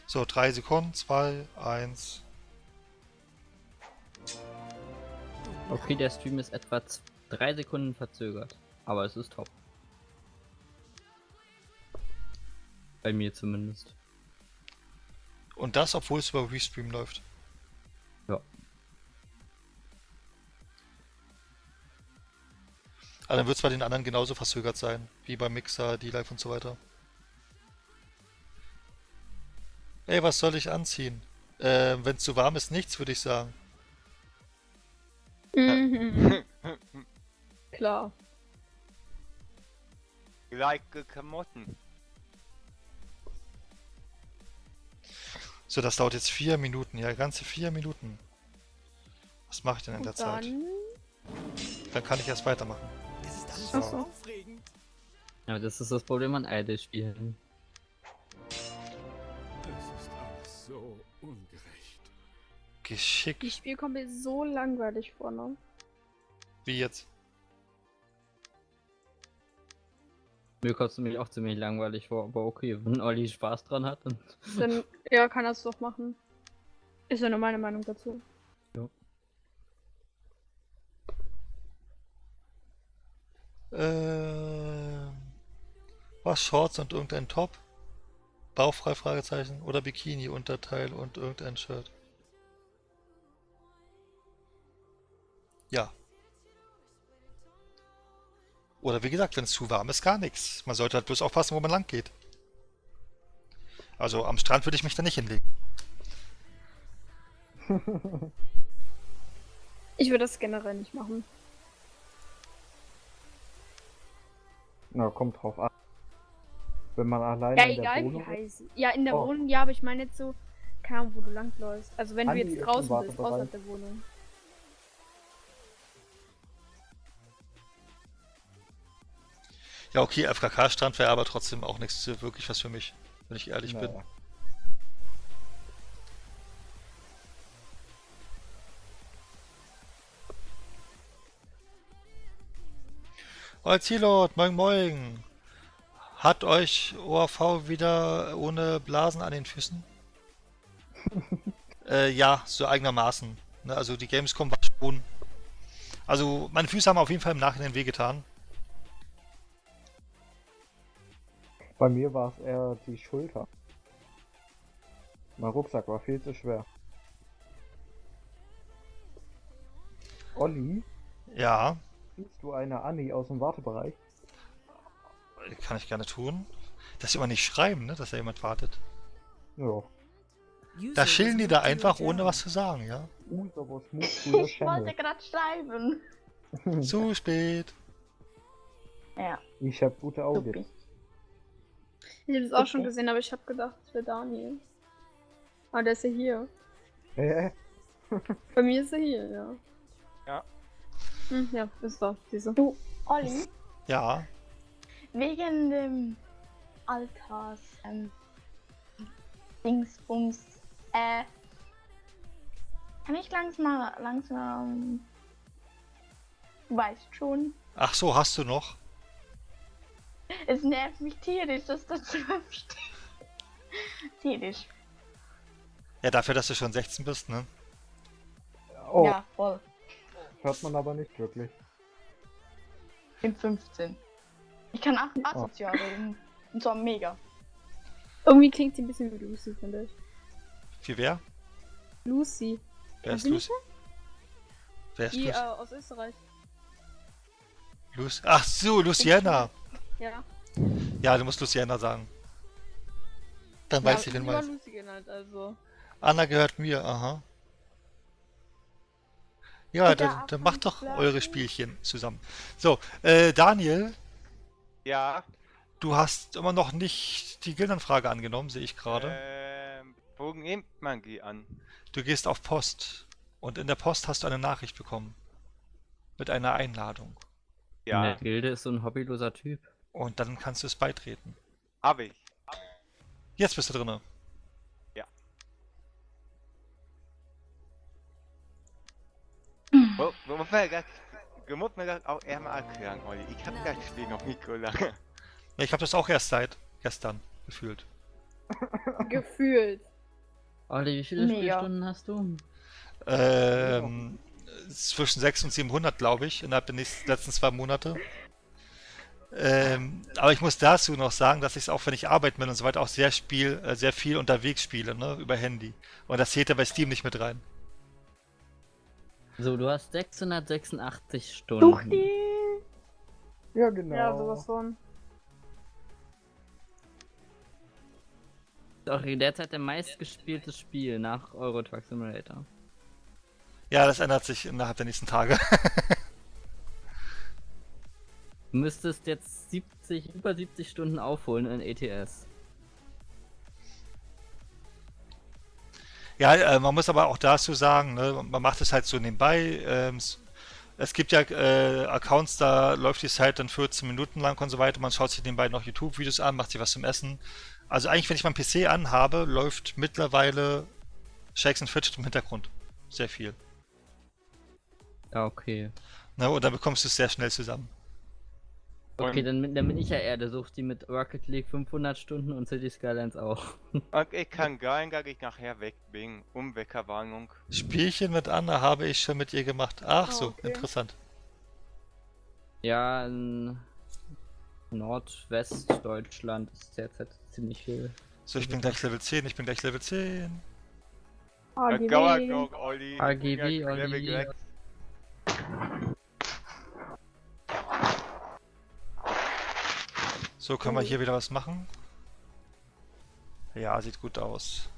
[SPEAKER 1] So, 3 Sekunden. 2, 1.
[SPEAKER 3] Okay, der Stream ist etwa 3 Sekunden verzögert. Aber es ist top. Bei mir zumindest.
[SPEAKER 1] Und das, obwohl es über Restream läuft.
[SPEAKER 3] Ja.
[SPEAKER 1] Aber dann wird es bei den anderen genauso verzögert sein. Wie beim Mixer, D-Live und so weiter. Ey, was soll ich anziehen? Wenn es zu warm ist, nichts, würde ich sagen.
[SPEAKER 6] Mhm. Klar.
[SPEAKER 8] Gleiche Klamotten.
[SPEAKER 1] So, das dauert jetzt 4 Minuten. Ja, ganze 4 Minuten. Was mache ich denn in der
[SPEAKER 6] Und
[SPEAKER 1] Zeit?
[SPEAKER 6] dann...
[SPEAKER 1] Dann kann ich erst weitermachen.
[SPEAKER 4] Es ist alles
[SPEAKER 1] So.
[SPEAKER 4] so aufregend.
[SPEAKER 3] Aber das ist das Problem an Idle-Spielen.
[SPEAKER 7] Es ist alles so ungerecht.
[SPEAKER 1] Geschickt.
[SPEAKER 6] Das Spiel kommt mir so langweilig vor, ne?
[SPEAKER 1] Wie jetzt?
[SPEAKER 3] Mir kommt es nämlich auch ziemlich langweilig vor, aber okay, wenn Olli Spaß dran hat, dann.
[SPEAKER 6] Dann, ja, kann das doch machen. Ist ja nur meine Meinung dazu.
[SPEAKER 1] Was Shorts und irgendein Top? Bauchfrei Fragezeichen oder Bikini Unterteil und irgendein Shirt? Ja. Oder wie gesagt, wenn es zu warm ist, gar nichts. Man sollte halt bloß aufpassen, wo man lang geht. Also am Strand würde ich mich da nicht hinlegen.
[SPEAKER 6] Ich würde das generell nicht machen.
[SPEAKER 2] Na, kommt drauf an. Wenn man alleine
[SPEAKER 6] Ja,
[SPEAKER 2] in der
[SPEAKER 6] egal wie
[SPEAKER 2] Wohnung ist.
[SPEAKER 6] heiß. Ja, in der
[SPEAKER 2] Oh.
[SPEAKER 6] Wohnung, ja, aber ich meine jetzt so, keine Ahnung, wo du langläufst. Also wenn du
[SPEAKER 2] Andi
[SPEAKER 6] jetzt
[SPEAKER 2] ist im
[SPEAKER 6] draußen bist,
[SPEAKER 2] Wartebereich.
[SPEAKER 6] außerhalb der Wohnung.
[SPEAKER 1] Ja, okay, FKK-Strand wäre aber trotzdem auch nichts wirklich was für mich, wenn ich ehrlich bin.
[SPEAKER 2] Naja.
[SPEAKER 1] Zilot, moin moin. Hat euch OAV wieder ohne Blasen an den Füßen? Ja, so eigenermaßen. Ne, also die Gamescom war schon. Also meine Füße haben auf jeden Fall im Nachhinein wehgetan.
[SPEAKER 2] Bei mir war es eher die Schulter. Mein Rucksack war viel zu schwer. Olli,
[SPEAKER 1] Ja,
[SPEAKER 2] siehst du eine Anni aus dem Wartebereich?
[SPEAKER 1] kann ich gerne tun. Dass sie aber nicht schreiben, ne, dass da jemand wartet.
[SPEAKER 2] Ja.
[SPEAKER 1] Da chillen die da einfach, ohne was zu sagen, ja.
[SPEAKER 2] Was musst du
[SPEAKER 9] Ich wollte gerade schreiben.
[SPEAKER 1] Zu spät.
[SPEAKER 9] Ja,
[SPEAKER 2] Ich hab gute Augen.
[SPEAKER 9] supi.
[SPEAKER 6] Ich habe es auch schon gesehen, aber ich habe gedacht, es wäre Daniel. Ah, der ist ja hier. Bei mir ist er hier, ja.
[SPEAKER 8] Ja.
[SPEAKER 6] Ja, ist doch, diese.
[SPEAKER 9] Du, Olli,
[SPEAKER 1] Ja,
[SPEAKER 9] wegen dem Alters, Dingsbums, kann ich langsam, du weißt schon,
[SPEAKER 1] ach so, hast du noch?
[SPEAKER 9] es nervt mich tierisch, dass das 12 steht. Tierisch,
[SPEAKER 1] Ja, dafür, dass du schon 16 bist, ne?
[SPEAKER 2] Oh,
[SPEAKER 9] ja, voll,
[SPEAKER 2] hört man aber nicht wirklich.
[SPEAKER 9] ich bin 15. Ich kann asozial reden, und zwar mega.
[SPEAKER 6] Irgendwie klingt sie ein bisschen wie Lucy, finde ich.
[SPEAKER 1] Wie wer?
[SPEAKER 6] Lucy.
[SPEAKER 1] Wer ist
[SPEAKER 6] Kennst du
[SPEAKER 1] Lucy? Wer ist
[SPEAKER 6] Die
[SPEAKER 1] Lucy?
[SPEAKER 6] aus Österreich.
[SPEAKER 1] Ach so, Luciana.
[SPEAKER 6] Ja.
[SPEAKER 1] Ja, du musst Luciana sagen. Dann weiß ich, wen du
[SPEAKER 6] immer
[SPEAKER 1] meinst.
[SPEAKER 6] Lucy genannt, also.
[SPEAKER 1] Anna gehört mir, aha. Ja,
[SPEAKER 9] Bitte
[SPEAKER 1] dann macht doch
[SPEAKER 9] abflirten.
[SPEAKER 1] eure Spielchen zusammen. So, Daniel,
[SPEAKER 8] Ja.
[SPEAKER 1] du hast immer noch nicht die Gildanfrage angenommen, sehe ich gerade.
[SPEAKER 8] Wo nimmt man die an?
[SPEAKER 1] Du gehst auf Post und in der Post hast du eine Nachricht bekommen. Mit einer Einladung.
[SPEAKER 3] In
[SPEAKER 8] Ja,
[SPEAKER 3] der Gilde ist so ein hobbyloser Typ.
[SPEAKER 1] Und dann kannst du es beitreten.
[SPEAKER 8] hab ich.
[SPEAKER 1] Jetzt bist du drinne.
[SPEAKER 8] Du musst mir das auch einmal erklären, Olli. Ich hab das Spiel noch nicht so lange.
[SPEAKER 1] Ja, ich habe das auch erst seit gestern gefühlt.
[SPEAKER 6] Gefühlt.
[SPEAKER 3] Olli, wie viele
[SPEAKER 9] Mega.
[SPEAKER 3] Spielstunden hast du?
[SPEAKER 1] Zwischen 600 und 700, glaube ich, innerhalb der letzten 2 Monate. Aber ich muss dazu noch sagen, dass ich es auch, wenn ich arbeiten bin und so weiter, auch sehr viel unterwegs spiele, ne, über Handy. Und das zählt ja bei Steam nicht mit rein.
[SPEAKER 3] So, du hast 686
[SPEAKER 9] Such
[SPEAKER 3] Stunden.
[SPEAKER 9] die!
[SPEAKER 2] Ja, genau.
[SPEAKER 6] Ja, sowas von.
[SPEAKER 3] Ist auch derzeit der meistgespielte Spiel nach Euro Truck Simulator.
[SPEAKER 1] Ja, das ändert sich innerhalb der nächsten Tage.
[SPEAKER 3] Du müsstest jetzt über 70 Stunden aufholen in ETS.
[SPEAKER 1] Ja, man muss aber auch dazu sagen, ne, man macht es halt so nebenbei. Es gibt ja Accounts, da läuft die Zeit dann 14 Minuten lang und so weiter. Man schaut sich nebenbei noch YouTube-Videos an, macht sich was zum Essen. Also eigentlich, wenn ich meinen PC anhabe, läuft mittlerweile Shakes and Fidget im Hintergrund. Sehr viel.
[SPEAKER 3] Ja, okay.
[SPEAKER 1] Ne, und dann bekommst du es sehr schnell zusammen.
[SPEAKER 3] Okay,
[SPEAKER 8] Und-
[SPEAKER 3] dann bin ich ja eher der Sucht, die mit Rocket League 500 Stunden und City Skylines auch.
[SPEAKER 8] Und ich kann gehen, dass ich nachher weg bin. Weckerwarnung.
[SPEAKER 1] Spielchen mit Anna habe ich schon mit ihr gemacht. Ach so,
[SPEAKER 6] Okay.
[SPEAKER 1] interessant.
[SPEAKER 3] Ja, in Nordwestdeutschland ist derzeit ziemlich viel.
[SPEAKER 1] So, ich bin gleich Level 10, ich bin gleich Level 10.
[SPEAKER 6] AGB.
[SPEAKER 8] Dauerglock, Olli.
[SPEAKER 3] AGB,
[SPEAKER 8] Ja, Level
[SPEAKER 3] Olli.
[SPEAKER 8] 6.
[SPEAKER 1] So, können wir hier wieder was machen? Ja, sieht gut aus.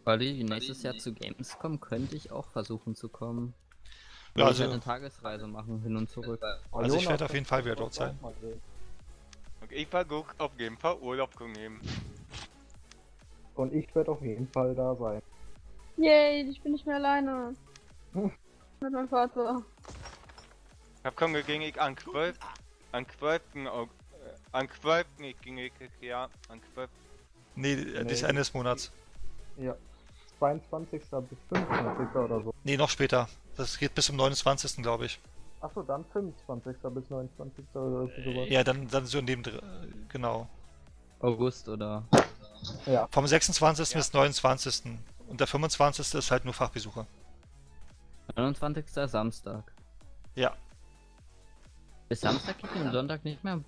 [SPEAKER 3] Olli, nächstes Jahr zu Gamescom könnte ich auch versuchen zu kommen.
[SPEAKER 1] Ja,
[SPEAKER 3] Ich
[SPEAKER 1] also,
[SPEAKER 3] werde eine Tagesreise machen, hin und zurück.
[SPEAKER 1] also ich werde auf jeden Fall wieder dort sein.
[SPEAKER 8] Und ich versuche auf jeden Fall Urlaub zu nehmen.
[SPEAKER 2] Und ich werde auf jeden Fall da sein.
[SPEAKER 6] Yay, ich bin nicht mehr alleine. Mit meinem Vater.
[SPEAKER 8] Ich hab schon ging ich an 12. An 12. An 12. ging ich, ja. An 12.
[SPEAKER 1] Nee, das Ende des Monats.
[SPEAKER 2] Ja. 22. bis 25. oder so.
[SPEAKER 1] Nee, noch später. Das geht bis zum 29. glaube ich.
[SPEAKER 2] Achso, dann 25. bis 29. oder sowas.
[SPEAKER 1] Ja, dann so in dem... Genau.
[SPEAKER 3] August oder.
[SPEAKER 2] Ja.
[SPEAKER 1] Vom 26. bis 29. Und der 25. ist halt nur Fachbesucher.
[SPEAKER 3] 29. Samstag.
[SPEAKER 1] Ja.
[SPEAKER 3] Bis Samstag geht und Sonntag nicht mehr.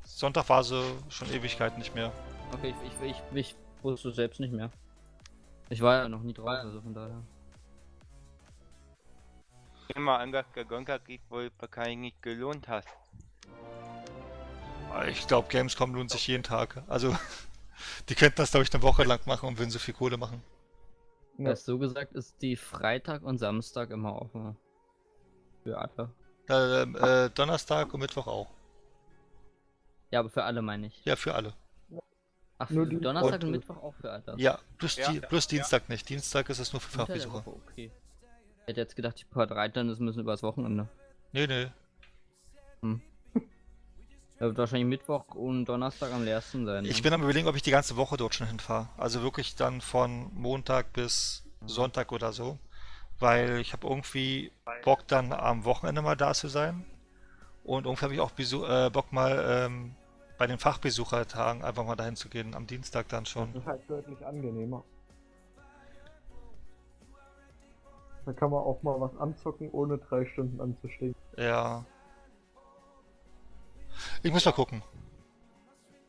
[SPEAKER 1] Sonntag war sie schon Ewigkeiten nicht mehr.
[SPEAKER 3] Okay, ich wusste es selbst nicht mehr. Ich war ja noch nie drauf, also von daher.
[SPEAKER 8] Immer an, dass der Sonntag sich wohl wahrscheinlich nicht gelohnt hat.
[SPEAKER 1] Ich glaube, Gamescom lohnt sich jeden Tag. Also, die könnten das, glaube ich, eine Woche lang machen und würden so viel Kohle machen.
[SPEAKER 2] Ja.
[SPEAKER 3] Das so gesagt ist die Freitag und Samstag immer offen. Für alle.
[SPEAKER 1] Donnerstag und Mittwoch auch.
[SPEAKER 3] Ja, aber für alle meine ich.
[SPEAKER 1] Ja, für alle.
[SPEAKER 3] Ach,
[SPEAKER 2] Nur
[SPEAKER 3] für
[SPEAKER 2] die-
[SPEAKER 3] Donnerstag
[SPEAKER 2] und-
[SPEAKER 3] und Mittwoch auch für alle.
[SPEAKER 1] Ja, plus,
[SPEAKER 8] Ja.
[SPEAKER 1] plus Dienstag nicht. Dienstag ist es nur für
[SPEAKER 3] Unter der
[SPEAKER 1] Fachbesucher.
[SPEAKER 3] Woche, okay. Ich hätte jetzt gedacht, die paar Reitern, das müssen übers Wochenende.
[SPEAKER 1] Nee, nee.
[SPEAKER 3] Da wird wahrscheinlich Mittwoch und Donnerstag am leersten sein.
[SPEAKER 1] Ich
[SPEAKER 3] ne?
[SPEAKER 1] bin am überlegen, ob ich die ganze Woche dort schon hinfahre. Also wirklich dann von Montag bis Sonntag oder so. Weil ich habe irgendwie Bock dann am Wochenende mal da zu sein. Und irgendwie habe ich auch Bock mal bei den Fachbesuchertagen einfach mal dahin zu gehen. Am Dienstag dann schon.
[SPEAKER 2] Das ist halt deutlich angenehmer. Da kann man auch mal was anzocken, ohne 3 Stunden anzustehen.
[SPEAKER 1] Ja. Ich muss mal gucken.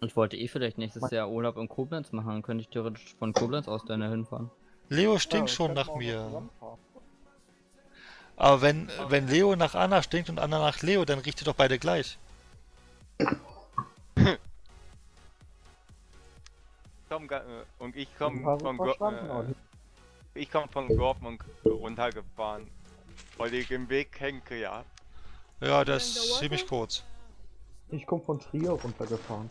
[SPEAKER 3] Ich wollte vielleicht nächstes Jahr Urlaub in Koblenz machen, dann könnte ich theoretisch von Koblenz aus dann hinfahren.
[SPEAKER 1] Leo stinkt schon nach mir. Aber wenn Leo nach Anna stinkt und Anna nach Leo, dann riecht ihr doch beide gleich.
[SPEAKER 8] Und ich komme
[SPEAKER 2] Haben
[SPEAKER 8] von
[SPEAKER 2] wir verstanden, Olli?
[SPEAKER 8] ich komme von Dortmund runtergefahren. Weil ich im Weg hänge, ja.
[SPEAKER 1] Ja, das
[SPEAKER 6] Wie lange
[SPEAKER 1] ist
[SPEAKER 6] dauert
[SPEAKER 1] ziemlich
[SPEAKER 6] das?
[SPEAKER 1] kurz.
[SPEAKER 2] Ich komme von Trier runtergefahren.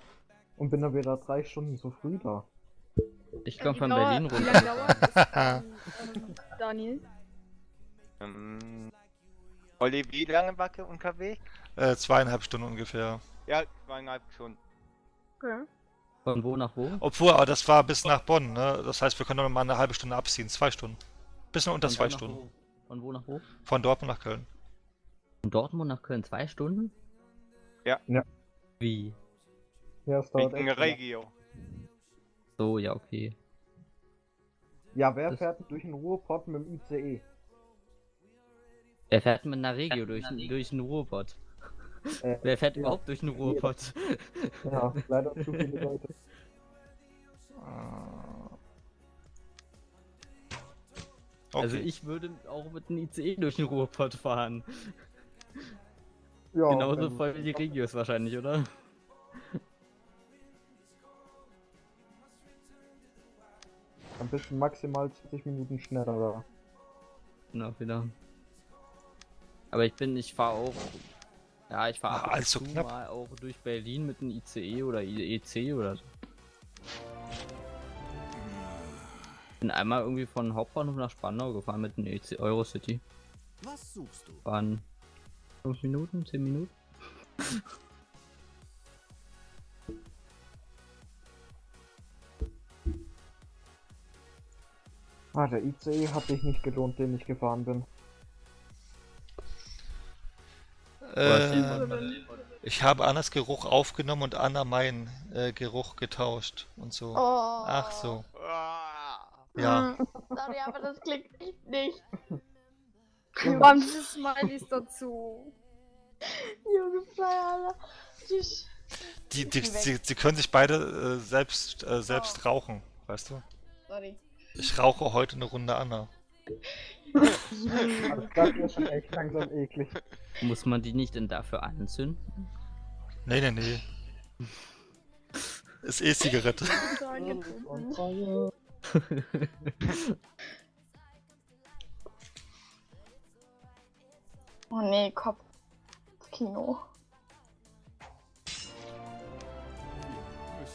[SPEAKER 2] Und bin dann wieder 3 Stunden zu früh da.
[SPEAKER 3] Ich komme
[SPEAKER 6] Wie
[SPEAKER 3] von
[SPEAKER 6] dauert-
[SPEAKER 3] Berlin
[SPEAKER 6] Wie
[SPEAKER 3] runter.
[SPEAKER 6] lange dauert das, Daniel?
[SPEAKER 8] Olli, wie lange war ihr unterwegs?
[SPEAKER 1] 2,5 Stunden ungefähr.
[SPEAKER 8] Ja, 2,5 Stunden.
[SPEAKER 6] Okay.
[SPEAKER 3] Von wo nach wo?
[SPEAKER 1] Obwohl, aber das war bis nach Bonn, ne? Das heißt, wir können noch mal eine halbe Stunde abziehen. 2 Stunden. Bisschen unter
[SPEAKER 3] Von
[SPEAKER 1] 2
[SPEAKER 3] wo nach
[SPEAKER 1] Stunden.
[SPEAKER 3] wo? Von wo nach wo?
[SPEAKER 1] Von Dortmund nach Köln.
[SPEAKER 3] Von Dortmund nach Köln 2 Stunden?
[SPEAKER 8] Ja.
[SPEAKER 2] Ja.
[SPEAKER 3] Wie?
[SPEAKER 2] Ja, es dauert
[SPEAKER 8] Wegen
[SPEAKER 2] echt länger.
[SPEAKER 8] Regio.
[SPEAKER 3] So, ja, okay.
[SPEAKER 2] Ja, wer
[SPEAKER 3] Das-
[SPEAKER 2] fährt durch den Ruhrpott mit dem ICE?
[SPEAKER 3] Wer fährt mit einer Regio durch den Ruhrpott? Wer fährt
[SPEAKER 2] ja,
[SPEAKER 3] überhaupt durch den Ruhrpott?
[SPEAKER 2] Ja, leider zu viele Leute.
[SPEAKER 1] Okay.
[SPEAKER 3] Also ich würde auch mit einem ICE durch den Ruhrpott fahren.
[SPEAKER 2] Ja,
[SPEAKER 3] Genauso
[SPEAKER 2] wenn-
[SPEAKER 3] voll wie die Regios wahrscheinlich, oder?
[SPEAKER 2] Dann bist du maximal 20 Minuten schneller da.
[SPEAKER 3] Genau, wieder. Aber ich fahre auch. Ja, ich fahre
[SPEAKER 1] Ah,
[SPEAKER 3] ab und
[SPEAKER 1] alles so
[SPEAKER 3] zu
[SPEAKER 1] knapp.
[SPEAKER 3] mal auch durch Berlin mit einem ICE oder EC oder so. Bin einmal irgendwie von Hauptbahnhof nach Spandau gefahren mit einem EC Eurocity.
[SPEAKER 7] Was suchst du?
[SPEAKER 3] Waren 5 Minuten, 10 Minuten.
[SPEAKER 2] Ah, der ICE hat sich nicht gelohnt, den ich gefahren bin.
[SPEAKER 1] Ich habe Annas Geruch aufgenommen und Anna meinen Geruch getauscht und so.
[SPEAKER 9] Oh.
[SPEAKER 1] Ach so.
[SPEAKER 8] Ah.
[SPEAKER 1] Ja.
[SPEAKER 9] Sorry, aber das klingt echt nicht.
[SPEAKER 6] Warum diese Smileys dazu?
[SPEAKER 9] Junge Alter. Tschüss.
[SPEAKER 1] Sie können sich beide selbst rauchen, weißt du?
[SPEAKER 9] Sorry.
[SPEAKER 1] Ich rauche heute eine Runde Anna.
[SPEAKER 2] Also das wird schon echt langsam eklig.
[SPEAKER 3] Muss man die nicht denn dafür anzünden?
[SPEAKER 1] Nee. Ist E-Zigarette.
[SPEAKER 9] Oh nee, Kopfkino.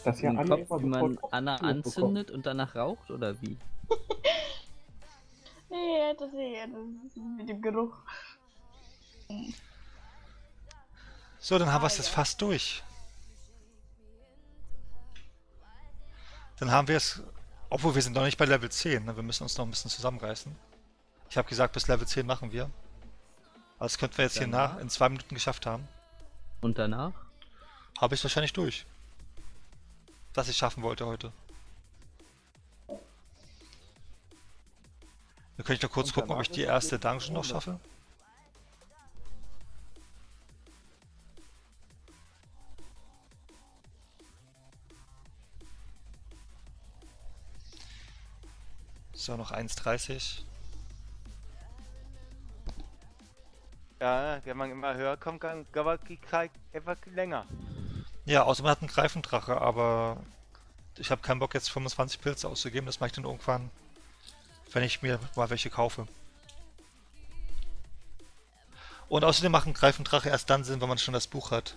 [SPEAKER 2] Das ist ja
[SPEAKER 3] Im
[SPEAKER 2] alles
[SPEAKER 3] Kopf, wie man Anna anzündet und danach raucht, oder wie?
[SPEAKER 9] Nee, das ist mit dem Geruch.
[SPEAKER 1] So, dann haben wir es jetzt fast durch. Dann haben wir es, obwohl wir sind noch nicht bei Level 10, ne? Wir müssen uns noch ein bisschen zusammenreißen. Ich habe gesagt, bis Level 10 machen wir. Aber das könnten wir jetzt hier in 2 Minuten geschafft haben.
[SPEAKER 3] Und danach?
[SPEAKER 1] Habe ich wahrscheinlich durch. Was ich schaffen wollte heute. Dann könnte ich noch kurz
[SPEAKER 2] Und
[SPEAKER 1] gucken, ob
[SPEAKER 2] danach
[SPEAKER 1] ich die
[SPEAKER 2] ist
[SPEAKER 1] erste
[SPEAKER 2] die
[SPEAKER 1] Dungeon noch
[SPEAKER 2] Runde.
[SPEAKER 1] schaffe. So, noch 1,30.
[SPEAKER 8] Ja, wenn man immer höher kommt, kann die Zeit etwas länger.
[SPEAKER 1] Ja, außer man hat einen Greifendrache, aber ich habe keinen Bock jetzt 25 Pilze auszugeben, das mache ich dann irgendwann, wenn ich mir mal welche kaufe. Und außerdem macht ein Greifendrache erst dann Sinn, wenn man schon das Buch hat.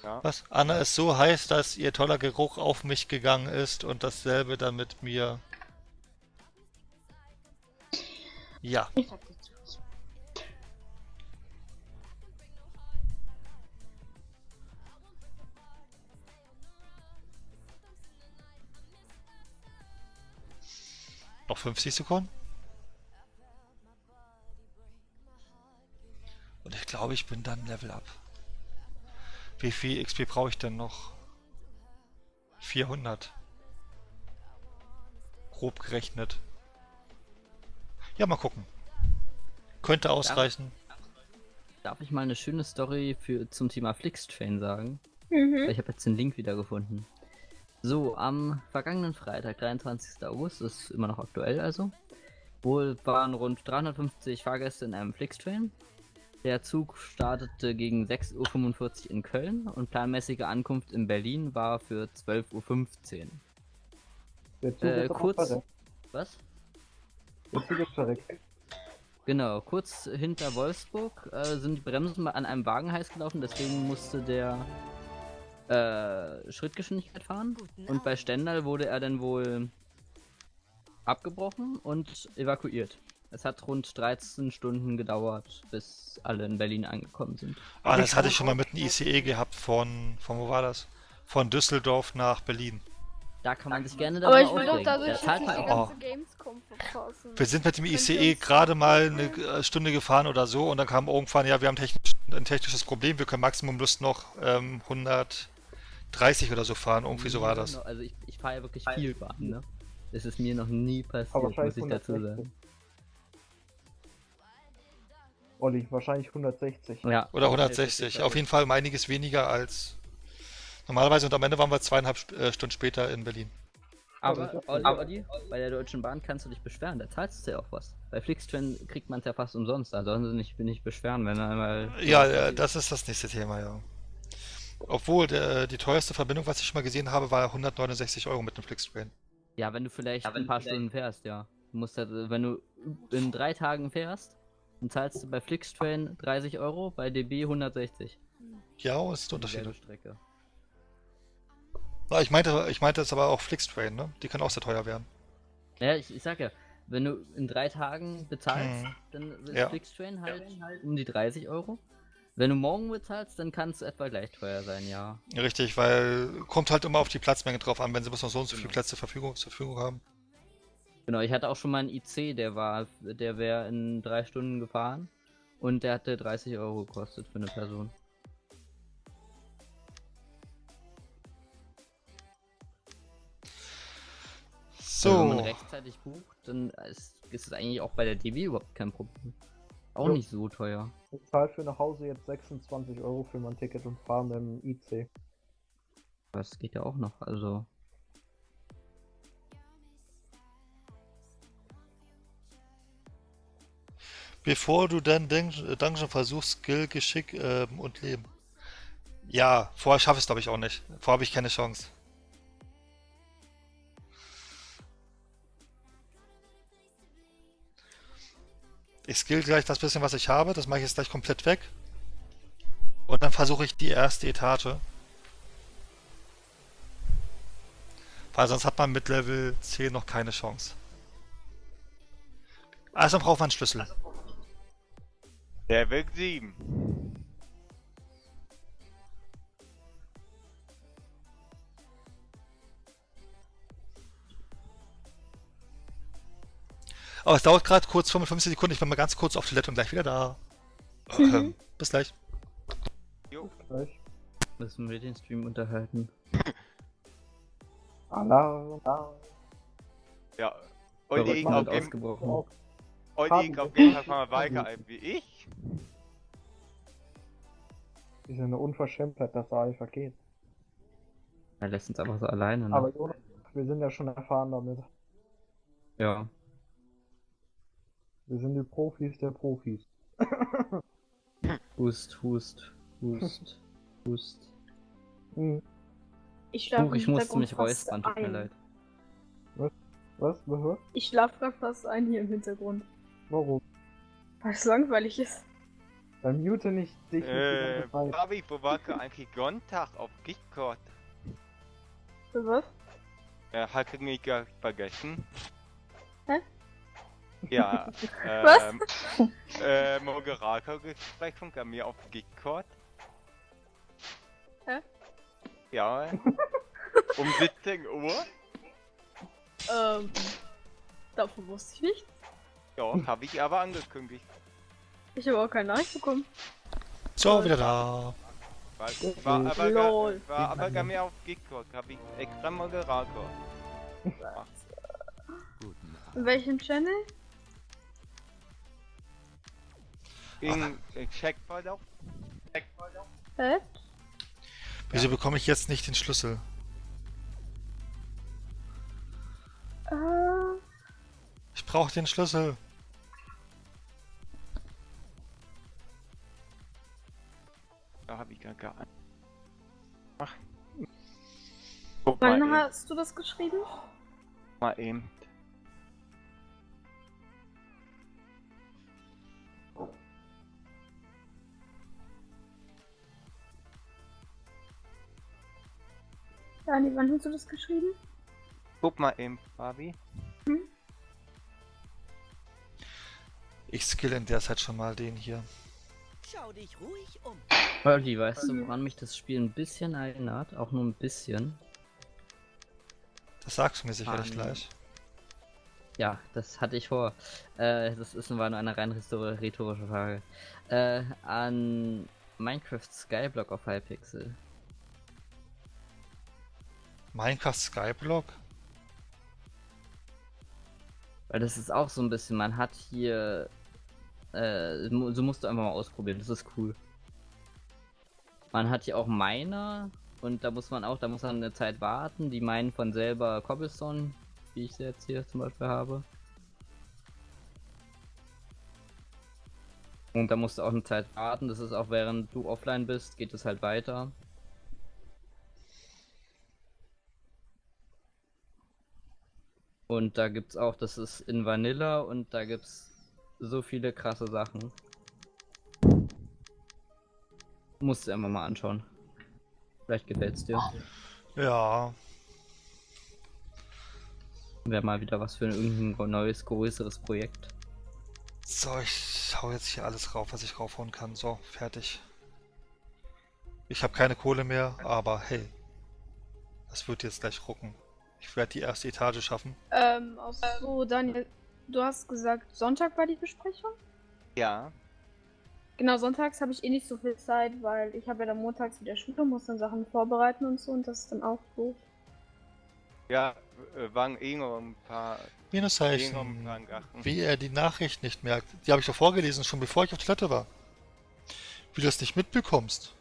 [SPEAKER 8] Ja.
[SPEAKER 1] Was? Anna ist so heiß, dass ihr toller Geruch auf mich gegangen ist und dasselbe dann mit mir. Ja.
[SPEAKER 9] Ich sag dazu.
[SPEAKER 1] Noch 50 Sekunden. Und ich glaube, ich bin dann Level Up. Wie viel XP brauche ich denn noch? 400. Grob gerechnet. Ja, mal gucken. Könnte ausreichen.
[SPEAKER 3] Darf ich mal eine schöne Story zum Thema Flixtrain sagen?
[SPEAKER 6] Mhm.
[SPEAKER 3] Ich habe jetzt den Link wieder gefunden. So, am vergangenen Freitag, 23. August, ist immer noch aktuell also, waren rund 350 Fahrgäste in einem Flixtrain. Der Zug startete gegen 6:45 Uhr in Köln und planmäßige Ankunft in Berlin war für 12:15 Uhr.
[SPEAKER 2] Der Zug ist aber
[SPEAKER 3] Kurz...
[SPEAKER 2] verreckt.
[SPEAKER 3] Was?
[SPEAKER 2] Der Zug ist verreckt.
[SPEAKER 3] Genau, kurz hinter Wolfsburg sind die Bremsen mal an einem Wagen heiß gelaufen, deswegen musste der Schrittgeschwindigkeit fahren. Und bei Stendal wurde er dann wohl abgebrochen und evakuiert. Es hat rund 13 Stunden gedauert, bis alle in Berlin angekommen sind.
[SPEAKER 1] Ah, das hatte ich schon mal mit einem ICE gehabt von wo war das? Von Düsseldorf nach Berlin.
[SPEAKER 3] Da kann man sich gerne
[SPEAKER 6] Aber
[SPEAKER 3] darüber
[SPEAKER 6] ich will doch
[SPEAKER 3] aufregen.
[SPEAKER 6] dadurch
[SPEAKER 3] Der
[SPEAKER 6] jetzt
[SPEAKER 3] zahlt
[SPEAKER 6] nicht die
[SPEAKER 3] man
[SPEAKER 1] Oh.
[SPEAKER 3] auch.
[SPEAKER 6] ganze Gamescom verpassen.
[SPEAKER 1] Wir sind mit dem
[SPEAKER 6] Könnt ihr
[SPEAKER 1] ICE
[SPEAKER 6] uns
[SPEAKER 1] gerade mal
[SPEAKER 6] sagen?
[SPEAKER 1] eine Stunde gefahren oder so und dann kam irgendwann, ja, wir haben ein technisches Problem, wir können Maximum bloß noch 130 oder so fahren, irgendwie so war das.
[SPEAKER 3] Also ich fahre ja wirklich viel Bahn, ne? Das ist mir noch nie
[SPEAKER 2] Aber
[SPEAKER 3] passiert, muss
[SPEAKER 2] wahrscheinlich
[SPEAKER 3] ich dazu
[SPEAKER 2] 160.
[SPEAKER 3] sagen.
[SPEAKER 2] Olli, wahrscheinlich 160.
[SPEAKER 3] Ja,
[SPEAKER 1] Oder 160. Auf jeden Fall um einiges weniger als normalerweise und am Ende waren wir 2,5 Stunden später in Berlin.
[SPEAKER 3] Aber, Olli, bei der Deutschen Bahn kannst du dich beschweren, da zahlst du ja auch was. Bei Flixtrain kriegt man es ja fast umsonst, da sollen sie nicht beschweren, wenn er einmal...
[SPEAKER 1] Ja, das ist das nächste Thema, ja. Obwohl, die teuerste Verbindung, was ich schon mal gesehen habe, war 169 Euro mit dem Flixtrain.
[SPEAKER 3] Ja, wenn du vielleicht ein paar Stunden fährst, ja. Du musst halt, wenn du in 3 Tagen fährst, dann zahlst du bei Flixtrain 30 Euro, bei DB 160.
[SPEAKER 1] Ja, das ist der
[SPEAKER 3] Dieselbe
[SPEAKER 1] Unterschied.
[SPEAKER 3] Strecke.
[SPEAKER 1] Ah, ich meinte jetzt aber auch Flixtrain, ne? Die können auch sehr teuer werden.
[SPEAKER 3] Ja, ich sag ja, wenn du in 3 Tagen bezahlst,
[SPEAKER 1] Mhm.
[SPEAKER 3] dann ist
[SPEAKER 1] Ja.
[SPEAKER 3] Flixtrain halt um die 30 Euro. Wenn du morgen bezahlst, dann kann es etwa gleich teuer sein, ja.
[SPEAKER 1] Richtig, weil kommt halt immer auf die Platzmenge drauf an, wenn sie bloß noch so und so viele Plätze zur Verfügung haben.
[SPEAKER 3] Genau, ich hatte auch schon mal einen IC, der wäre in 3 Stunden gefahren und der hatte 30 Euro gekostet für eine Person. Also wenn man
[SPEAKER 1] So,
[SPEAKER 3] rechtzeitig bucht, dann ist es eigentlich auch bei der DB überhaupt kein Problem. Auch
[SPEAKER 2] Jo.
[SPEAKER 3] nicht so teuer.
[SPEAKER 2] Ich zahle für nach Hause jetzt 26 Euro für mein Ticket und fahre mit dem IC.
[SPEAKER 3] Das geht ja auch noch, also.
[SPEAKER 1] bevor du dann Dungeon versuchst, Skill, Geschick und Leben. Ja, vorher schaffe ich es glaube ich auch nicht. Vorher habe ich keine Chance. Ich skill gleich das bisschen, was ich habe. Das mache ich jetzt gleich komplett weg. Und dann versuche ich die erste Etage. Weil sonst hat man mit Level 10 noch keine Chance. Also braucht man einen Schlüssel.
[SPEAKER 8] Level 7.
[SPEAKER 1] Aber es dauert gerade kurz 55 Sekunden. Ich bin mal ganz kurz auf Toilette und gleich wieder da. Bis gleich.
[SPEAKER 8] Jo.
[SPEAKER 2] Gleich.
[SPEAKER 3] Müssen wir den Stream unterhalten.
[SPEAKER 2] Alarm.
[SPEAKER 8] Ja.
[SPEAKER 3] Verrückt,
[SPEAKER 8] Und ich
[SPEAKER 3] man
[SPEAKER 8] auf
[SPEAKER 3] hat
[SPEAKER 8] Game,
[SPEAKER 3] ausgebrochen.
[SPEAKER 8] und ich auf jeden Fall mal weiter wie ich.
[SPEAKER 2] Das ist ja eine Unverschämtheit, dass da einfach geht.
[SPEAKER 3] Er lässt uns einfach so alleine, ne?
[SPEAKER 2] Aber Jonas, wir sind ja schon erfahren damit.
[SPEAKER 3] Ja.
[SPEAKER 2] Wir sind die Profis der Profis.
[SPEAKER 3] Hust, hust, hust, hust.
[SPEAKER 2] Hm.
[SPEAKER 6] Ich schlafe
[SPEAKER 3] Ich musste mich räuspern, tut mir leid.
[SPEAKER 2] Was? Was?
[SPEAKER 6] Ich schlafe gerade fast ein hier im Hintergrund.
[SPEAKER 2] Warum?
[SPEAKER 6] Weil es langweilig ist.
[SPEAKER 2] Dann mute nicht dich nicht die ganze Zeit.
[SPEAKER 8] Fabi, wo warst du eigentlich Sonntag auf Discord?
[SPEAKER 6] Für was?
[SPEAKER 8] Hat ich mich gar vergessen.
[SPEAKER 6] Hä?
[SPEAKER 8] Ja,
[SPEAKER 6] Was?
[SPEAKER 8] Moderatorgesprächung bei mir auf Discord.
[SPEAKER 6] Hä?
[SPEAKER 8] Ja. Um 17 Uhr.
[SPEAKER 6] Davon wusste ich nicht.
[SPEAKER 8] Ja, habe ich aber angekündigt.
[SPEAKER 6] Ich habe auch keine Nachricht bekommen.
[SPEAKER 1] So, wieder da.
[SPEAKER 8] War aber gar mehr auf Discord. Habe ich extra Moderator.
[SPEAKER 7] Guten Abend.
[SPEAKER 6] In welchem Channel?
[SPEAKER 8] In Checkpoint auch.
[SPEAKER 6] Hä?
[SPEAKER 1] Wieso bekomme ich jetzt nicht den Schlüssel? Ich brauche den Schlüssel.
[SPEAKER 8] Da habe ich gar nicht. Ach.
[SPEAKER 6] Wann hast du das geschrieben?
[SPEAKER 8] Mal eben.
[SPEAKER 6] Dani, wann hast du das geschrieben?
[SPEAKER 8] Guck mal eben, Fabi.
[SPEAKER 1] Ich skill in der Zeit schon mal den hier.
[SPEAKER 4] Schau dich ruhig um.
[SPEAKER 3] Olli, weißt du, woran mich das Spiel ein bisschen erinnert? Auch nur ein bisschen.
[SPEAKER 1] Das sagst du mir sicherlich
[SPEAKER 3] An-
[SPEAKER 1] gleich.
[SPEAKER 3] Ja, das hatte ich vor. War nur eine rein rhetorische Frage. An Minecraft Skyblock auf Hypixel.
[SPEAKER 1] Minecraft Skyblock?
[SPEAKER 3] Weil das ist auch so ein bisschen, man hat hier. So musst du einfach mal ausprobieren, das ist cool. Man hat hier auch Miner und da muss man eine Zeit warten. Die meinen von selber Cobblestone, wie ich sie jetzt hier zum Beispiel habe. Und da musst du auch eine Zeit warten, das ist auch während du offline bist, geht es halt weiter. Und da gibt's auch, das ist in Vanilla und da gibt's so viele krasse Sachen. Musst du einfach mal anschauen. Vielleicht gefällt's dir.
[SPEAKER 1] Ja.
[SPEAKER 3] Wäre mal wieder was für irgendein neues, größeres Projekt.
[SPEAKER 1] So, ich hau jetzt hier alles rauf, was ich raufhauen kann. So, fertig. Ich habe keine Kohle mehr, aber hey. Das wird jetzt gleich rucken. Ich werde die erste Etage schaffen.
[SPEAKER 6] Ach so, Daniel, du hast gesagt, Sonntag war die Besprechung?
[SPEAKER 8] Ja.
[SPEAKER 6] Genau, sonntags habe ich eh nicht so viel Zeit, weil ich habe ja dann montags wieder Schule, muss dann Sachen vorbereiten und so und das ist dann auch doof.
[SPEAKER 8] Ja, waren eh noch ein paar.
[SPEAKER 1] Minuszeichen. Wie er die Nachricht nicht merkt. Die habe ich doch vorgelesen, schon bevor ich auf Toilette war. Wie du das nicht mitbekommst.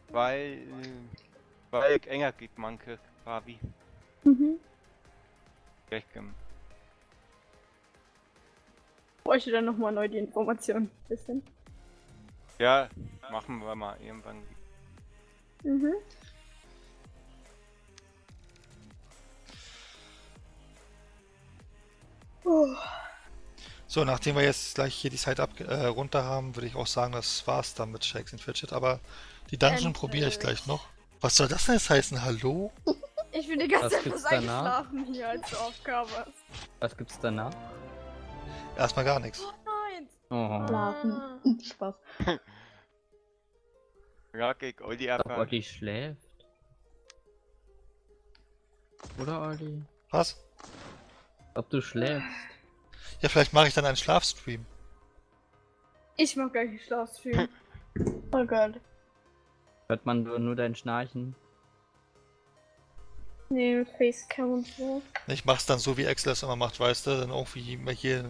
[SPEAKER 8] Weil ich enger geht manche, Fabi.
[SPEAKER 6] Mhm. Bräuchte dann nochmal neu die Informationen. Bisschen.
[SPEAKER 8] Ja, machen wir mal irgendwann.
[SPEAKER 6] Mhm.
[SPEAKER 1] So, nachdem wir jetzt gleich hier die Zeit runter haben, würde ich auch sagen, das war's dann mit Shakes and Fidget. Aber die Dungeon probiere ich gleich noch. Was soll das denn jetzt heißen? Hallo?
[SPEAKER 6] Ich bin die ganze
[SPEAKER 3] Was
[SPEAKER 6] Zeit
[SPEAKER 3] gibt's
[SPEAKER 6] was
[SPEAKER 3] danach?
[SPEAKER 6] eingeschlafen hier, als du aufkamst.
[SPEAKER 3] Was gibt's danach?
[SPEAKER 1] Erstmal gar nichts.
[SPEAKER 6] Oh nein!
[SPEAKER 3] Oh,
[SPEAKER 9] Schlafen. Spaß.
[SPEAKER 8] Ja, gegen Olli
[SPEAKER 3] ob
[SPEAKER 8] einfach.
[SPEAKER 3] Olli schläft. Oder Olli?
[SPEAKER 1] Was?
[SPEAKER 3] Ob du schläfst?
[SPEAKER 1] Ja, vielleicht mache ich dann einen Schlafstream.
[SPEAKER 6] Ich mach gleich einen Schlafstream.
[SPEAKER 9] Oh Gott.
[SPEAKER 3] Hört man nur dein Schnarchen?
[SPEAKER 6] Nee, mit Facecam und so.
[SPEAKER 1] Ich mach's dann so, wie Excel es immer macht, weißt du? Dann irgendwie mal hier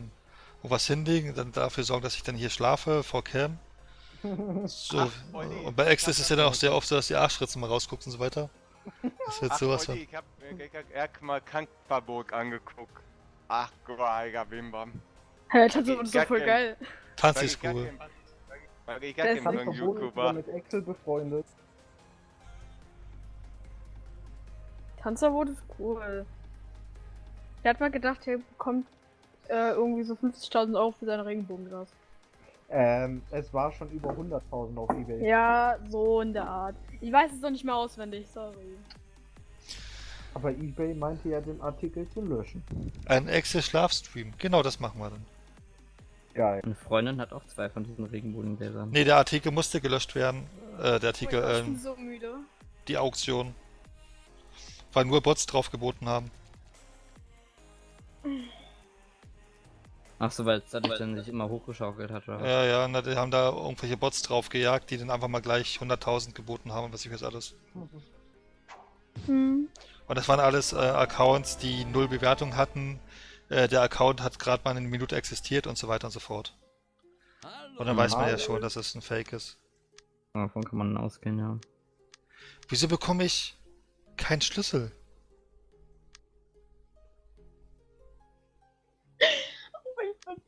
[SPEAKER 1] was hinlegen, dann dafür sorgen, dass ich dann hier schlafe, vor Cam. So.
[SPEAKER 8] Ach, Olli,
[SPEAKER 1] Und bei Excel ist
[SPEAKER 8] ich
[SPEAKER 1] es
[SPEAKER 8] hab
[SPEAKER 1] ja dann
[SPEAKER 8] ja
[SPEAKER 1] auch sehr oft so, dass die Arschritzen mal rausguckt und so weiter. Das wird
[SPEAKER 8] Ach,
[SPEAKER 1] sowas von.
[SPEAKER 8] Olli, ich hab mal Kampfverbot angeguckt. Ach, Greiger Bimbam.
[SPEAKER 6] Hä, das ist so voll geil.
[SPEAKER 1] Tanzhistorie.
[SPEAKER 8] Weil ich
[SPEAKER 6] Das
[SPEAKER 8] gar
[SPEAKER 6] ist
[SPEAKER 8] kein
[SPEAKER 2] Verbot ist
[SPEAKER 8] YouTuber.
[SPEAKER 2] aber mit Excel befreundet.
[SPEAKER 6] Tanzverbot ist cool. Der hat mal gedacht, er bekommt irgendwie so 50.000 Euro für sein Regenbogenglas.
[SPEAKER 2] Es war schon über 100.000 auf eBay.
[SPEAKER 6] Ja, so in der Art. Ich weiß es noch nicht mehr auswendig, sorry.
[SPEAKER 2] Aber eBay meinte ja, den Artikel zu löschen.
[SPEAKER 1] Ein Excel-Schlafstream. Genau, das machen wir dann.
[SPEAKER 2] Geil.
[SPEAKER 3] Eine Freundin hat auch 2 von diesen Regenbogengläsern.
[SPEAKER 1] Nee, der Artikel musste gelöscht werden. Der Artikel,
[SPEAKER 6] Oh, ich bin so müde.
[SPEAKER 1] die Auktion. Weil nur Bots drauf geboten haben.
[SPEAKER 3] Ach so, weil es dann sich immer hochgeschaukelt hat, oder?
[SPEAKER 1] Ja, ja, na, die haben da irgendwelche Bots drauf gejagt, die dann einfach mal gleich 100.000 geboten haben und was ich weiß alles.
[SPEAKER 6] Hm.
[SPEAKER 1] Und das waren alles Accounts, die 0 Bewertung hatten. Der Account hat gerade mal eine Minute existiert und so weiter und so fort. Und dann weiß man ja schon, dass es ein Fake ist.
[SPEAKER 3] Davon kann man ausgehen, ja.
[SPEAKER 1] Wieso bekomme ich keinen Schlüssel?
[SPEAKER 9] Oh mein Gott.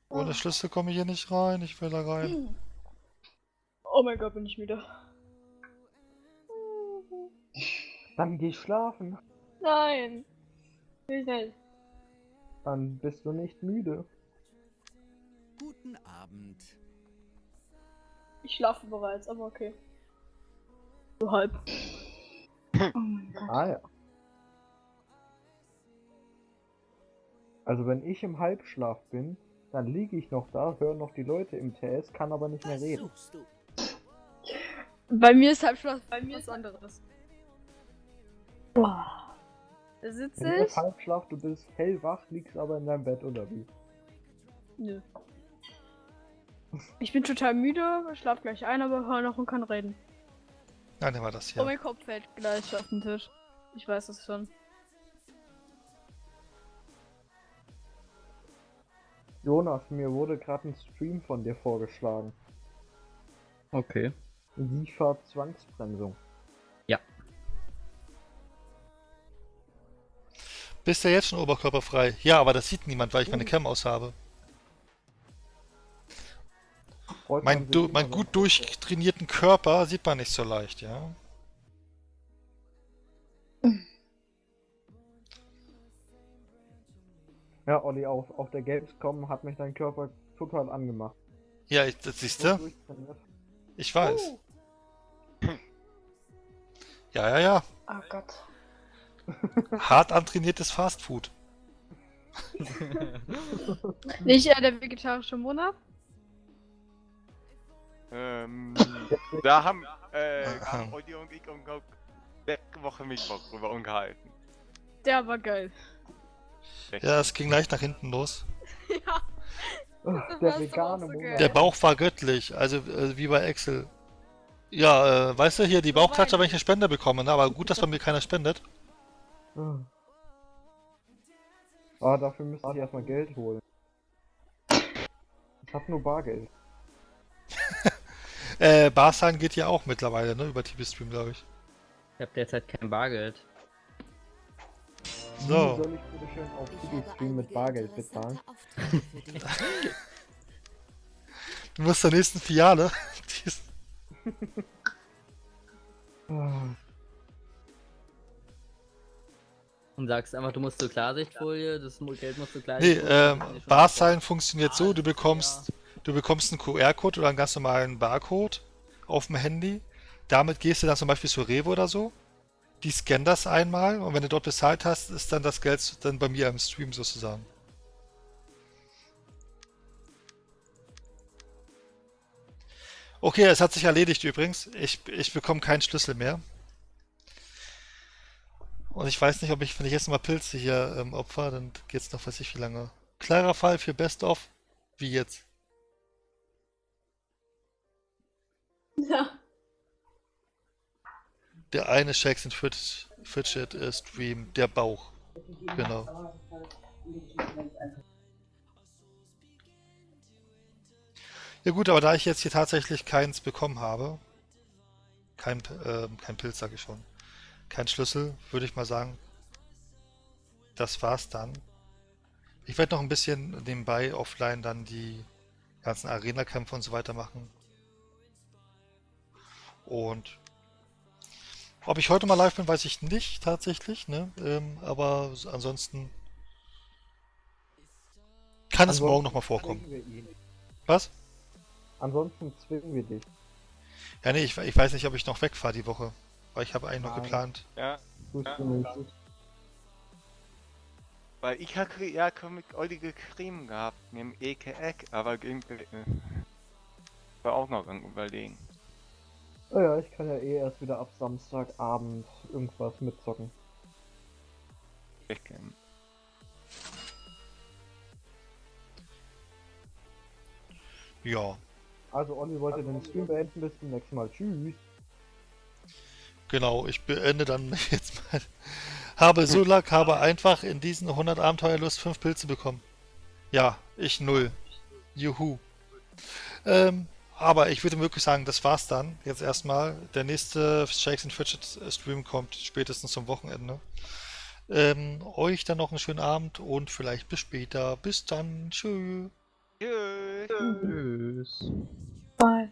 [SPEAKER 1] Ohne Schlüssel komme ich hier nicht rein. Ich will da rein.
[SPEAKER 6] Oh mein Gott, bin ich müde.
[SPEAKER 2] Dann geh schlafen.
[SPEAKER 6] Nein. Will ich nicht.
[SPEAKER 2] Dann bist du nicht müde.
[SPEAKER 7] Guten Abend.
[SPEAKER 6] Ich schlafe bereits, aber okay. So halb.
[SPEAKER 9] Oh mein Gott.
[SPEAKER 2] Ah ja. Also wenn ich im Halbschlaf bin, dann liege ich noch da, höre noch die Leute im TS, kann aber nicht mehr
[SPEAKER 4] Was
[SPEAKER 2] reden.
[SPEAKER 4] suchst du?
[SPEAKER 6] Bei mir ist Halbschlaf, bei mir ist anderes.
[SPEAKER 9] Boah.
[SPEAKER 6] Da sitze
[SPEAKER 2] Wenn du
[SPEAKER 6] ich.
[SPEAKER 2] im Halbschlaf, du bist hellwach, liegst aber in deinem Bett oder wie?
[SPEAKER 6] Nö. Ich bin total müde, schlaf gleich ein, aber höre noch und kann reden.
[SPEAKER 1] Nein, nehmen wir das
[SPEAKER 6] Oh,
[SPEAKER 1] hier.
[SPEAKER 6] mein Kopf fällt gleich auf den Tisch. Ich weiß es schon.
[SPEAKER 2] Jonas, mir wurde gerade ein Stream von dir vorgeschlagen.
[SPEAKER 3] Okay.
[SPEAKER 2] SIFA-Zwangsbremsung.
[SPEAKER 3] Ja.
[SPEAKER 1] Bist du jetzt schon oberkörperfrei? Ja, aber das sieht niemand, weil ich meine Cam aus habe.
[SPEAKER 2] Freut man sich immer,
[SPEAKER 1] Mein
[SPEAKER 2] wenn-
[SPEAKER 1] gut durchtrainierten Körper sieht man nicht so leicht, ja.
[SPEAKER 2] Ja, Olli, auf der Gamescom hat mich dein Körper total angemacht.
[SPEAKER 1] Ja, das siehst
[SPEAKER 2] So
[SPEAKER 1] du?
[SPEAKER 2] durchtrainiert.
[SPEAKER 1] Ich weiß. Ja, ja, ja.
[SPEAKER 9] Oh Gott.
[SPEAKER 1] Hart antrainiertes Fastfood.
[SPEAKER 6] Nicht der vegetarische Monat?
[SPEAKER 8] Da haben Olli und ich uns auch letzte Woche Mittwoch drüber unterhalten.
[SPEAKER 6] Der war geil.
[SPEAKER 1] Ja, es ging leicht nach hinten los.
[SPEAKER 6] Ja.
[SPEAKER 2] Der
[SPEAKER 6] war's
[SPEAKER 2] vegane
[SPEAKER 6] doch auch so
[SPEAKER 2] Monat.
[SPEAKER 1] Der Bauch war göttlich, also wie bei Excel. Ja, weißt du, hier die Bauchklatscher, wenn ich eine Spende bekomme, ne? Aber gut, dass bei mir keiner spendet.
[SPEAKER 2] Ah, dafür müsste ich erstmal Geld holen. Ich hab nur Bargeld.
[SPEAKER 1] Barzahlen geht ja auch mittlerweile, ne? Über TV-Stream, glaube ich.
[SPEAKER 3] Ich habe derzeit kein Bargeld.
[SPEAKER 2] Wie
[SPEAKER 1] So.
[SPEAKER 2] soll ich bitte schön auf TV-Stream mit Bargeld bezahlen?
[SPEAKER 1] Du musst zur nächsten Filiale.
[SPEAKER 2] Ah,
[SPEAKER 3] Und sagst einfach, du musst zur Klarsichtfolie, das Geld musst du
[SPEAKER 1] Nee,
[SPEAKER 3] Klarsichtfolie.
[SPEAKER 1] Barzahlen funktioniert so, du bekommst einen QR-Code oder einen ganz normalen Barcode auf dem Handy. Damit gehst du dann zum Beispiel zu Rewe oder so. Die scannen das einmal und wenn du dort bezahlt hast, ist dann das Geld dann bei mir im Stream sozusagen. Okay, es hat sich erledigt übrigens. Ich bekomme keinen Schlüssel mehr. Und ich weiß nicht, ob ich, wenn ich jetzt mal Pilze hier opfer, dann geht's noch weiß ich wie lange. Klarer Fall für Best of, wie jetzt.
[SPEAKER 9] Ja.
[SPEAKER 1] Der eine Shakes and Fidget Stream, der Bauch. Genau. Ja gut, aber da ich jetzt hier tatsächlich keins bekommen habe, kein Pilz sage ich schon, kein Schlüssel, würde ich mal sagen, das war's dann. Ich werde noch ein bisschen nebenbei offline dann die ganzen Arena-Kämpfe und so weiter machen. Und ob ich heute mal live bin, weiß ich nicht tatsächlich, ne? Aber ansonsten kann es morgen nochmal vorkommen.
[SPEAKER 2] zwingen wir ihn.
[SPEAKER 1] Was?
[SPEAKER 2] Ansonsten zwingen wir dich.
[SPEAKER 1] Ja, nee, ich weiß nicht, ob ich noch wegfahre die Woche. Weil ich habe eigentlich noch
[SPEAKER 2] Nein.
[SPEAKER 1] geplant.
[SPEAKER 8] Ja,
[SPEAKER 2] Tust
[SPEAKER 8] Ja.
[SPEAKER 2] du nicht.
[SPEAKER 8] weil ich hatte ja mit Olli geschrieben gehabt, mit dem EKEck, aber irgendwie war auch noch am Überlegen.
[SPEAKER 2] Ja, ich kann ja eh erst wieder ab Samstagabend irgendwas mitzocken.
[SPEAKER 1] Ja,
[SPEAKER 2] Also Olli wollte den Stream beenden, bis zum nächsten Mal. Tschüss.
[SPEAKER 1] genau, ich beende dann jetzt mal. Habe einfach in diesen 100 Abenteuerlust 5 Pilze bekommen. Ja, ich 0. Juhu. Aber ich würde wirklich sagen, das war's dann. Jetzt erstmal. Der nächste Shakes and Fidget Stream kommt spätestens zum Wochenende. Euch dann noch einen schönen Abend und vielleicht bis später. Bis dann. Tschüss.
[SPEAKER 8] Tschüss.
[SPEAKER 3] Tschüss.
[SPEAKER 6] Bye.